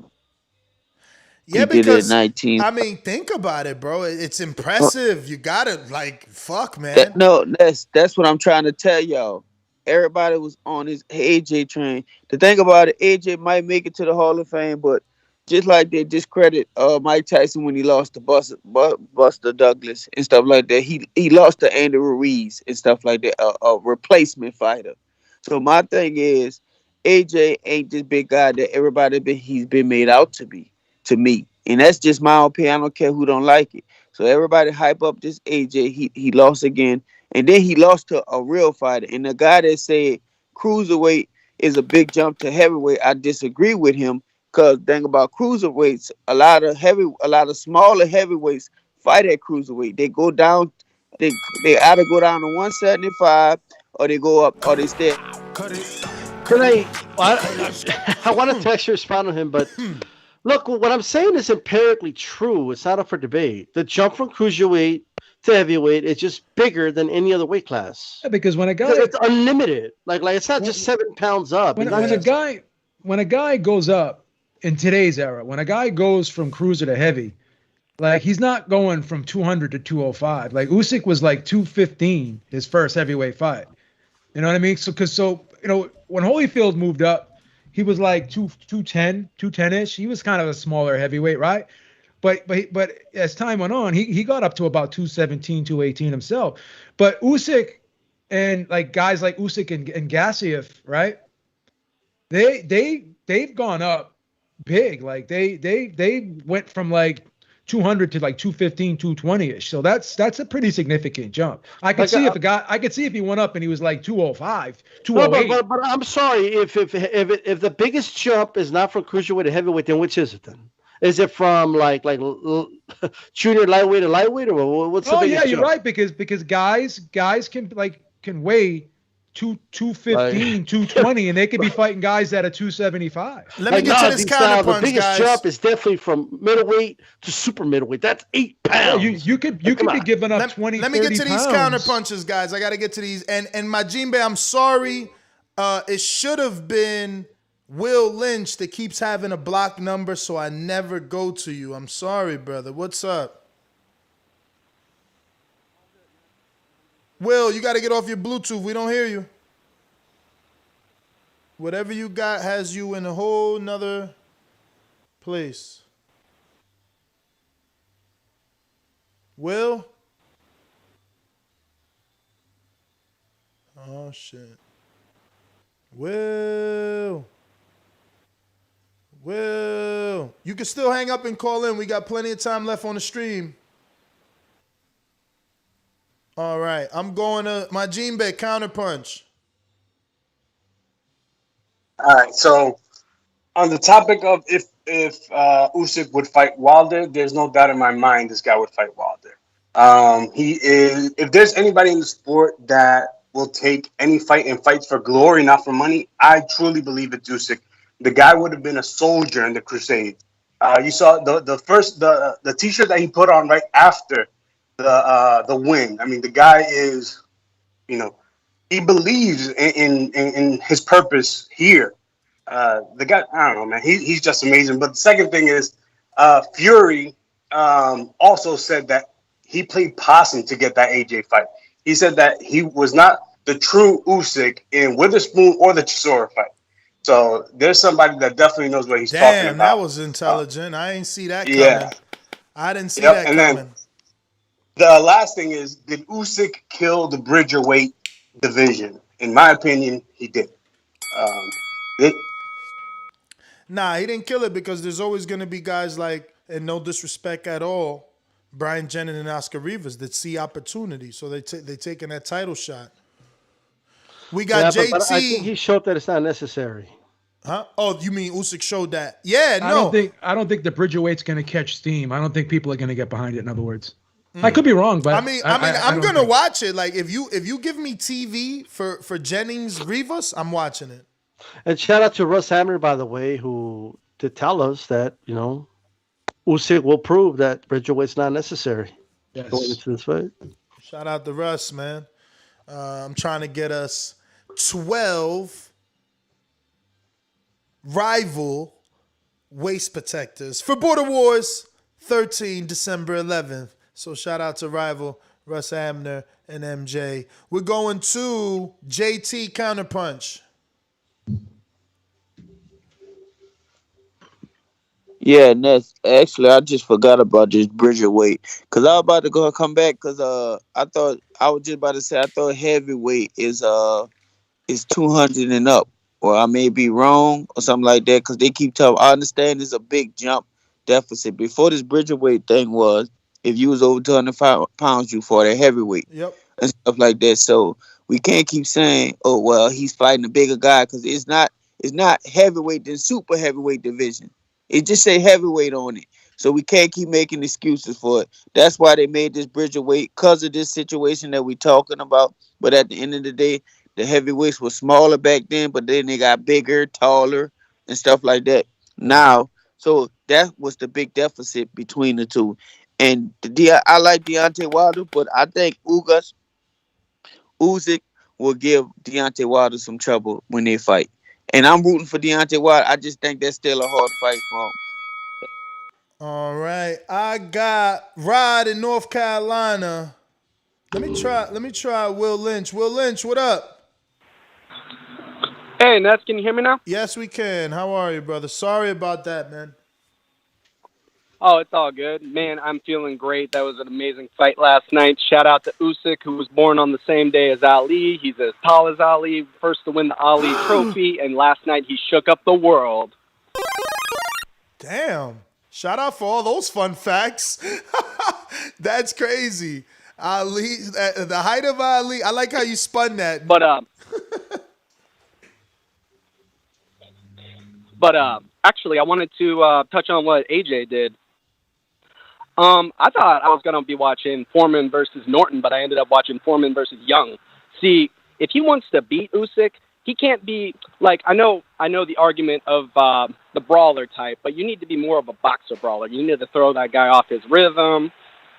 Yeah, because I mean, think about it, bro. It's impressive. You gotta fuck, man. No, that's what I'm trying to tell y'all. Everybody was on his AJ train. The thing about it, AJ might make it to the Hall of Fame, but just like they discredit Mike Tyson when he lost to Buster Douglas and stuff like that, he lost to Andy Ruiz and stuff like that, a replacement fighter. So my thing is, AJ ain't this big guy that he's been made out to be, to me. And that's just my opinion. I don't care who don't like it. So everybody hype up this AJ. He lost again. and then he lost to a real fighter. And the guy that said cruiserweight is a big jump to heavyweight, I disagree with him. Cause thing about cruiserweights, a lot of smaller heavyweights fight at cruiserweight. They go down, they either go down to 175 or they go up or they stay. Can I want to actually respond to him, but look, what I'm saying is empirically true. It's not up for debate. The jump from cruiserweight to heavyweight is just bigger than any other weight class. Yeah, because when a guy, it's unlimited. Like it's not just 7 pounds up. When a guy goes up in today's era, when a guy goes from cruiser to heavy, like he's not going from 200 to 205. Like Usyk was like 215 his first heavyweight fight. You know what I mean? So when Holyfield moved up, he was like 210-ish. He was kind of a smaller heavyweight, right? But as time went on, he got up to about 217, 218 himself. But Usyk and like guys like Usyk and Gassiev, right? They've gone up big. Like they went from like 200 to like 215, 220-ish. So that's a pretty significant jump. I could see if he went up and he was like 205, 208. No, but I'm sorry, if the biggest jump is not from cruiserweight to heavyweight, then which is it then? Is it from like junior lightweight to lightweight, or what's the biggest jump? You're right, because guys can weigh 215, 220, and they could be fighting guys that are 275. Let me get to this counterpunch, guys. The biggest jump is definitely from middleweight to super middleweight. That's 8 pounds. You could be giving up 20, Let me get to 30 these pounds. counterpunches, guys. I got to get to these. And Majimbe, I'm sorry. It should have been Will Lynch that keeps having a block number, so I never go to you. I'm sorry, brother. What's up? Will, you got to get off your Bluetooth. We don't hear you. Whatever you got has you in a whole nother place. Will? Oh, shit. Will. You can still hang up and call in. We got plenty of time left on the stream. All right. I'm going to Majimbe, counterpunch. All right. So on the topic of if Usyk would fight Wilder, there's no doubt in my mind this guy would fight Wilder. He is. If there's anybody in the sport that will take any fight and fights for glory, not for money, I truly believe it's Usyk. The guy would have been a soldier in the Crusade. You saw the T-shirt that he put on right after the win. I mean, the guy is, he believes in his purpose here. The guy, I don't know, man. He's just amazing. But the second thing is, Fury also said that he played possum to get that AJ fight. He said that he was not the true Usyk in Witherspoon or the Chisora fight. So there's somebody that definitely knows what he's talking about. Damn, that was intelligent. I ain't see that coming. Yeah. I didn't see that coming. Then the last thing is, did Usyk kill the Bridgerweight division? In my opinion, he did. Nah, he didn't kill it because there's always going to be guys like, and no disrespect at all, Brian Jennings and Oscar Rivas that see opportunity. So they taking that title shot. We got JT. But I think he showed that it's not necessary. Huh? Oh, you mean Usyk showed that? Yeah, no. I don't think the Bridgerweight's going to catch steam. I don't think people are going to get behind it. In other words, I could be wrong, but I'm going to watch it. Like if you give me TV for Jennings Rivas, I'm watching it. And shout out to Russ Hammer, by the way, who did tell us that Usyk will prove that Bridgerweight's not necessary going into this fight. Shout out to Russ, man. I'm trying to get us 12 rival waist protectors for Border Wars 13 December 11th. So shout out to rival Russ Abner and MJ. We're going to JT Counterpunch. Yeah, Ness. Actually, I just forgot about this Bridger weight because I was about to come back because I thought heavyweight is 200 and up, or I may be wrong or something like that because they keep telling. I understand it's a big jump deficit. Before this Bridger weight thing was, if you was over 205 pounds, you fought at heavyweight. Yep. and stuff like that. So we can't keep saying, "Oh well, he's fighting a bigger guy," because it's not heavyweight than super heavyweight division. It just say heavyweight on it. So we can't keep making excuses for it. That's why they made this bridge of weight, because of this situation that we're talking about. But at the end of the day, the heavyweights were smaller back then, but then they got bigger, taller, and stuff like that. Now, so that was the big deficit between the two. And I like Deontay Wilder, but I think Usyk will give Deontay Wilder some trouble when they fight. And I'm rooting for Deontay Wilder. I just think that's still a hard fight for him. All right, I got Rod in North Carolina. Let me try Will Lynch. Will Lynch, what up? Hey, Ness, can you hear me now? Yes, we can. How are you, brother? Sorry about that, man. Oh, it's all good. Man, I'm feeling great. That was an amazing fight last night. Shout out to Usyk, who was born on the same day as Ali. He's as tall as Ali, first to win the Ali trophy, and last night he shook up the world. Damn. Shout out for all those fun facts. That's crazy. Ali, the height of Ali. I like how you spun that. But actually, I wanted to touch on what AJ did. I thought I was going to be watching Foreman versus Norton, but I ended up watching Foreman versus Young. See, if he wants to beat Usyk, he can't be like, I know the argument of the brawler type, but you need to be more of a boxer brawler. You need to throw that guy off his rhythm.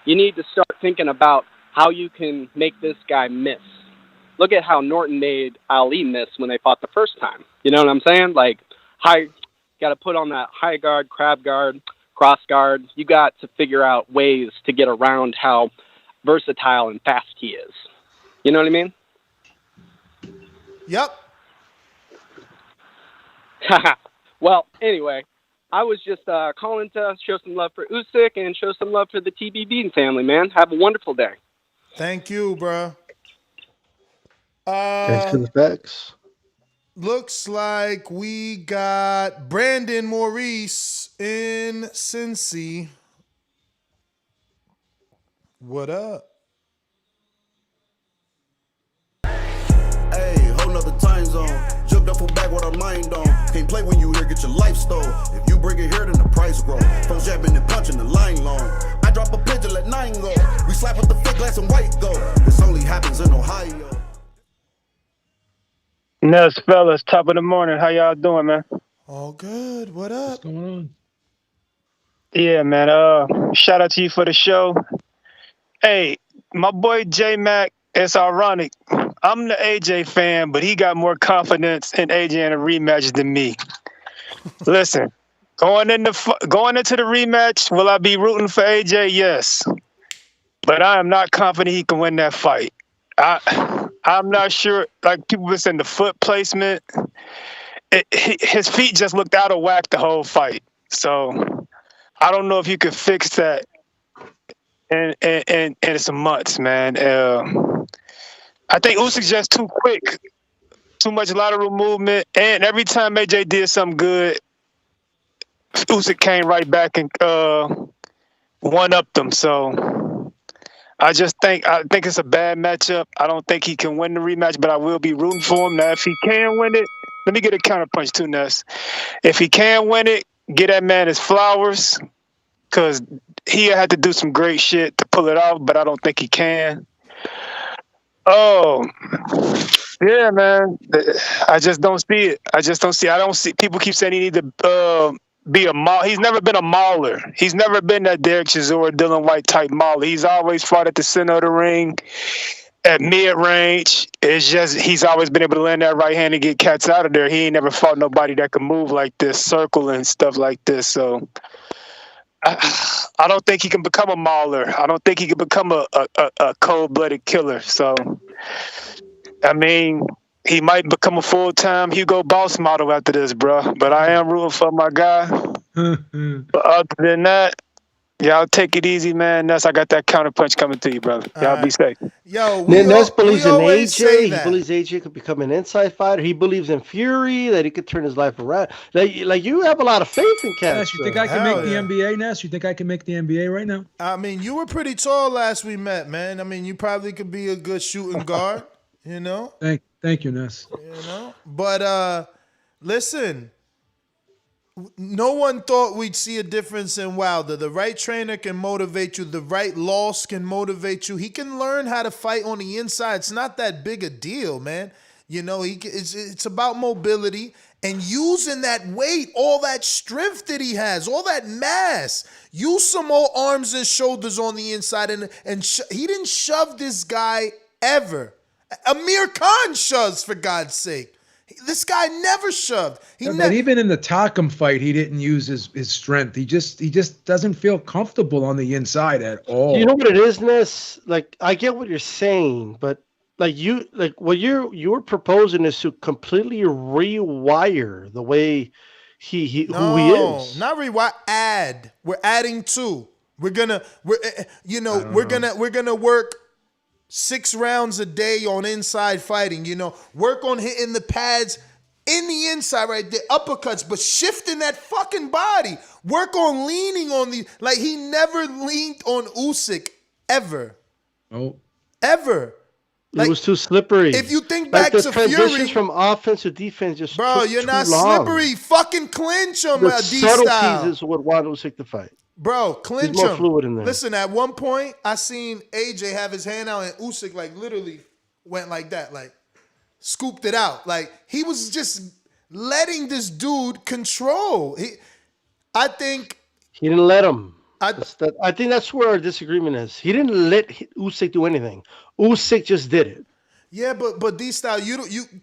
You need to start thinking about how you can make this guy miss. Look at how Norton made Ali miss when they fought the first time. You know what I'm saying? Like, got to put on that high guard, crab guard, cross guard. You got to figure out ways to get around how versatile and fast he is. You know what I mean? Yep. Well, anyway, I was just calling to show some love for Usyk and show some love for the TBB family, man. Have a wonderful day. Thank you, bro. Thanks for the facts. Looks like we got Brandon Maurice in Cincy. What up? Hey, whole nother time zone. Jumped up for back with our mind on. Can't play when you here, get your life stole. If you bring it here, then the price grow. Folks jabbing and punching the line long. I drop a pigeon, let 9 go. We slap with the fake glass and white go. This only happens in Ohio. Ness, fellas, top of the morning. How y'all doing, man? All good. What up? What's going on? Yeah, man. Shout out to you for the show. Hey, my boy J Mac, it's ironic. I'm the AJ fan, but he got more confidence in AJ in a rematch than me. Listen, going into the rematch, will I be rooting for AJ? Yes. But I am not confident he can win that fight. I'm not sure. Like people were saying, the foot placement, his feet just looked out of whack the whole fight. So I don't know if you could fix that in some months, man. I think Usyk's just too quick, too much lateral movement, and every time AJ did something good, Usyk came right back and one-upped them. So I think it's a bad matchup. I don't think he can win the rematch, but I will be rooting for him. Now, if he can win it, let me get a counterpunch too, Ness. If he can win it, get that man his flowers, because he had to do some great shit to pull it off, but I don't think he can. Oh, yeah, man. I just don't see it. I don't see. People keep saying he need to be a maul. He's never been a mauler. He's never been that Derek Chisora, Dylan White type mauler. He's always fought at the center of the ring, at mid-range. It's just he's always been able to land that right hand and get cats out of there. He ain't never fought nobody that can move like this, circle and stuff like this. So I don't think he can become a mauler. I don't think he can become a cold-blooded killer. So, I mean, he might become a full-time Hugo Boss model after this, bro. But I am rooting for my guy. But other than that, Y'all take it easy, man. Nuss, I got that counter punch coming to you, brother. Y'all be safe. Yo, Nuss believes in always say AJ. He believes AJ could become an inside fighter. He believes in Fury, that he could turn his life around. Like you have a lot of faith in Castro. Ness, you think I can make the NBA, Ness? You think I can make the NBA right now? I mean, you were pretty tall last we met, man. I mean, you probably could be a good shooting guard, you know? Thank you, Ness. You know? But listen, no one thought we'd see a difference in Wilder. The right trainer can motivate you. The right loss can motivate you. He can learn how to fight on the inside. It's not that big a deal, man. You know, it's about mobility and using that weight, all that strength that he has, all that mass. Use some more arms and shoulders on the inside. He didn't shove this guy ever. Amir Khan shoves, for God's sake. This guy never shoved. But even in the Takam fight, he didn't use his strength. He just doesn't feel comfortable on the inside at all. You know what it is, Ness? Like, I get what you're saying, but what you're proposing is to completely rewire the way who he is. Not rewire. We're adding to. We're gonna work 6 rounds a day on inside fighting, you know, work on hitting the pads in the inside right there, uppercuts, but shifting that fucking body. Work on leaning on like he never leaned on Usyk ever. Oh. Ever. It was too slippery. If you think back to transitions Fury, from offense to defense just bro, you're not slippery. Fucking clinch him, the D-style. subtleties is what wanted Usyk to fight. Bro, clinch There's more him. fluid in there. Listen, at one point, I seen AJ have his hand out and Usyk like literally went like that, like scooped it out. Like he was just letting this dude control. I think he didn't let him. I think that's where our disagreement is. He didn't let Usyk do anything. Usyk just did it. Yeah, but D-style,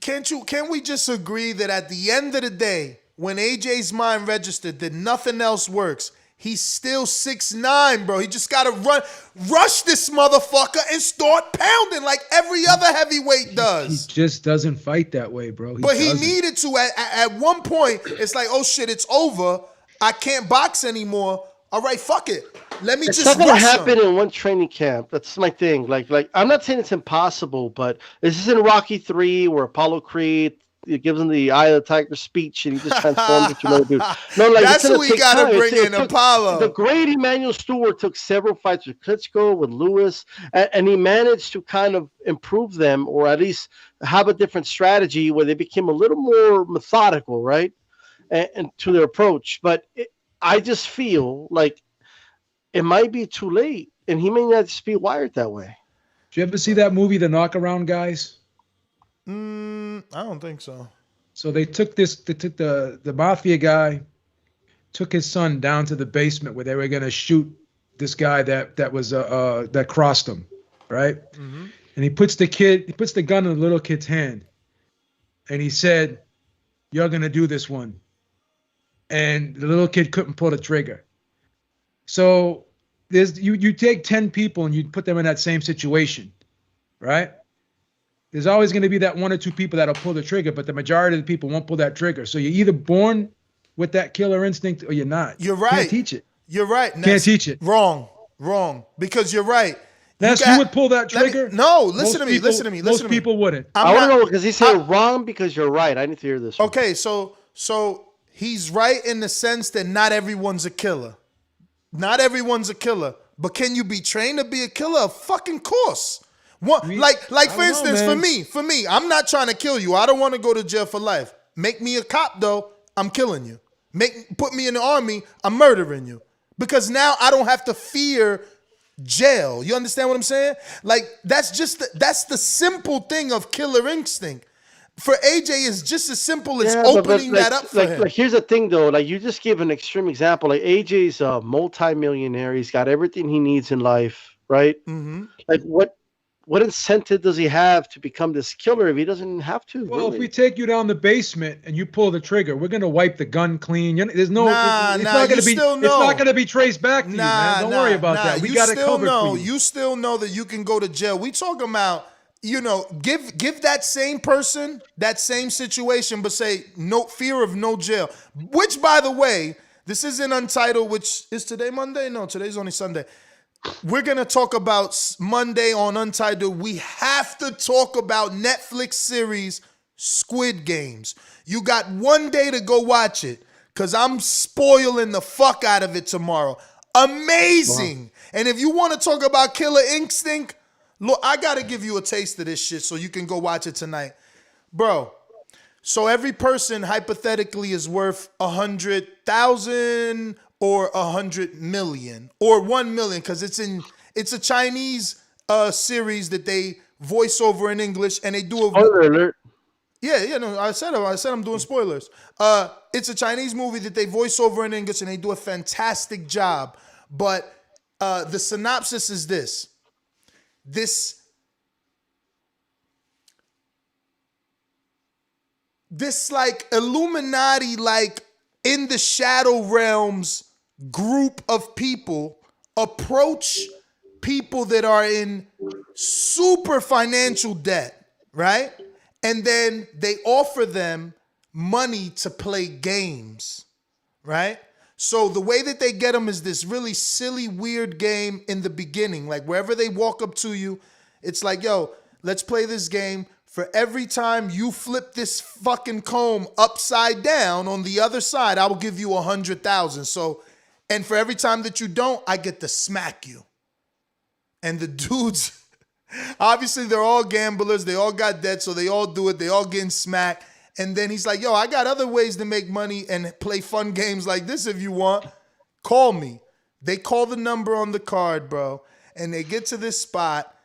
can't we just agree that at the end of the day, when AJ's mind registered that nothing else works, he's still 6'9", bro. He just gotta rush this motherfucker and start pounding like every other heavyweight does. He just doesn't fight that way, bro. He needed to. At one point, it's like, oh shit, it's over. I can't box anymore. All right, fuck it. Let me It's just not gonna rush happen him. in one training camp. That's my thing. Like I'm not saying it's impossible, but this is in Rocky 3 where Apollo Creed gives him the Eye of the Tiger speech and he just transforms into another dude. No, like That's who we gotta bring in, Apollo. The great Emmanuel Stewart took several fights with Klitschko, with Lewis, and he managed to kind of improve them, or at least have a different strategy where they became a little more methodical, right? And to their approach. But I just feel like it might be too late, and he may not just be wired that way. Did you ever see that movie, The Knockaround Guys? I don't think so. So they took the mafia guy, took his son down to the basement where they were gonna shoot this guy that crossed him, right? Mm-hmm. And he puts the gun in the little kid's hand, and he said, "You're gonna do this one." And the little kid couldn't pull the trigger. So you take 10 people and you put them in that same situation, right? There's always going to be that 1 or 2 people that'll pull the trigger, but the majority of the people won't pull that trigger. So you're either born with that killer instinct or you're not. You're right. Can't teach it. You're right. Can't teach it. Wrong. Because you're right. You would pull that trigger? Listen to me. Most people wouldn't. I want to know because he said wrong because you're right. I need to hear this one. Okay, so he's right in the sense that not everyone's a killer. Not everyone's a killer. But can you be trained to be a killer? Of fucking course. Like for instance, for me, I'm not trying to kill you. I don't want to go to jail for life. Make me a cop though, I'm killing you. Put me in the army, I'm murdering you. Because now I don't have to fear jail. You understand what I'm saying? Like that's the simple thing of killer instinct. For AJ, it's just as simple as opening that up for him. Like, here's the thing, though. Like, you just gave an extreme example. Like, AJ's a multi-millionaire. He's got everything he needs in life, right? Mm-hmm. Like, what incentive does he have to become this killer if he doesn't have to? Well, really? If we take you down the basement and you pull the trigger, we're gonna wipe the gun clean. There's no. It's not gonna be traced back to you, man. Don't worry about that. We got it covered for you. You still know that you can go to jail. We talking about. Give that same person that same situation, but say no fear of no jail. Which, by the way, This isn't Untitled, which is today Monday? No, today's only Sunday. We're going to talk about Monday on Untitled. We have to talk about Netflix series Squid Games. You got one day to go watch it because I'm spoiling the fuck out of it tomorrow. Amazing. Wow. And if you want to talk about Killer Instinct, look, I got to give you a taste of this shit so you can go watch it tonight. Bro, so every person hypothetically is worth 100,000 or 100 million or 1 million because it's a Chinese series that they voice over in English and they do a spoiler alert. Yeah, no, I said I'm doing spoilers. It's a Chinese movie that they voice over in English and they do a fantastic job. But the synopsis is this. This like Illuminati, like in the shadow realms group of people approach people that are in super financial debt, right? And then they offer them money to play games, right? So the way that they get them is this really silly, weird game in the beginning. Like wherever they walk up to you, it's like, yo, let's play this game. For every time you flip this fucking comb upside down on the other side, I will give you 100,000. So, and for every time that you don't, I get to smack you. And the dudes, obviously they're all gamblers. They all got debt, so they all do it. They all getting smacked. And then he's like, yo, I got other ways to make money and play fun games like this if you want. Call me. They call the number on the card, bro. And they get to this spot.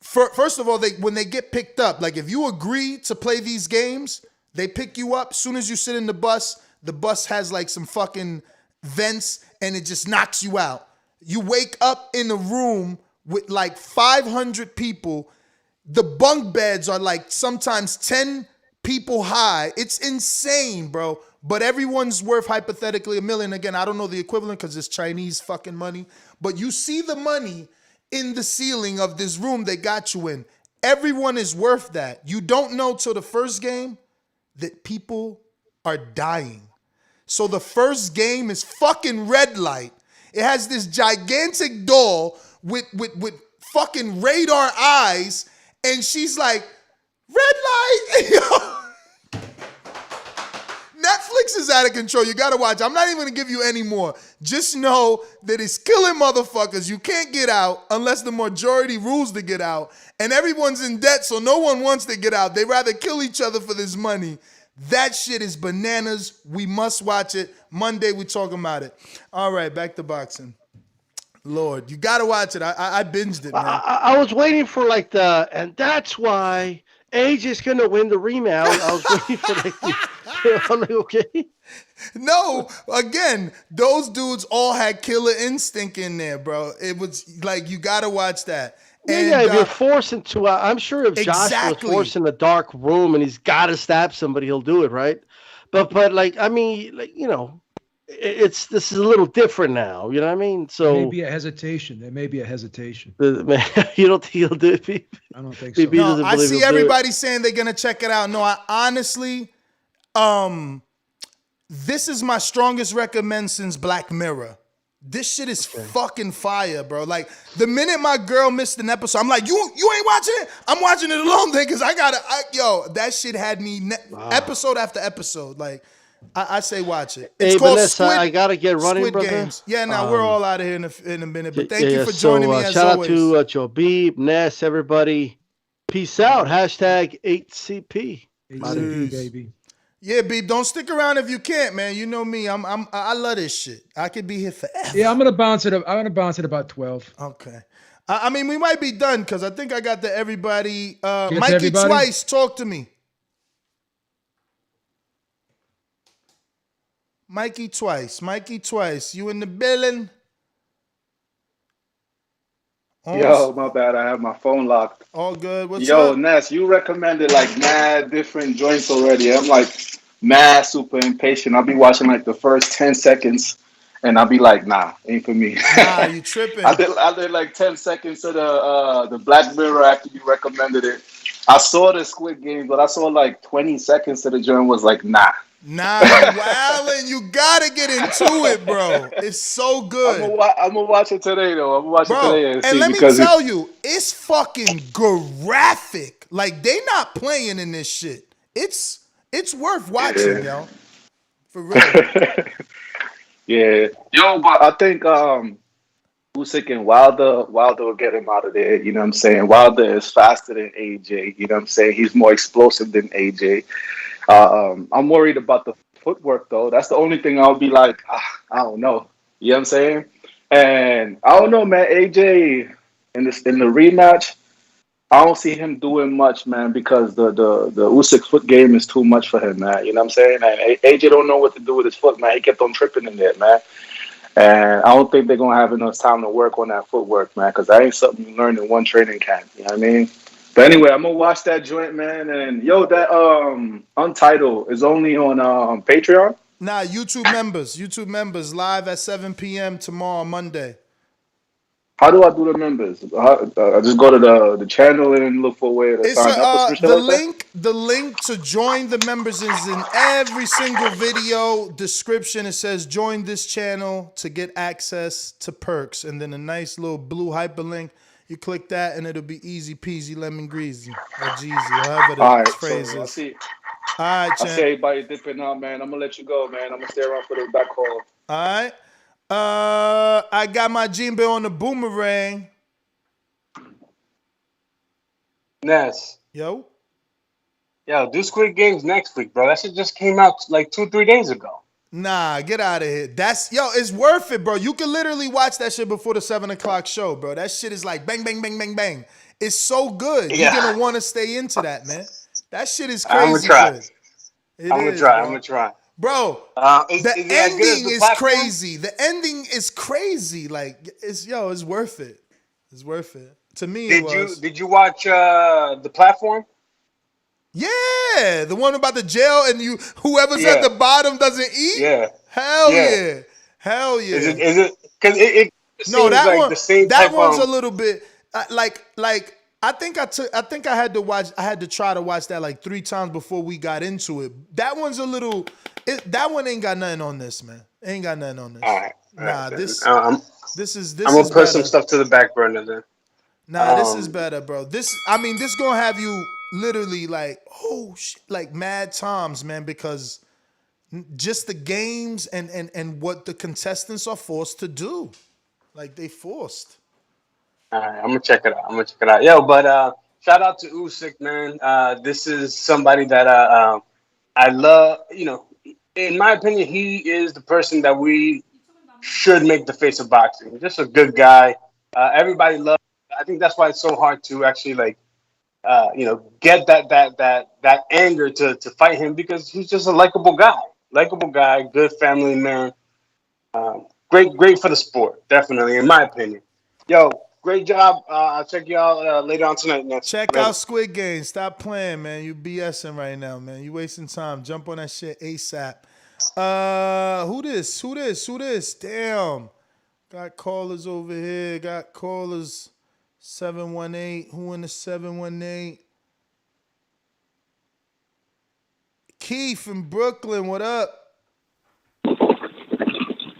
First of all, when they get picked up, like if you agree to play these games, they pick you up. As soon as you sit in the bus has like some fucking vents and it just knocks you out. You wake up in a room with like 500 people. The bunk beds are like sometimes 10 people high. It's insane, bro. But everyone's worth hypothetically $1 million. Again, I don't know the equivalent because it's Chinese fucking money. But you see the money in the ceiling of this room they got you in. Everyone is worth that. You don't know till the first game that people are dying. So the first game is fucking red light. It has this gigantic doll with fucking radar eyes, and she's like, red light! Netflix is out of control. You gotta watch. I'm not even gonna give you any more. Just know that it's killing motherfuckers. You can't get out unless the majority rules to get out. And everyone's in debt, so no one wants to get out. They rather kill each other for this money. That shit is bananas. We must watch it. Monday we talking about it. All right, back to boxing. Lord, you gotta watch it. I binged it, man. I was waiting for like and that's why AJ's gonna win the rematch. I was waiting for I'm like, okay. No, again, those dudes all had Killer Instinct in there, bro. It was like, you gotta watch that. And, yeah, if you're forced into, I'm sure if Josh was forced in a dark room and he's got to stab somebody, he'll do it, right? But like, I mean, like, you know, this is a little different now. You know what I mean? So maybe a hesitation. There may be a hesitation. You don't think he'll do it? I don't think so. No, I see everybody saying they're gonna check it out. No, I honestly, this is my strongest recommend since Black Mirror. This shit is fucking fire, bro. Like, the minute my girl missed an episode, I'm like, you ain't watching it? I'm watching it alone then, because that shit had me episode after episode. Like, I say watch it. It's called Vanessa, I got to get running, Squid brother. Games. Yeah, now we're all out of here in a minute, but thank you for joining me as always. Shout out to Jobib, Ness, everybody. Peace out. Hashtag 8CP. 8CP, baby. Yeah, Beeb, don't stick around if you can't, man. You know me. I love this shit. I could be here forever. Yeah, I'm gonna bounce it up. I'm gonna bounce it about 12. Okay. I mean, we might be done because I think I got the everybody. Mikey Twice, talk to me. Mikey Twice, you in the building? Yo, my bad. I have my phone locked. All good. What's up? Yo, Ness, you recommended like mad different joints already. I'm like mad super impatient. I'll be watching like the first 10 seconds and I'll be like, nah, ain't for me. Nah, you tripping. I did like 10 seconds of the Black Mirror after you recommended it. I saw the Squid Game, but I saw like 20 seconds of the joint was like, nah. Nah, you wildin'. You gotta get into it, bro. It's so good. I'm gonna watch it today though. I'm gonna watch it Bro, today and and see let me because tell you, it's fucking graphic. Like, they not playing in this shit. It's worth watching, yo. For real. yeah. Yo, but I think Usyk and Wilder will get him out of there. You know what I'm saying? Wilder is faster than AJ. You know what I'm saying? He's more explosive than AJ. I'm worried about the footwork though. That's the only thing I'll be like, I don't know. You know what I'm saying? And I don't know, man. AJ in the rematch, I don't see him doing much, man, because the Usyk foot game is too much for him, man. You know what I'm saying? And AJ don't know what to do with his foot, man. He kept on tripping in there, man. And I don't think they're gonna have enough time to work on that footwork, man, because that ain't something you learn in one training camp. You know what I mean? But anyway, I'm gonna watch that joint, man. And yo, that Untitled is only on Patreon. Nah, YouTube members live at 7 p.m. tomorrow, Monday. How do I do the members? I just go to the channel and look for a way to sign up or some shit like that. The link to join the members is in every single video description. It says join this channel to get access to perks, and then a nice little blue hyperlink. You click that and it'll be easy peasy lemon greasy or Jeezy, however the phrase is. All right, I see everybody dipping out, man. I'm gonna let you go, man. I'm gonna stay around for the back call. All right. I got my Jimbe on the boomerang. Ness. Yo, do Squid Games next week, bro. That shit just came out like 2-3 days ago. Nah, get out of here. It's worth it, bro. You can literally watch that shit before the 7 o'clock show, bro. That shit is like bang, bang, bang, bang, bang. It's so good. Yeah. You're gonna want to stay into that, man. That shit is I'm crazy gonna try. good. I'm gonna try. Bro, is the it as good as ending the is platform? crazy. The ending is crazy. Like, it's worth it. It's worth it. To me, it was. Did you watch the platform? Yeah, the one about the jail and whoever's at the bottom doesn't eat. Yeah. Hell yeah. Hell yeah. Is it because it No, seems that like one. the same That type one's of a little bit like. I think I had to watch. I had to try to watch that like 3 times before we got into it. That one's a little. That one ain't got nothing on this, man. Ain't got nothing on this. All right. Nah, this is I'm gonna put better. some stuff to the back burner then. Nah, this is better, bro. This gonna have you literally like, oh shit, like mad times, man, because just the games and what the contestants are forced to do. Like, they forced. All right, I'm gonna check it out. Yo, but shout out to Usyk, man. This is somebody that I love. You know, in my opinion, he is the person that we should make the face of boxing. Just a good guy. Everybody loves. I think that's why it's so hard to actually get that anger to fight him, because he's just a likable guy, good family man. Great for the sport, definitely, in my opinion. Yo, great job. I'll check y'all later on tonight. Check out Squid Game. Stop playing, man. You BSing right now, man. You wasting time. Jump on that shit ASAP. Who this? Damn. Got callers over here. Got callers 718. Who in the 718? Keith in Brooklyn, what up?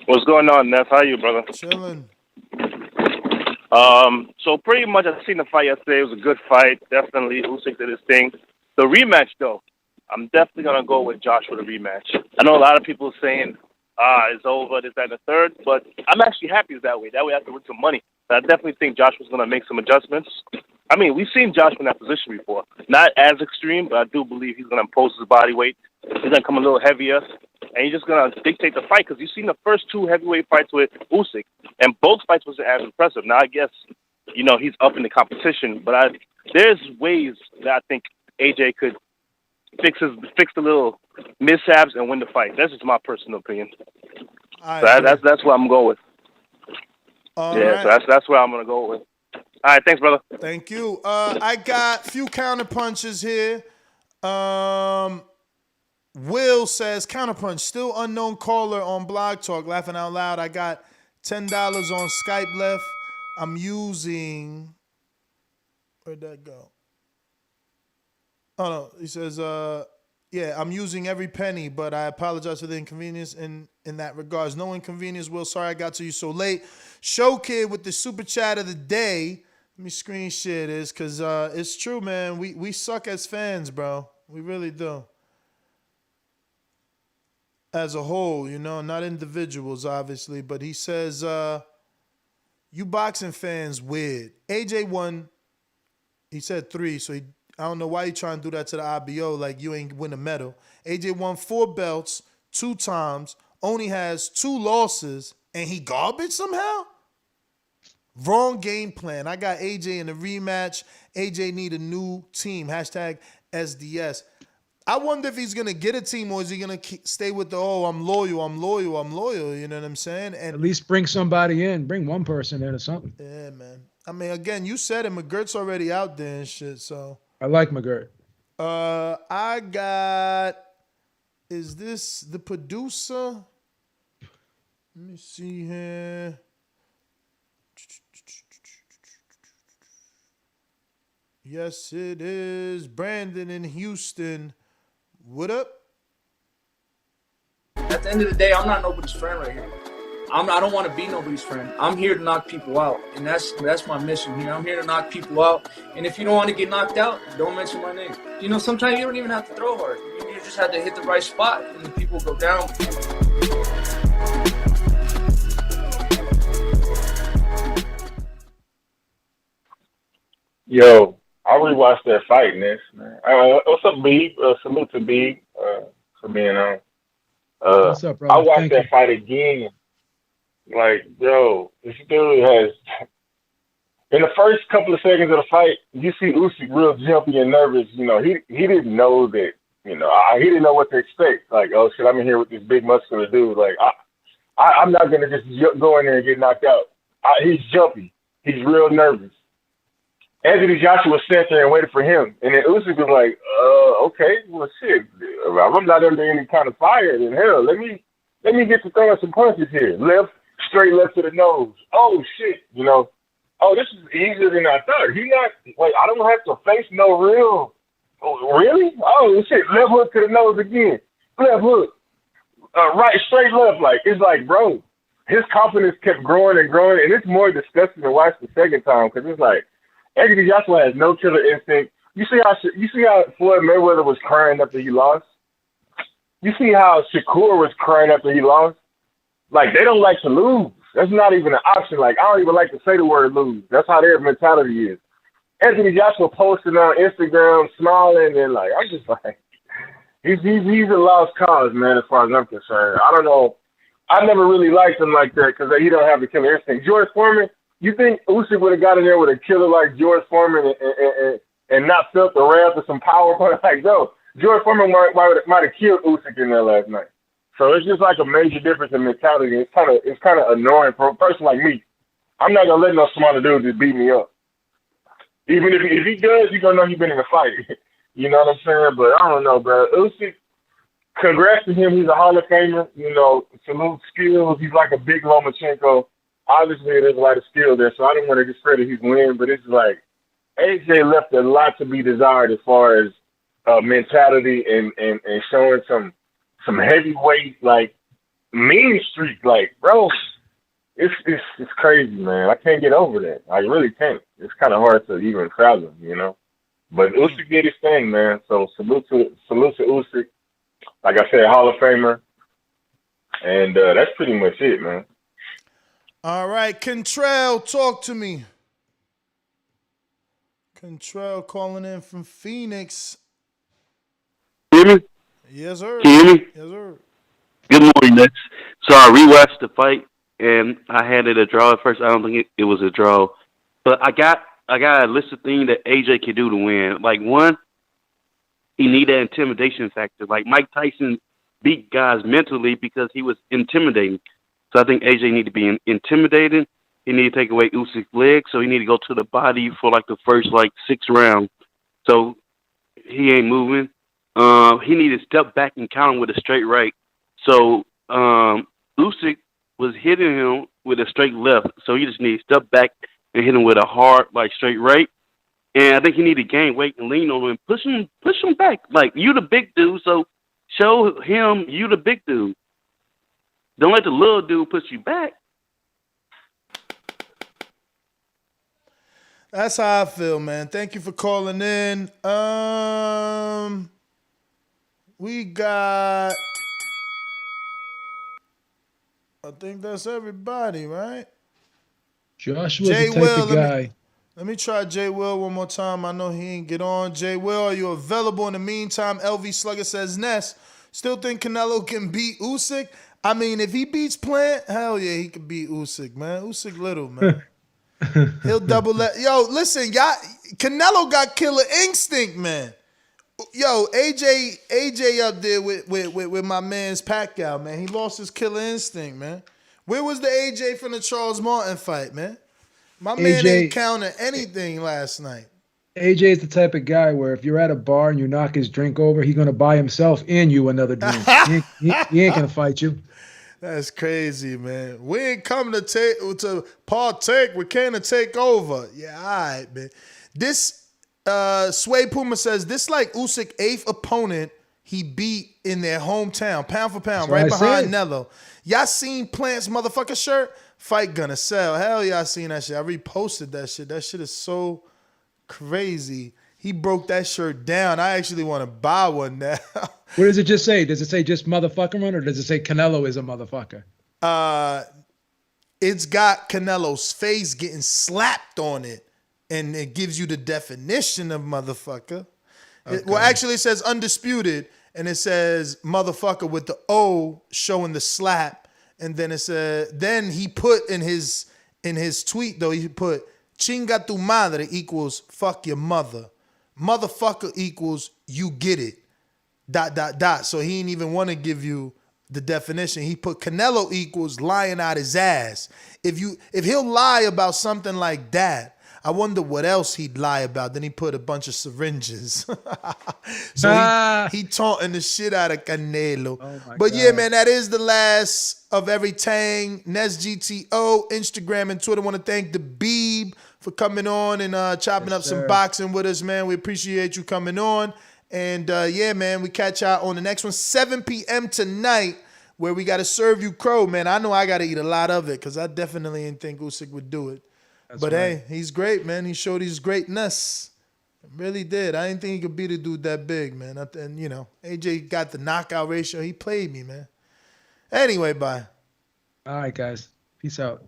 What's going on, Ness? How you, brother? Chilling. So pretty much I seen the fight yesterday. It was a good fight. Definitely Usyk did his thing. The rematch, though, I'm definitely going to go with Josh for the rematch. I know a lot of people saying, it's over, this, that, and the third, but I'm actually happy it's that way. That way I can win some money. But I definitely think Josh was going to make some adjustments. I mean, we've seen Josh in that position before. Not as extreme, but I do believe he's going to impose his body weight. He's going to come a little heavier, and he's just going to dictate the fight, because you've seen the first 2 heavyweight fights with Usyk, and both fights wasn't as impressive. Now, I guess, he's up in the competition, but there's ways that I think AJ could fix the little mishaps and win the fight. That's just my personal opinion. So that's what I'm going with. Right. So that's what I'm going to go with. All right, thanks, brother. Thank you. I got a few counter punches here. Will says, counterpunch, still unknown caller on Blog Talk, laughing out loud. I got $10 on Skype left. I'm using, where'd that go? Oh no, he says, Yeah, I'm using every penny, but I apologize for the inconvenience in that regards. No inconvenience, Will. Sorry I got to you so late. Show Kid with the super chat of the day. Let me screen share this because it's true, man. We suck as fans, bro. We really do. As a whole, not individuals, obviously. But he says, you boxing fans weird. AJ won. He said 3, so I don't know why you trying to do that to the IBO like you ain't win a medal. AJ won 4 belts 2 times, only has 2 losses, and he garbage somehow? Wrong game plan. I got AJ in the rematch. AJ need a new team. Hashtag SDS. I wonder if he's going to get a team or is he going to stay with the, I'm loyal. You know what I'm saying? And at least bring somebody in. Bring one person in or something. Yeah, man. I mean, again, you said it. McGirt's already out there and shit, so. I like McGirt. I got, is this the producer? Let me see here. Yes, it is. Brandon in Houston. What up? At the end of the day, I'm not nobody's friend right here. I don't want to be nobody's friend. I'm here to knock people out, and that's my mission here. I'm here to knock people out, and if you don't want to get knocked out, don't mention my name. Sometimes you don't even have to throw hard. You just have to hit the right spot, and the people go down. Yo, I rewatched that fight, Ness, man. What's up, B? Salute to B for being on. What's up, brother? I watched that fight again. Like, yo, this dude has. In the first couple of seconds of the fight, you see Usyk real jumpy and nervous. He didn't know that. He didn't know what to expect. Like, oh shit, I'm in here with this big muscular dude. Like, I'm not gonna just go in there and get knocked out. He's jumpy. He's real nervous. Anthony Joshua sat there and waited for him, and then Usyk was like, okay, well shit, I'm not under any kind of fire. Then hell, let me get to throwing some punches here. Straight left to the nose. Oh shit, oh, this is easier than I thought. I don't have to face no real. Oh, really? Oh shit, left hook to the nose again. Left hook. Right, straight left. It's like, bro, his confidence kept growing and growing, and it's more disgusting to watch the second time because it's like Anthony Joshua has no killer instinct. You see how Floyd Mayweather was crying after he lost? You see how Shakur was crying after he lost? Like, they don't like to lose. That's not even an option. Like, I don't even like to say the word lose. That's how their mentality is. Anthony Joshua posting on Instagram, smiling, and I'm just like, he's a lost cause, man, as far as I'm concerned. I don't know. I never really liked him like that because he don't have the killer instinct. George Foreman, you think Usyk would have got in there with a killer like George Foreman and not felt the wrath of some power? Like, no, George Foreman might have killed Usyk in there last night. So it's just like a major difference in mentality. It's kind of annoying for a person like me. I'm not gonna let no smaller dude just beat me up. Even if he does, you gonna know he's been in a fight. You know what I'm saying? But I don't know, bro. Usyk, congrats to him. He's a Hall of Famer. Salute skills. He's like a big Lomachenko. Obviously, there's a lot of skill there, so I don't want to discredit his win. But it's like AJ left a lot to be desired as far as mentality and showing some heavyweight mean streak. Like, bro, it's crazy, man. I can't get over that. I really can't. It's kind of hard to even fathom, But Usyk did his thing, man. So salute to Usyk. Like I said, Hall of Famer. And that's pretty much it, man. All right, Cantrell, talk to me. Cantrell calling in from Phoenix. Hear me? Yes, sir. Can you hear me? Yes, sir. Good morning, Next. So I rewatched the fight, and I had it a draw at first. I don't think it was a draw. But I got a list of things that AJ can do to win. Like, one, he need that intimidation factor. Like, Mike Tyson beat guys mentally because he was intimidating. So I think AJ need to be intimidating. He need to take away Usyk's legs, so he need to go to the body for the first 6 rounds. So he ain't moving. He need to step back and count him with a straight right. So Usyk was hitting him with a straight left, so he just needs to step back and hit him with a hard straight right. And I think he need to gain weight and lean on him, push him back. Like, you the big dude, so show him you the big dude. Don't let the little dude push you back. That's how I feel, man. Thank you for calling in. We got, I think that's everybody, right? Joshua's the type of guy. Let me try Jay Will one more time. I know he ain't get on. Jay Will, are you available? In the meantime, LV Slugger says, Ness, still think Canelo can beat Usyk? I mean, if he beats Plant, hell yeah, he could beat Usyk, man. Usyk little, man. He'll double that. Yo, listen, y'all, Canelo got killer instinct, man. Yo, AJ up there with my man's Pacquiao, man. He lost his killer instinct, man. Where was the AJ from the Charles Martin fight, man? My man ain't counter anything last night. AJ is the type of guy where if you're at a bar and you knock his drink over, he's gonna buy himself and you another drink. he ain't gonna fight you. That's crazy, man. We ain't come to partake. We came to take over. Yeah, all right, man. This Sway Puma says this like Usyk 8th opponent he beat in their hometown, pound for pound, right behind Nello. Y'all seen Plant's motherfucker shirt? Fight gonna sell. Hell yeah, I seen that shit. I reposted that shit. That shit is so crazy. He broke that shirt down. I actually want to buy one now. What does it just say? Does it say just motherfucker on, or does it say Canelo is a motherfucker? It's got Canelo's face getting slapped on it, and it gives you the definition of motherfucker. Okay. Well, actually, it says undisputed, and it says motherfucker with the O showing the slap. And then it said, then he put in his tweet though, he put chinga tu madre equals fuck your mother. Motherfucker equals you get it. ... So he didn't even want to give you the definition. He put Canelo equals lying out his ass. If he'll lie about something like that, I wonder what else he'd lie about. Then he put a bunch of syringes. So he taunting the shit out of Canelo. Oh but yeah, man, that is the last of every Tang. Nes GTO, Instagram and Twitter. Want to thank the Beeb for coming on and chopping up some boxing with us, man. We appreciate you coming on. And yeah, man, we catch y'all on the next one, 7 p.m. tonight, where we got to serve you crow, man. I know I got to eat a lot of it because I definitely didn't think Usyk would do it. But hey, he's great, man. He showed his greatness. Really did. I didn't think he could beat a dude that big, man. And, you know, AJ got the knockout ratio. He played me, man. Anyway, bye. All right, guys. Peace out.